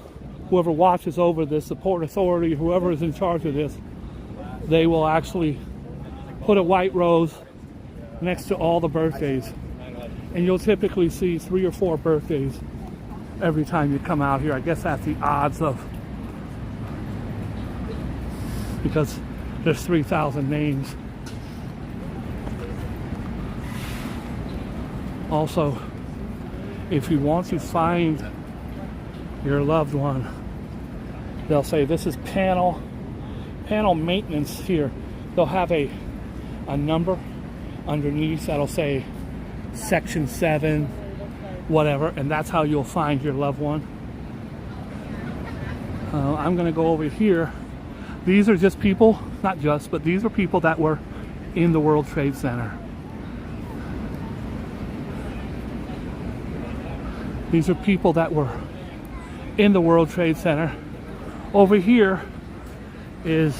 whoever watches over this, the Port Authority, whoever is in charge of this, they will actually put a white rose next to all the birthdays. And you'll typically see 3 or 4 birthdays every time you come out here. I guess that's the odds of, because there's 3,000 names. Also, if you want to find your loved one, they'll say this is panel maintenance here. They'll have a number underneath that'll say section 7, whatever, and that's how you'll find your loved one. I'm gonna go over here. These are just people, not just, but these are people that were in the World Trade Center. These are people that were in the World Trade Center. Over here is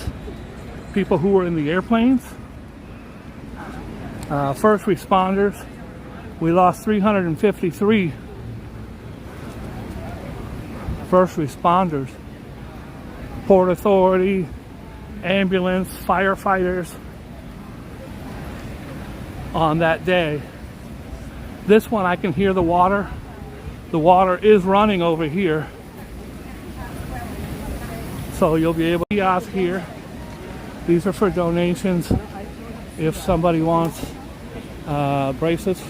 people who were in the airplanes, first responders. We lost 353 first responders, Port Authority, ambulance, firefighters on that day. This one I can hear the water. The water is running over here. So you'll be able to kiosk here. These are for donations. If somebody wants bracelets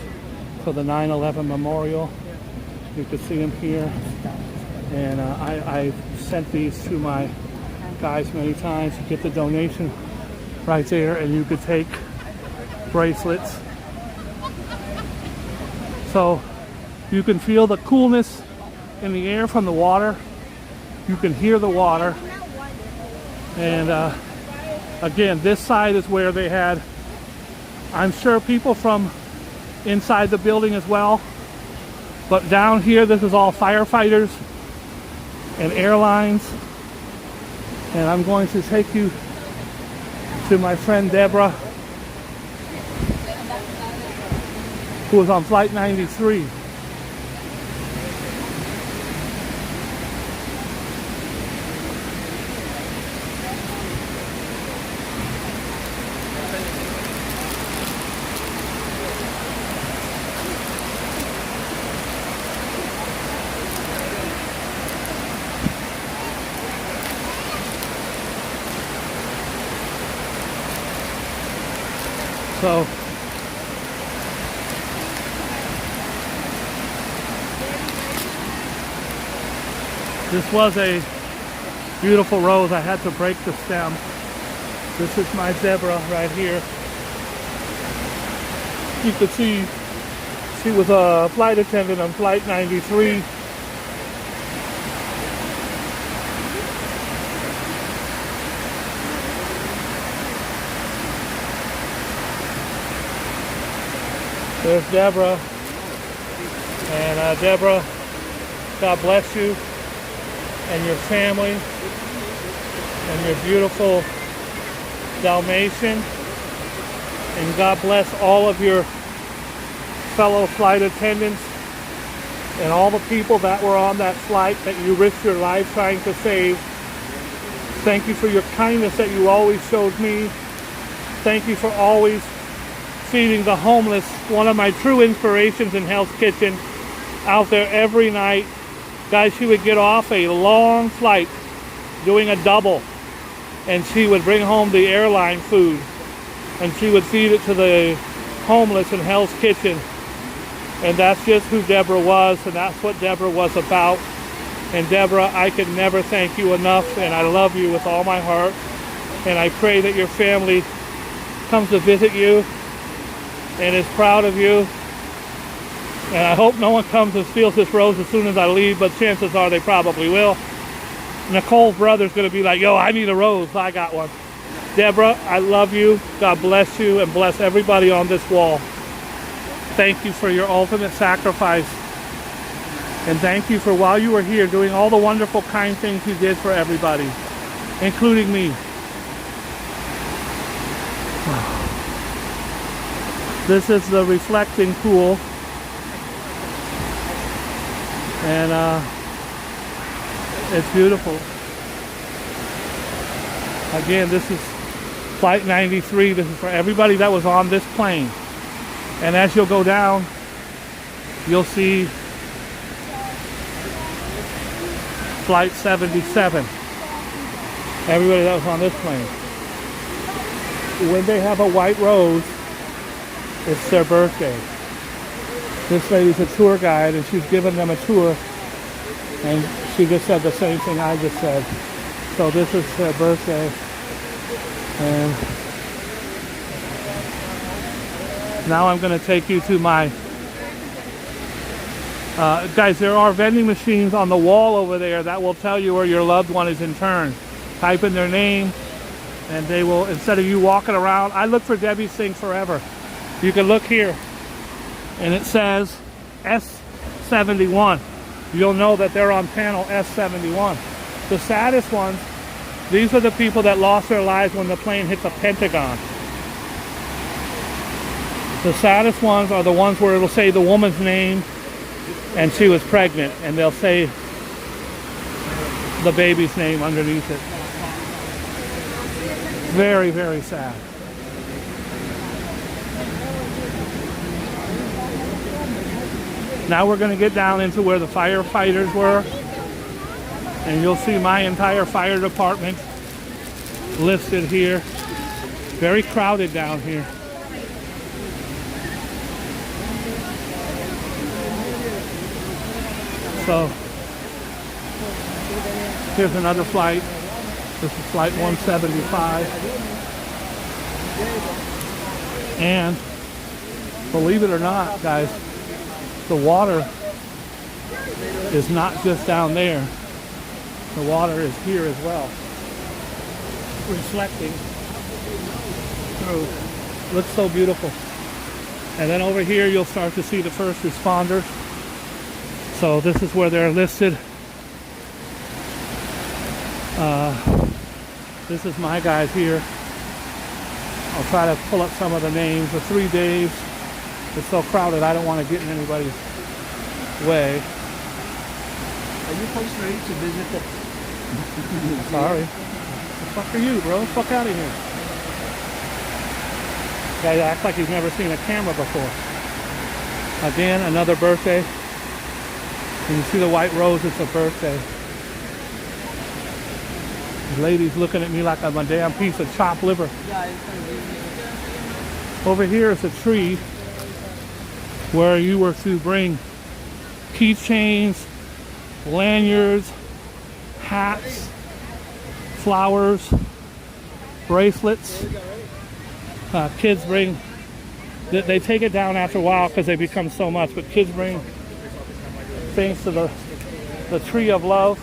for the 9/11 memorial, you can see them here. And I sent these to my guys many times. You get the donation right there, and you could take bracelets. So you can feel the coolness in the air from the water. You can hear the water. And again, this side is where they had, I'm sure, people from inside the building as well. But down here, this is all firefighters and airlines. And I'm going to take you to my friend Deborah, who was on Flight 93. So this was a beautiful rose. I had to break the stem. This is my zebra right here. You could see she was a flight attendant on Flight 93. There's Deborah. And Deborah, God bless you and your family and your beautiful Dalmatian. And God bless all of your fellow flight attendants and all the people that were on that flight that you risked your life trying to save. Thank you for your kindness that you always showed me. Thank you for always feeding the homeless. One of my true inspirations in Hell's Kitchen, out there every night. Guys, she would get off a long flight doing a double, and she would bring home the airline food, and she would feed it to the homeless in Hell's Kitchen. And that's just who Deborah was, and that's what Deborah was about. And Deborah, I can never thank you enough, and I love you with all my heart. And I pray that your family comes to visit you and is proud of you. And I hope no one comes and steals this rose as soon as I leave, but chances are they probably will. Nicole's brother's going to be like, yo, I need a rose. I got one. Deborah, I love you. God bless you and bless everybody on this wall. Thank you for your ultimate sacrifice. And thank you for, while you were here, doing all the wonderful, kind things you did for everybody, including me. This is the reflecting pool. And it's beautiful. Again, this is Flight 93. This is for everybody that was on this plane. And as you'll go down, you'll see Flight 77. Everybody that was on this plane. When they have a white rose, it's their birthday. This lady's a tour guide and she's giving them a tour, and she just said the same thing I just said. So this is their birthday, and now I'm going to take you to my guys, there are vending machines on the wall over there that will tell you where your loved one is interned. Type in their name and they will, instead of you walking around, I look for Debbie's thing forever. You can look here and it says S71. You'll know that they're on panel S71. The saddest ones, these are the people that lost their lives when the plane hit the Pentagon. The saddest ones are the ones where it'll say the woman's name and she was pregnant, and they'll say the baby's name underneath it. Very, very sad. Now we're going to get down into where the firefighters were, and you'll see my entire fire department listed here. Very crowded down here. So here's another flight. This is flight 175. And believe it or not, guys, the water is not just down there. The water is here as well, reflecting through. Looks so beautiful. And then over here you'll start to see the first responders. So this is where they're listed. This is my guys here. I'll try to pull up some of the names. The 3 days. It's so crowded I don't want to get in anybody's way. Are you folks ready to visit the... Sorry. The fuck are you, bro? Fuck out of here. Guy acts like he's never seen a camera before. Again, another birthday. And you see the white rose, it's a birthday. The lady's looking at me like I'm a damn piece of chopped liver. Over here is a tree where you were to bring keychains, lanyards, hats, flowers, bracelets. Kids bring, they take it down after a while because they become so much, but kids bring things to the tree of love,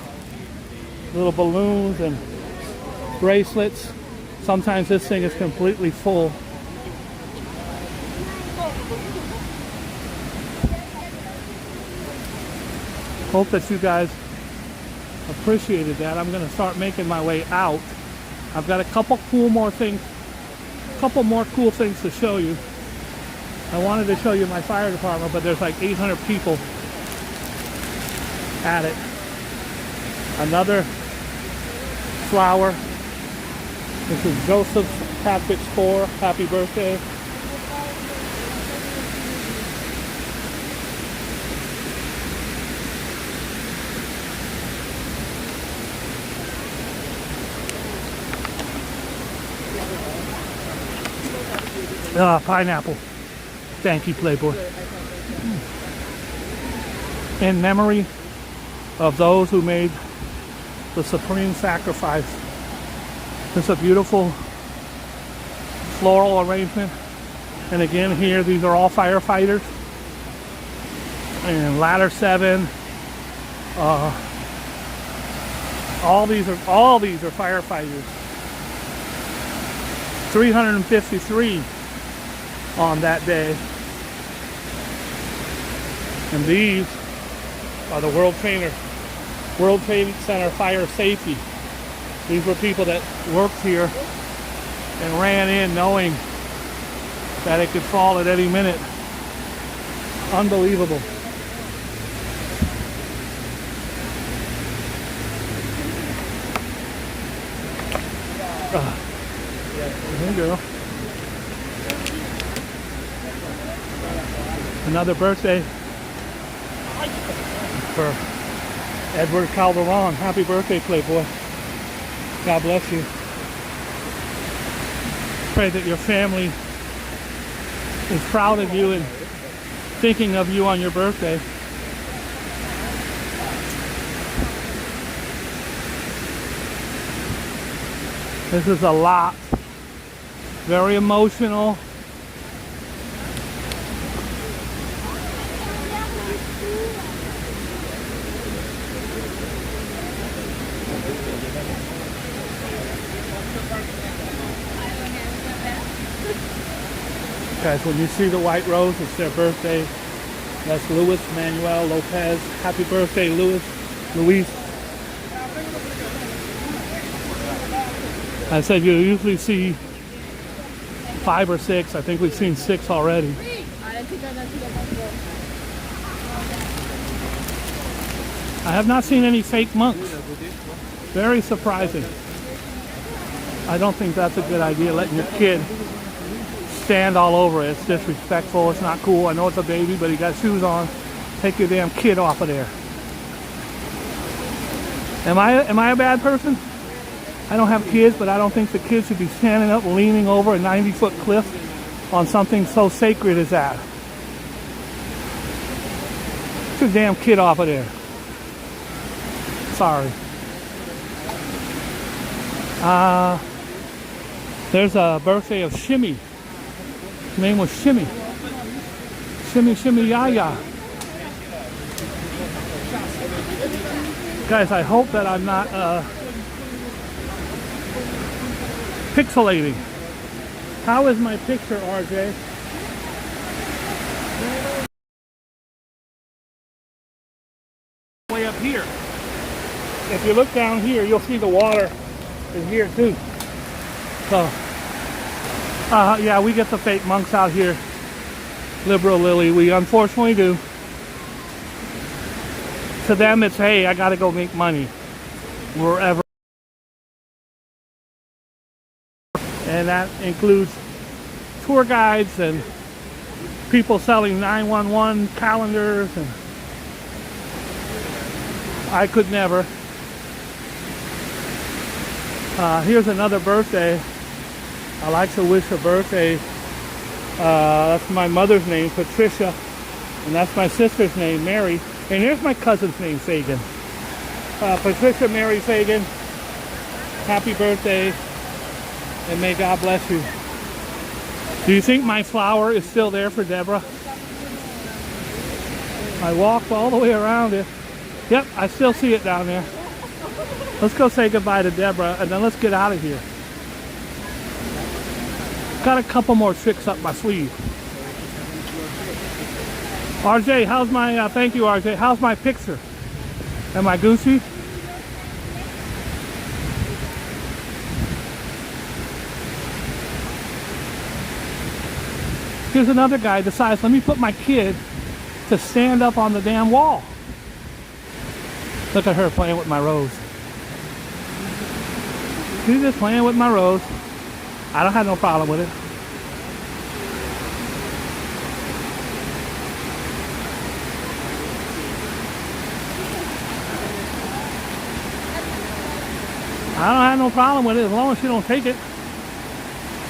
little balloons and bracelets. Sometimes this thing is completely full. Hope that you guys appreciated that. I'm going to start making my way out. I've got a couple more cool things to show you. I wanted to show you my fire department, but there's like 800 people at it. Another flower. This is Joseph's Catfish 4. Happy birthday. Pineapple. Thank you, Playboy. In memory of those who made the supreme sacrifice. It's a beautiful floral arrangement. And again here, these are all firefighters. And ladder 7. All these are firefighters. 353 on that day. And these are the World Trade Center Fire Safety. These were people that worked here and ran in knowing that it could fall at any minute. Unbelievable. There you go. Another birthday for Edward Calderon. Happy birthday, Playboy. God bless you. Pray that your family is proud of you and thinking of you on your birthday. This is a lot. Very emotional. Guys, when you see the white rose, it's their birthday. That's Luis Manuel Lopez. Happy birthday, Luis. I said you usually see 5 or 6. I think we've seen 6 already. I have not seen any fake monks. Very surprising. I don't think that's a good idea, letting your kid stand all over it. It's disrespectful. It's not cool. I know it's a baby, but he got shoes on. Take your damn kid off of there. Am I a bad person? I don't have kids, but I don't think the kids should be standing up, leaning over a 90-foot cliff on something so sacred as that. Get your damn kid off of there. Sorry. There's a birthday of Shimmy. His name was Shimmy. Shimmy, Shimmy, Ya. Guys, I hope that I'm not pixelating. How is my picture, RJ? Way up here. If you look down here, you'll see the water is here too. So, yeah, we get the fake monks out here. Liberal Lily, we unfortunately do. To them, it's, hey, I gotta go make money wherever. And that includes tour guides and people selling 911 calendars, and I could never. Here's another birthday. I like to wish a birthday. That's my mother's name, Patricia, and that's my sister's name, Mary. And here's my cousin's name, Fagan. Patricia Mary Fagan, happy birthday, and may God bless you. Do you think my flower is still there for Deborah? I walked all the way around it. Yep, I still see it down there. Let's go say goodbye to Deborah, and then let's get out of here. Got a couple more tricks up my sleeve. RJ, how's my, thank you RJ, how's my picture? Am I Gucci? Here's another guy decides, let me put my kid to stand up on the damn wall. Look at her playing with my rose. She's just playing with my rose. I don't have no problem with it. I don't have no problem with it as long as she don't take it.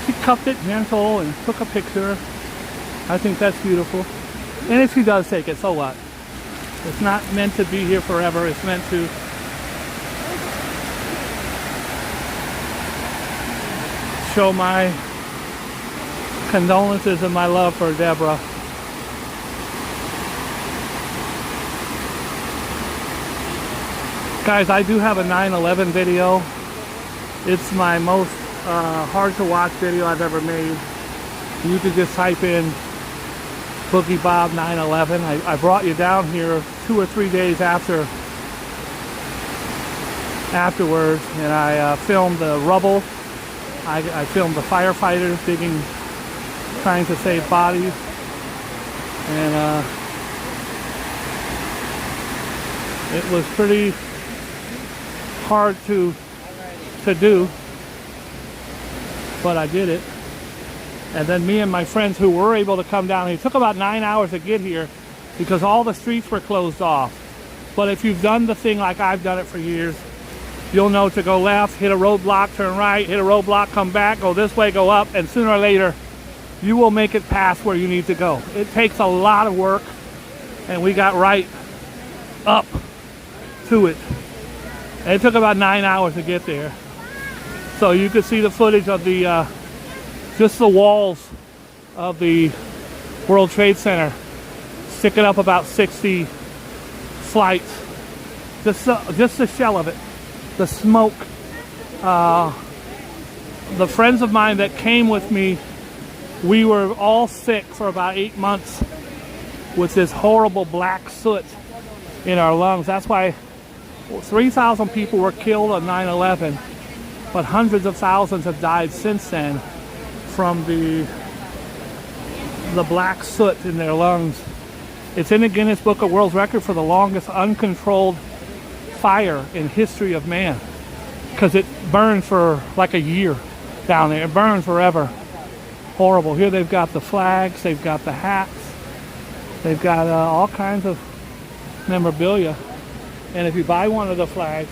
She cupped it gentle and took a picture. I think that's beautiful. And if she does take it, so what? It's not meant to be here forever. It's meant to show my condolences and my love for Deborah. Guys, I do have a 9/11 video. It's my most hard to watch video I've ever made. You could just type in Boogie Bob 9/11. I brought you down here 2 or 3 days afterwards, and I filmed the rubble. I filmed the firefighters digging, trying to save bodies, and it was pretty hard to do, but I did it. And then me and my friends who were able to come down, it took about 9 hours to get here because all the streets were closed off. But if you've done the thing like I've done it for years, you'll know to go left, hit a roadblock, turn right, hit a roadblock, come back, go this way, go up, and sooner or later, you will make it past where you need to go. It takes a lot of work, and we got right up to it. And it took about 9 hours to get there. So you could see the footage of the, just the walls of the World Trade Center sticking up about 60 flights. Just the shell of it. The smoke. The friends of mine that came with me, we were all sick for about 8 months with this horrible black soot in our lungs. That's why 3,000 people were killed on 9/11, but hundreds of thousands have died since then from the black soot in their lungs. It's in the Guinness Book of World Record for the longest uncontrolled fire in history of man, because it burned for like a year down there. It burned forever. Horrible. Here they've got the flags, they've got the hats, they've got all kinds of memorabilia. And if you buy one of the flags,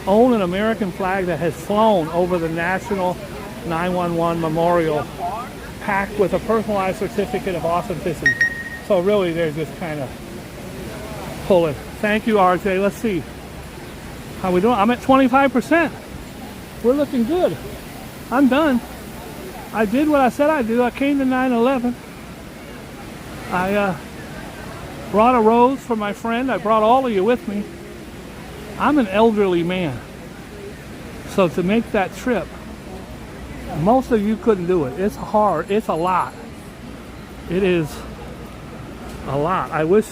own an American flag that has flown over the National 911 Memorial, packed with a personalized certificate of authenticity. So really, they're just kind of pulling. Thank you, RJ. Let's see how we doing. I'm at 25%. We're looking good. I'm done. I did what I said I'd do. I came to 9/11. I brought a rose for my friend. I brought all of you with me. I'm an elderly man. So to make that trip, most of you couldn't do it. It's hard. It's a lot. It is a lot. I wish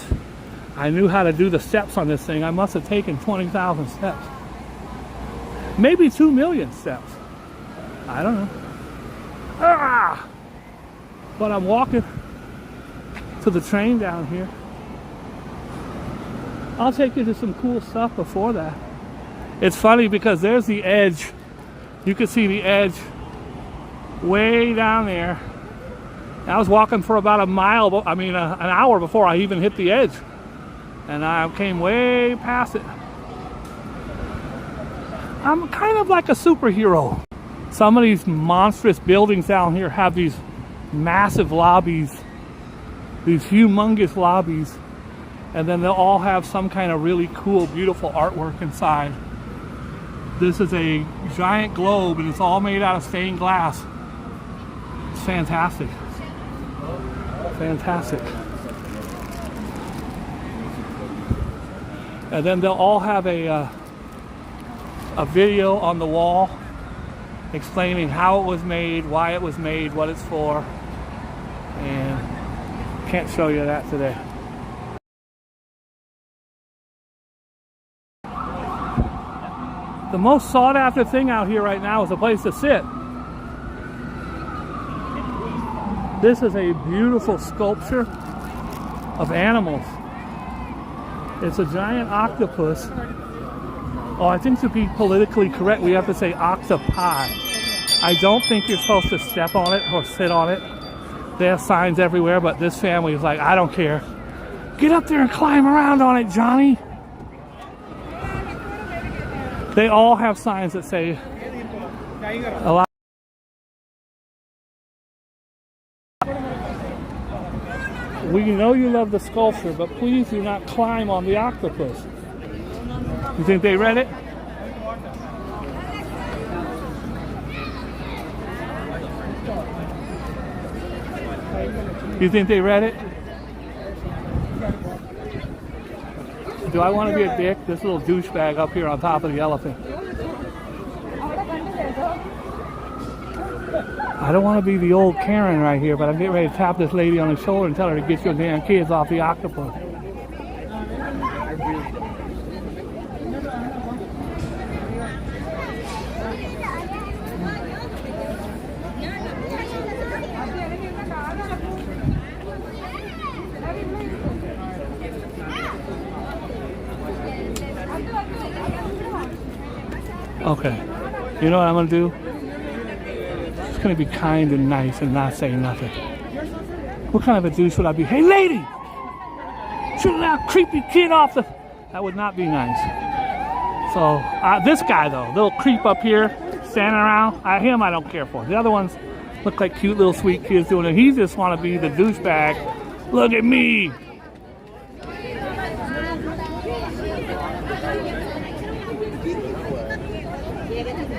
I knew how to do the steps on this thing. I must have taken 20,000 steps. Maybe 2 million steps. I don't know. Ah! But I'm walking to the train down here. I'll take you to some cool stuff before that. It's funny because there's the edge. You can see the edge way down there. I was walking for about an hour before I even hit the edge. And I came way past it. I'm kind of like a superhero. Some of these monstrous buildings down here have these massive lobbies, these humongous lobbies, and then they'll all have some kind of really cool, beautiful artwork inside. This is a giant globe, and it's all made out of stained glass. It's fantastic. Fantastic. And then they'll all have a video on the wall explaining how it was made, why it was made, what it's for, and can't show you that today. The most sought after thing out here right now is a place to sit. This is a beautiful sculpture of animals. It's a giant octopus. Oh, I think to be politically correct, we have to say octopi. I don't think you're supposed to step on it or sit on it. They have signs everywhere, but this family is like, I don't care. Get up there and climb around on it, Johnny. They all have signs that say a lot. We know you love the sculpture, but please do not climb on the octopus. You think they read it? You think they read it? Do I want to be a dick? This little douchebag up here on top of the elephant. I don't want to be the old Karen right here, but I'm getting ready to tap this lady on the shoulder and tell her to get your damn kids off the octopus. Okay, you know what I'm gonna do? just gonna be kind and nice and not say nothing. What kind of a douche would I be? Hey lady! Shoot that creepy kid off the... That would not be nice. So, this guy though, little creep up here, standing around, him I don't care for. The other ones look like cute little sweet kids doing it. He just want to be the douchebag. Look at me!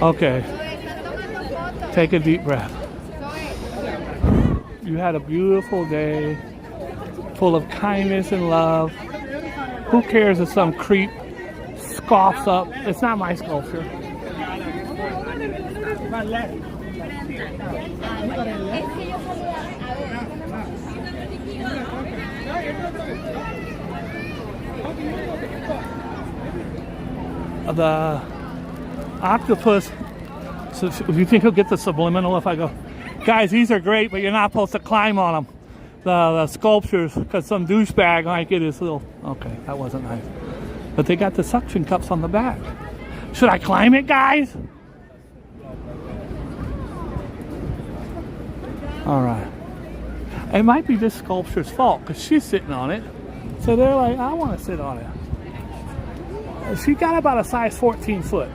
Okay, take a deep breath. You had a beautiful day, full of kindness and love. Who cares if some creep scoffs up? It's not my sculpture. The octopus, so if you think he'll get the subliminal if I go, guys, these are great, but you're not supposed to climb on them. The sculptures, because some douchebag might get his little, okay, that wasn't nice. But they got the suction cups on the back. Should I climb it, guys? All right. It might be this sculpture's fault, because she's sitting on it. So they're like, I want to sit on it. She got about a size 14 foot.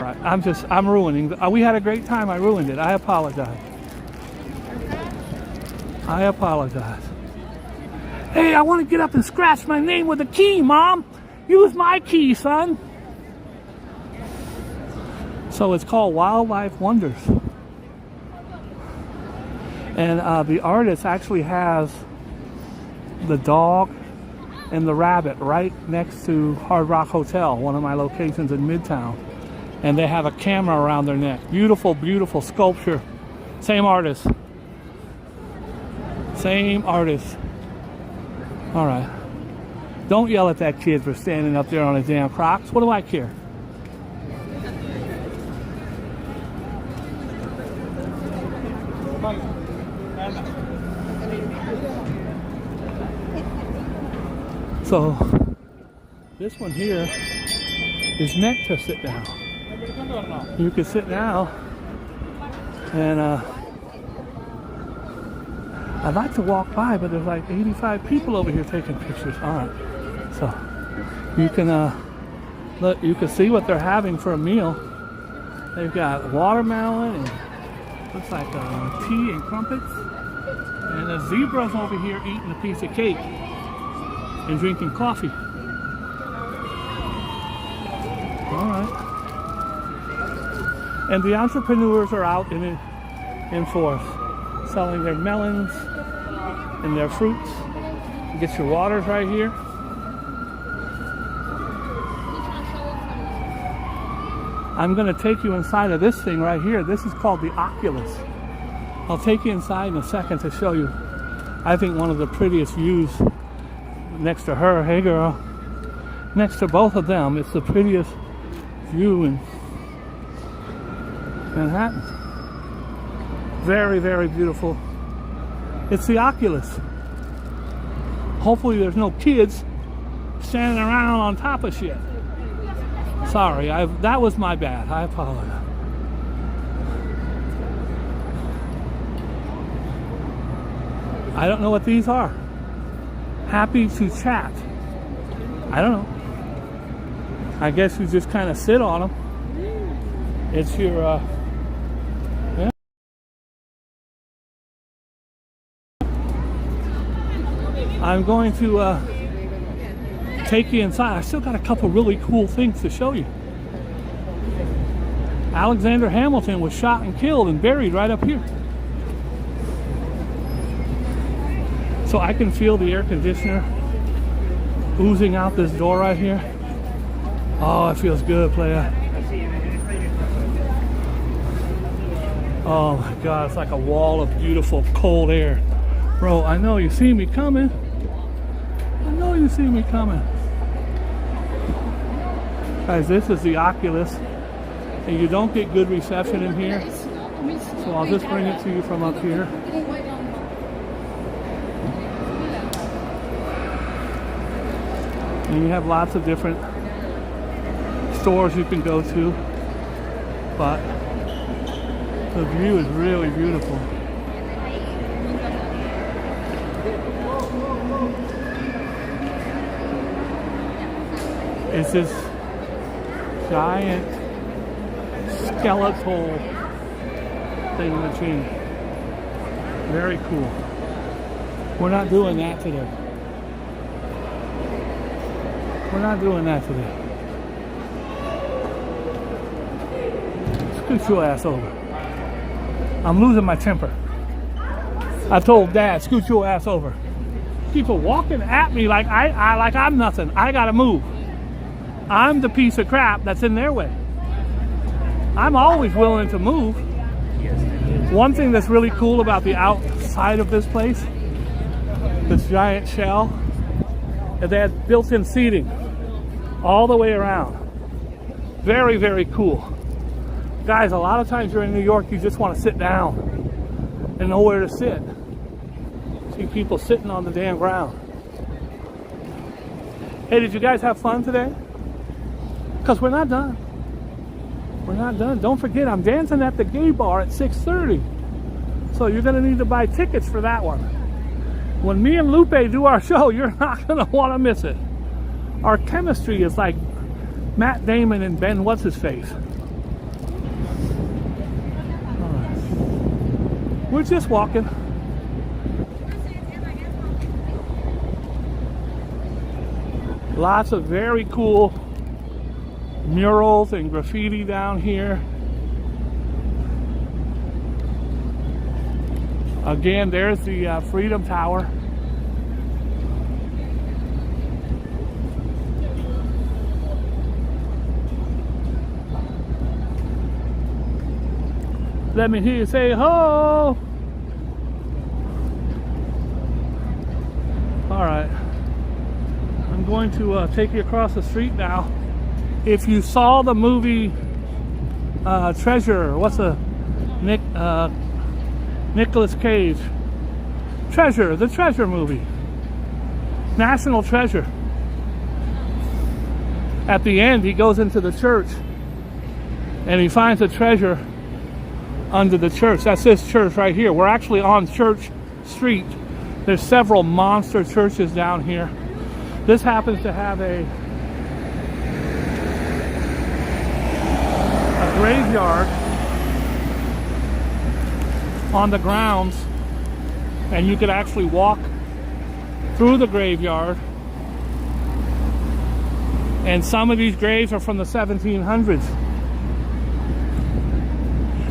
Right, I'm ruining. We had a great time. I ruined it. I apologize. I apologize. Hey, I want to get up and scratch my name with a key, Mom. Use my key, son. So it's called Wildlife Wonders. And the artist actually has the dog and the rabbit right next to Hard Rock Hotel, one of my locations in Midtown. And they have a camera around their neck. Beautiful, beautiful sculpture. Same artist. Same artist. All right. Don't yell at that kid for standing up there on his damn Crocs. What do I care? So, this one here is meant to sit down. You can sit down, and I'd like to walk by, but there's like 85 people over here taking pictures. All right, so you can look. You can see what they're having for a meal. They've got watermelon and looks like tea and crumpets, and the zebra's over here eating a piece of cake and drinking coffee. All right. And the entrepreneurs are out in force, selling their melons and their fruits. You get your waters right here. I'm going to take you inside of this thing right here. This is called the Oculus. I'll take you inside in a second to show you, I think, one of the prettiest views next to her. Hey girl. Next to both of them, it's the prettiest view in Manhattan. Very, very beautiful. It's the Oculus. Hopefully there's no kids standing around on top of shit. Sorry, that was my bad. I apologize. I don't know what these are. Happy to chat. I don't know. I guess you just kind of sit on them. It's your, yeah. I'm going to take you inside. I still got a couple really cool things to show you. Alexander Hamilton was shot and killed and buried right up here. So I can feel the air conditioner oozing out this door right here. Oh, it feels good, playa. Oh my God, it's like a wall of beautiful cold air. Bro, I know you see me coming. I know you see me coming. Guys, this is the Oculus, and you don't get good reception in here, so I'll just bring it to you from up here. And you have lots of different stores you can go to, but the view is really beautiful. It's this giant skeletal thing in the tree. Very cool. We're not doing that today. We're not doing that today. Scoot your ass over. I'm losing my temper. I told Dad, scoot your ass over. People walking at me like I'm nothing. I gotta move. I'm the piece of crap that's in their way. I'm always willing to move. One thing that's really cool about the outside of this place, this giant shell, is they had built-in seating all the way around. Very, very cool. Guys, a lot of times you're in New York, you just want to sit down and nowhere to sit. See people sitting on the damn ground. Hey, did you guys have fun today? Because we're not done. We're not done. Don't forget, I'm dancing at the gay bar at 6:30. So you're going to need to buy tickets for that one. When me and Lupe do our show, you're not going to want to miss it. Our chemistry is like Matt Damon and Ben What's-His-Face. We're just walking. Lots of very cool murals and graffiti down here. Again, there's the Freedom Tower. Let me hear you say ho! Alright. I'm going to take you across the street now. If you saw the movie Treasure, what's the Nicolas Cage? Treasure, the Treasure movie. National Treasure. At the end, he goes into the church and he finds a treasure under the church. That's this church right here. We're actually on Church Street. There's several monster churches down here. This happens to have a graveyard on the grounds, and you could actually walk through the graveyard, and some of these graves are from the 1700s.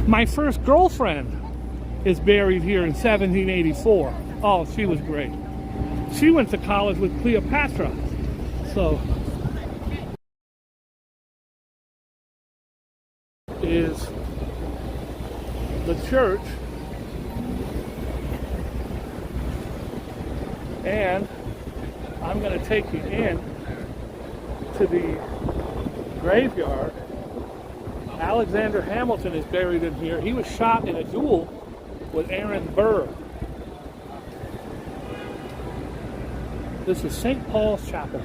My first girlfriend is buried here in 1784. Oh, she was great. She went to college with Cleopatra. So is the church, and I'm going to take you in to the graveyard. Alexander Hamilton is buried in here. He was shot in a duel with Aaron Burr. This is St. Paul's Chapel.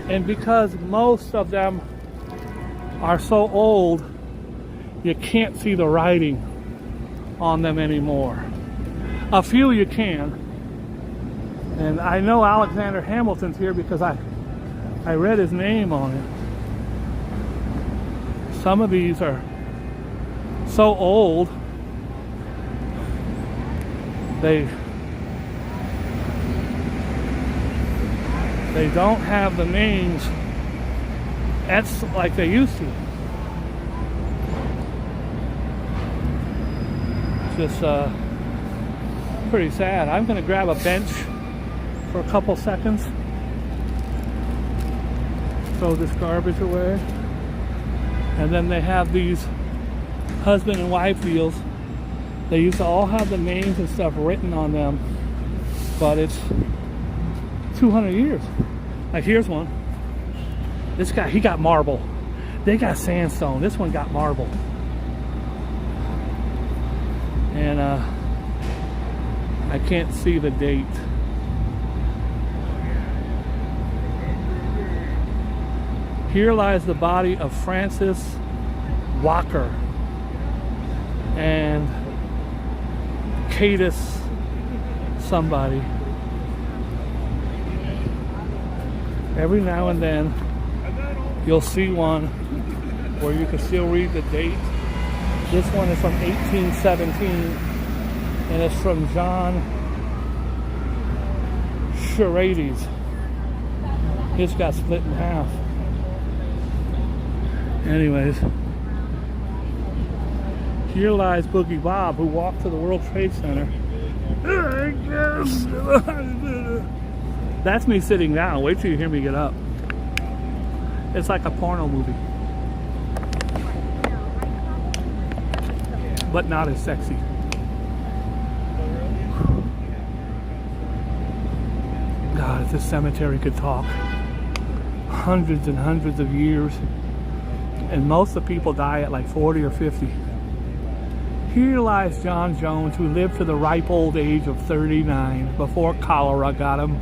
And because most of them are so old, you can't see the writing on them anymore. A few you can. And I know Alexander Hamilton's here because I read his name on it. Some of these are so old, they don't have the names like they used to. It's just pretty sad. I'm going to grab a bench for a couple seconds, throw this garbage away, and then they have these husband and wife wheels. They used to all have the names and stuff written on them, but it's 200 years. Like here's one. This guy, he got marble. They got sandstone. This one got marble. And I can't see the date. Here lies the body of Francis Walker and Cadus somebody. Every now and then you'll see one where you can still read the date. This one is from 1817 and it's from John Charades. His got split in half. Anyways, here lies Boogie Bob, who walked to the World Trade Center. That's me sitting down. Wait till you hear me get up. It's like a porno movie, but not as sexy. God, if this cemetery could talk. Hundreds and hundreds of years, and most of the people die at like 40 or 50. Here lies John Jones, who lived to the ripe old age of 39 before cholera got him.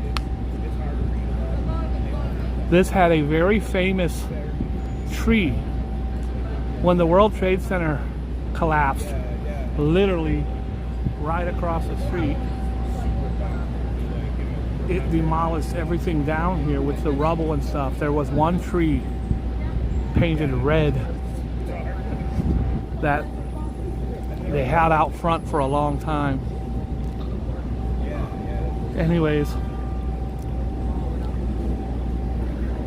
This had a very famous tree. When the World Trade Center collapsed, literally right across the street, it demolished everything down here with the rubble and stuff. There was one tree painted red that they had out front for a long time. Anyways,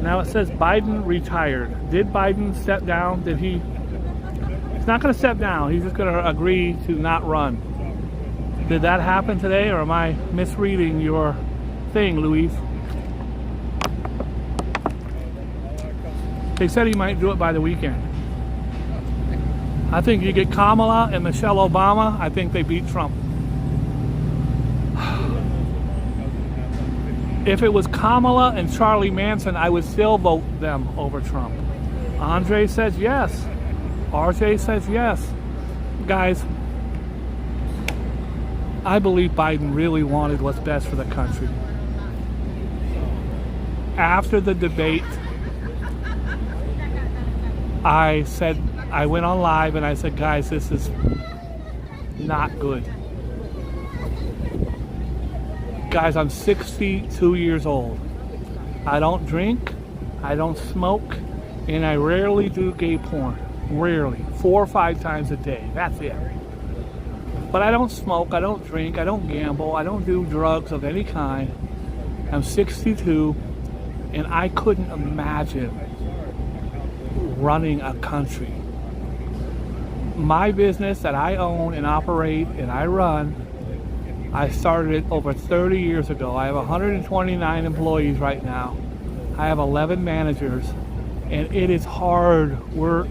now it says Biden retired. Did Biden step down? Did he? He's not going to step down. He's just going to agree to not run. Did that happen today, or am I misreading your thing, Louise? They said he might do it by the weekend. I think you get Kamala and Michelle Obama, I think they beat Trump. If it was Kamala and Charlie Manson, I would still vote them over Trump. Andre says yes. RJ says yes. Guys, I believe Biden really wanted what's best for the country. After the debate, I went on live and I said, guys, this is not good. Guys, I'm 62 years old. I don't drink, I don't smoke, and I rarely do gay porn. Rarely. 4 or 5 times a day. That's it. But I don't smoke, I don't drink, I don't gamble, I don't do drugs of any kind. I'm 62, and I couldn't imagine running a country. My business that I own and operate and I run, I started it over 30 years ago. I have 129 employees right now. I have 11 managers, and it is hard work.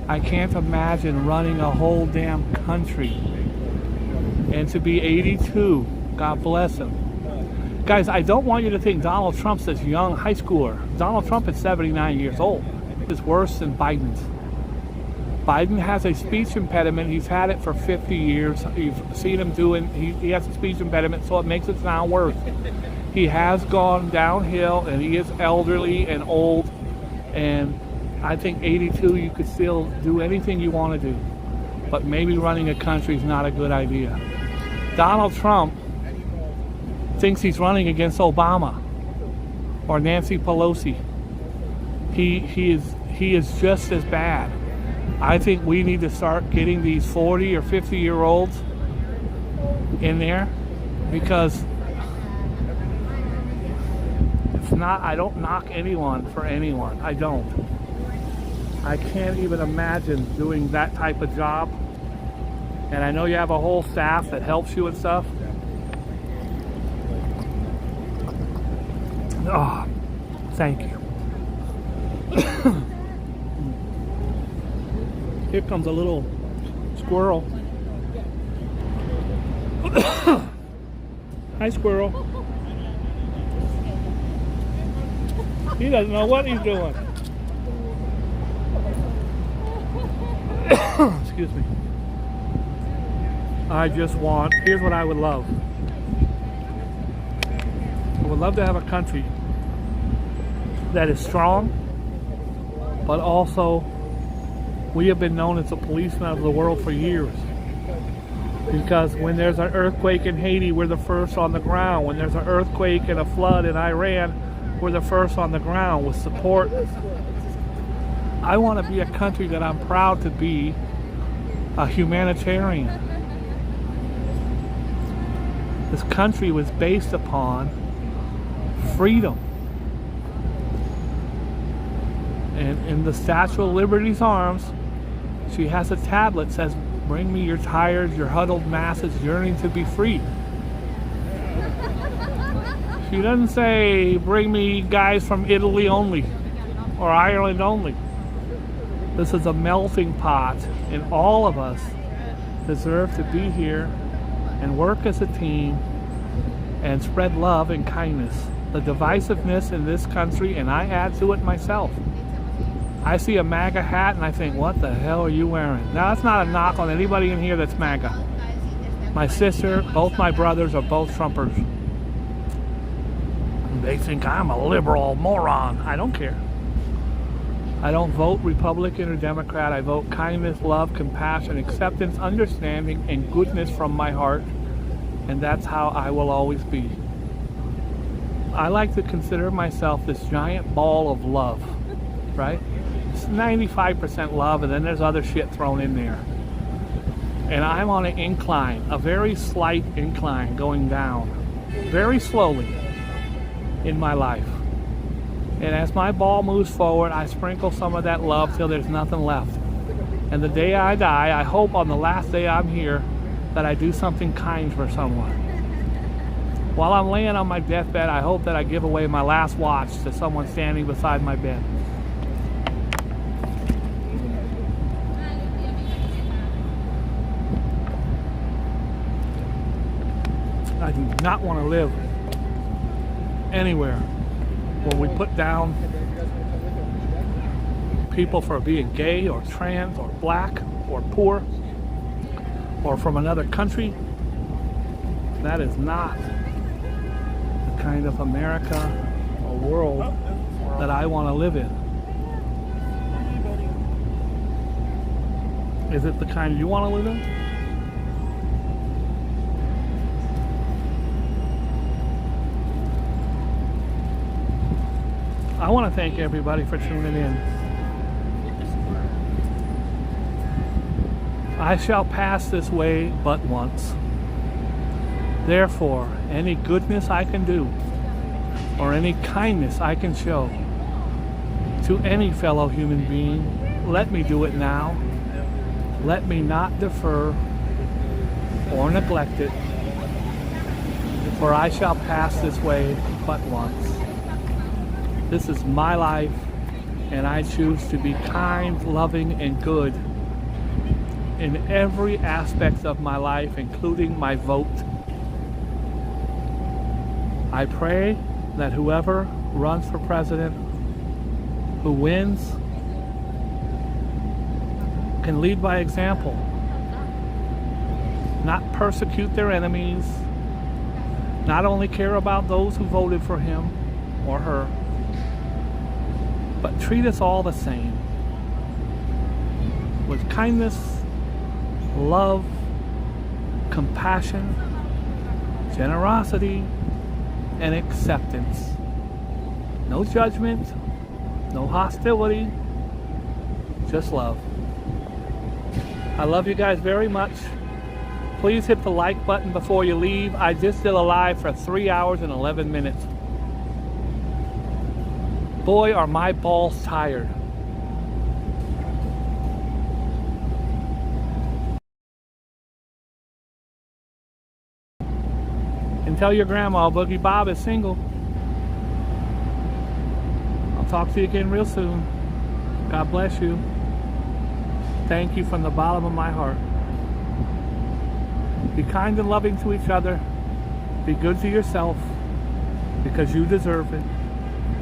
I can't imagine running a whole damn country. And to be 82, God bless him. Guys, I don't want you to think Donald Trump's this young high schooler. Donald Trump is 79 years old. It's worse than Biden's. Biden has a speech impediment. He's had it for 50 years. You've seen him doing, he has a speech impediment, so it makes it sound worse. He has gone downhill, and he is elderly and old, and I think 82, you could still do anything you want to do, but maybe running a country is not a good idea. Donald Trump thinks he's running against Obama or Nancy Pelosi. He is just as bad. I think we need to start getting these 40 or 50-year-olds in there, because it's not, I don't knock anyone for anyone. I don't. I can't even imagine doing that type of job. And I know you have a whole staff that helps you and stuff. Oh, thank you. Here comes a little squirrel. Hi, squirrel. He doesn't know what he's doing. Excuse me. I just want, here's what I would love. I would love to have a country that is strong, but also we have been known as the policemen of the world for years. Because when there's an earthquake in Haiti, we're the first on the ground. When there's an earthquake and a flood in Iran, we're the first on the ground with support. I want to be a country that I'm proud to be a humanitarian. This country was based upon freedom. And in the Statue of Liberty's arms, she has a tablet that says, "Bring me your tired, your huddled masses yearning to be free." She doesn't say, "Bring me guys from Italy only or Ireland only." This is a melting pot, and all of us deserve to be here and work as a team and spread love and kindness. The divisiveness in this country, and I add to it myself. I see a MAGA hat and I think, what the hell are you wearing? Now, that's not a knock on anybody in here that's MAGA. My sister, both my brothers are both Trumpers. They think I'm a liberal moron. I don't care. I don't vote Republican or Democrat. I vote kindness, love, compassion, acceptance, understanding, and goodness from my heart. And that's how I will always be. I like to consider myself this giant ball of love, right? It's 95% love, and then there's other shit thrown in there. And I'm on an incline, a very slight incline going down, very slowly in my life. And as my ball moves forward, I sprinkle some of that love till there's nothing left. And the day I die, I hope on the last day I'm here that I do something kind for someone. While I'm laying on my deathbed, I hope that I give away my last watch to someone standing beside my bed. I do not want to live anywhere where we put down people for being gay or trans or black or poor or from another country. That is not the kind of America or world that I want to live in. Is it the kind you want to live in? I want to thank everybody for tuning in. I shall pass this way but once. Therefore, any goodness I can do or any kindness I can show to any fellow human being, let me do it now. Let me not defer or neglect it, for I shall pass this way but once. This is my life, and I choose to be kind, loving, and good in every aspect of my life, including my vote. I pray that whoever runs for president, who wins, can lead by example, not persecute their enemies, not only care about those who voted for him or her, but treat us all the same with kindness, love, compassion, generosity, and acceptance. No judgment, no hostility, just love. I love you guys very much. Please hit the like button before you leave. I just did a live for 3 hours and 11 minutes. Boy, are my balls tired. And tell your grandma Boogie Bob is single. I'll talk to you again real soon. God bless you. Thank you from the bottom of my heart. Be kind and loving to each other. Be good to yourself because you deserve it.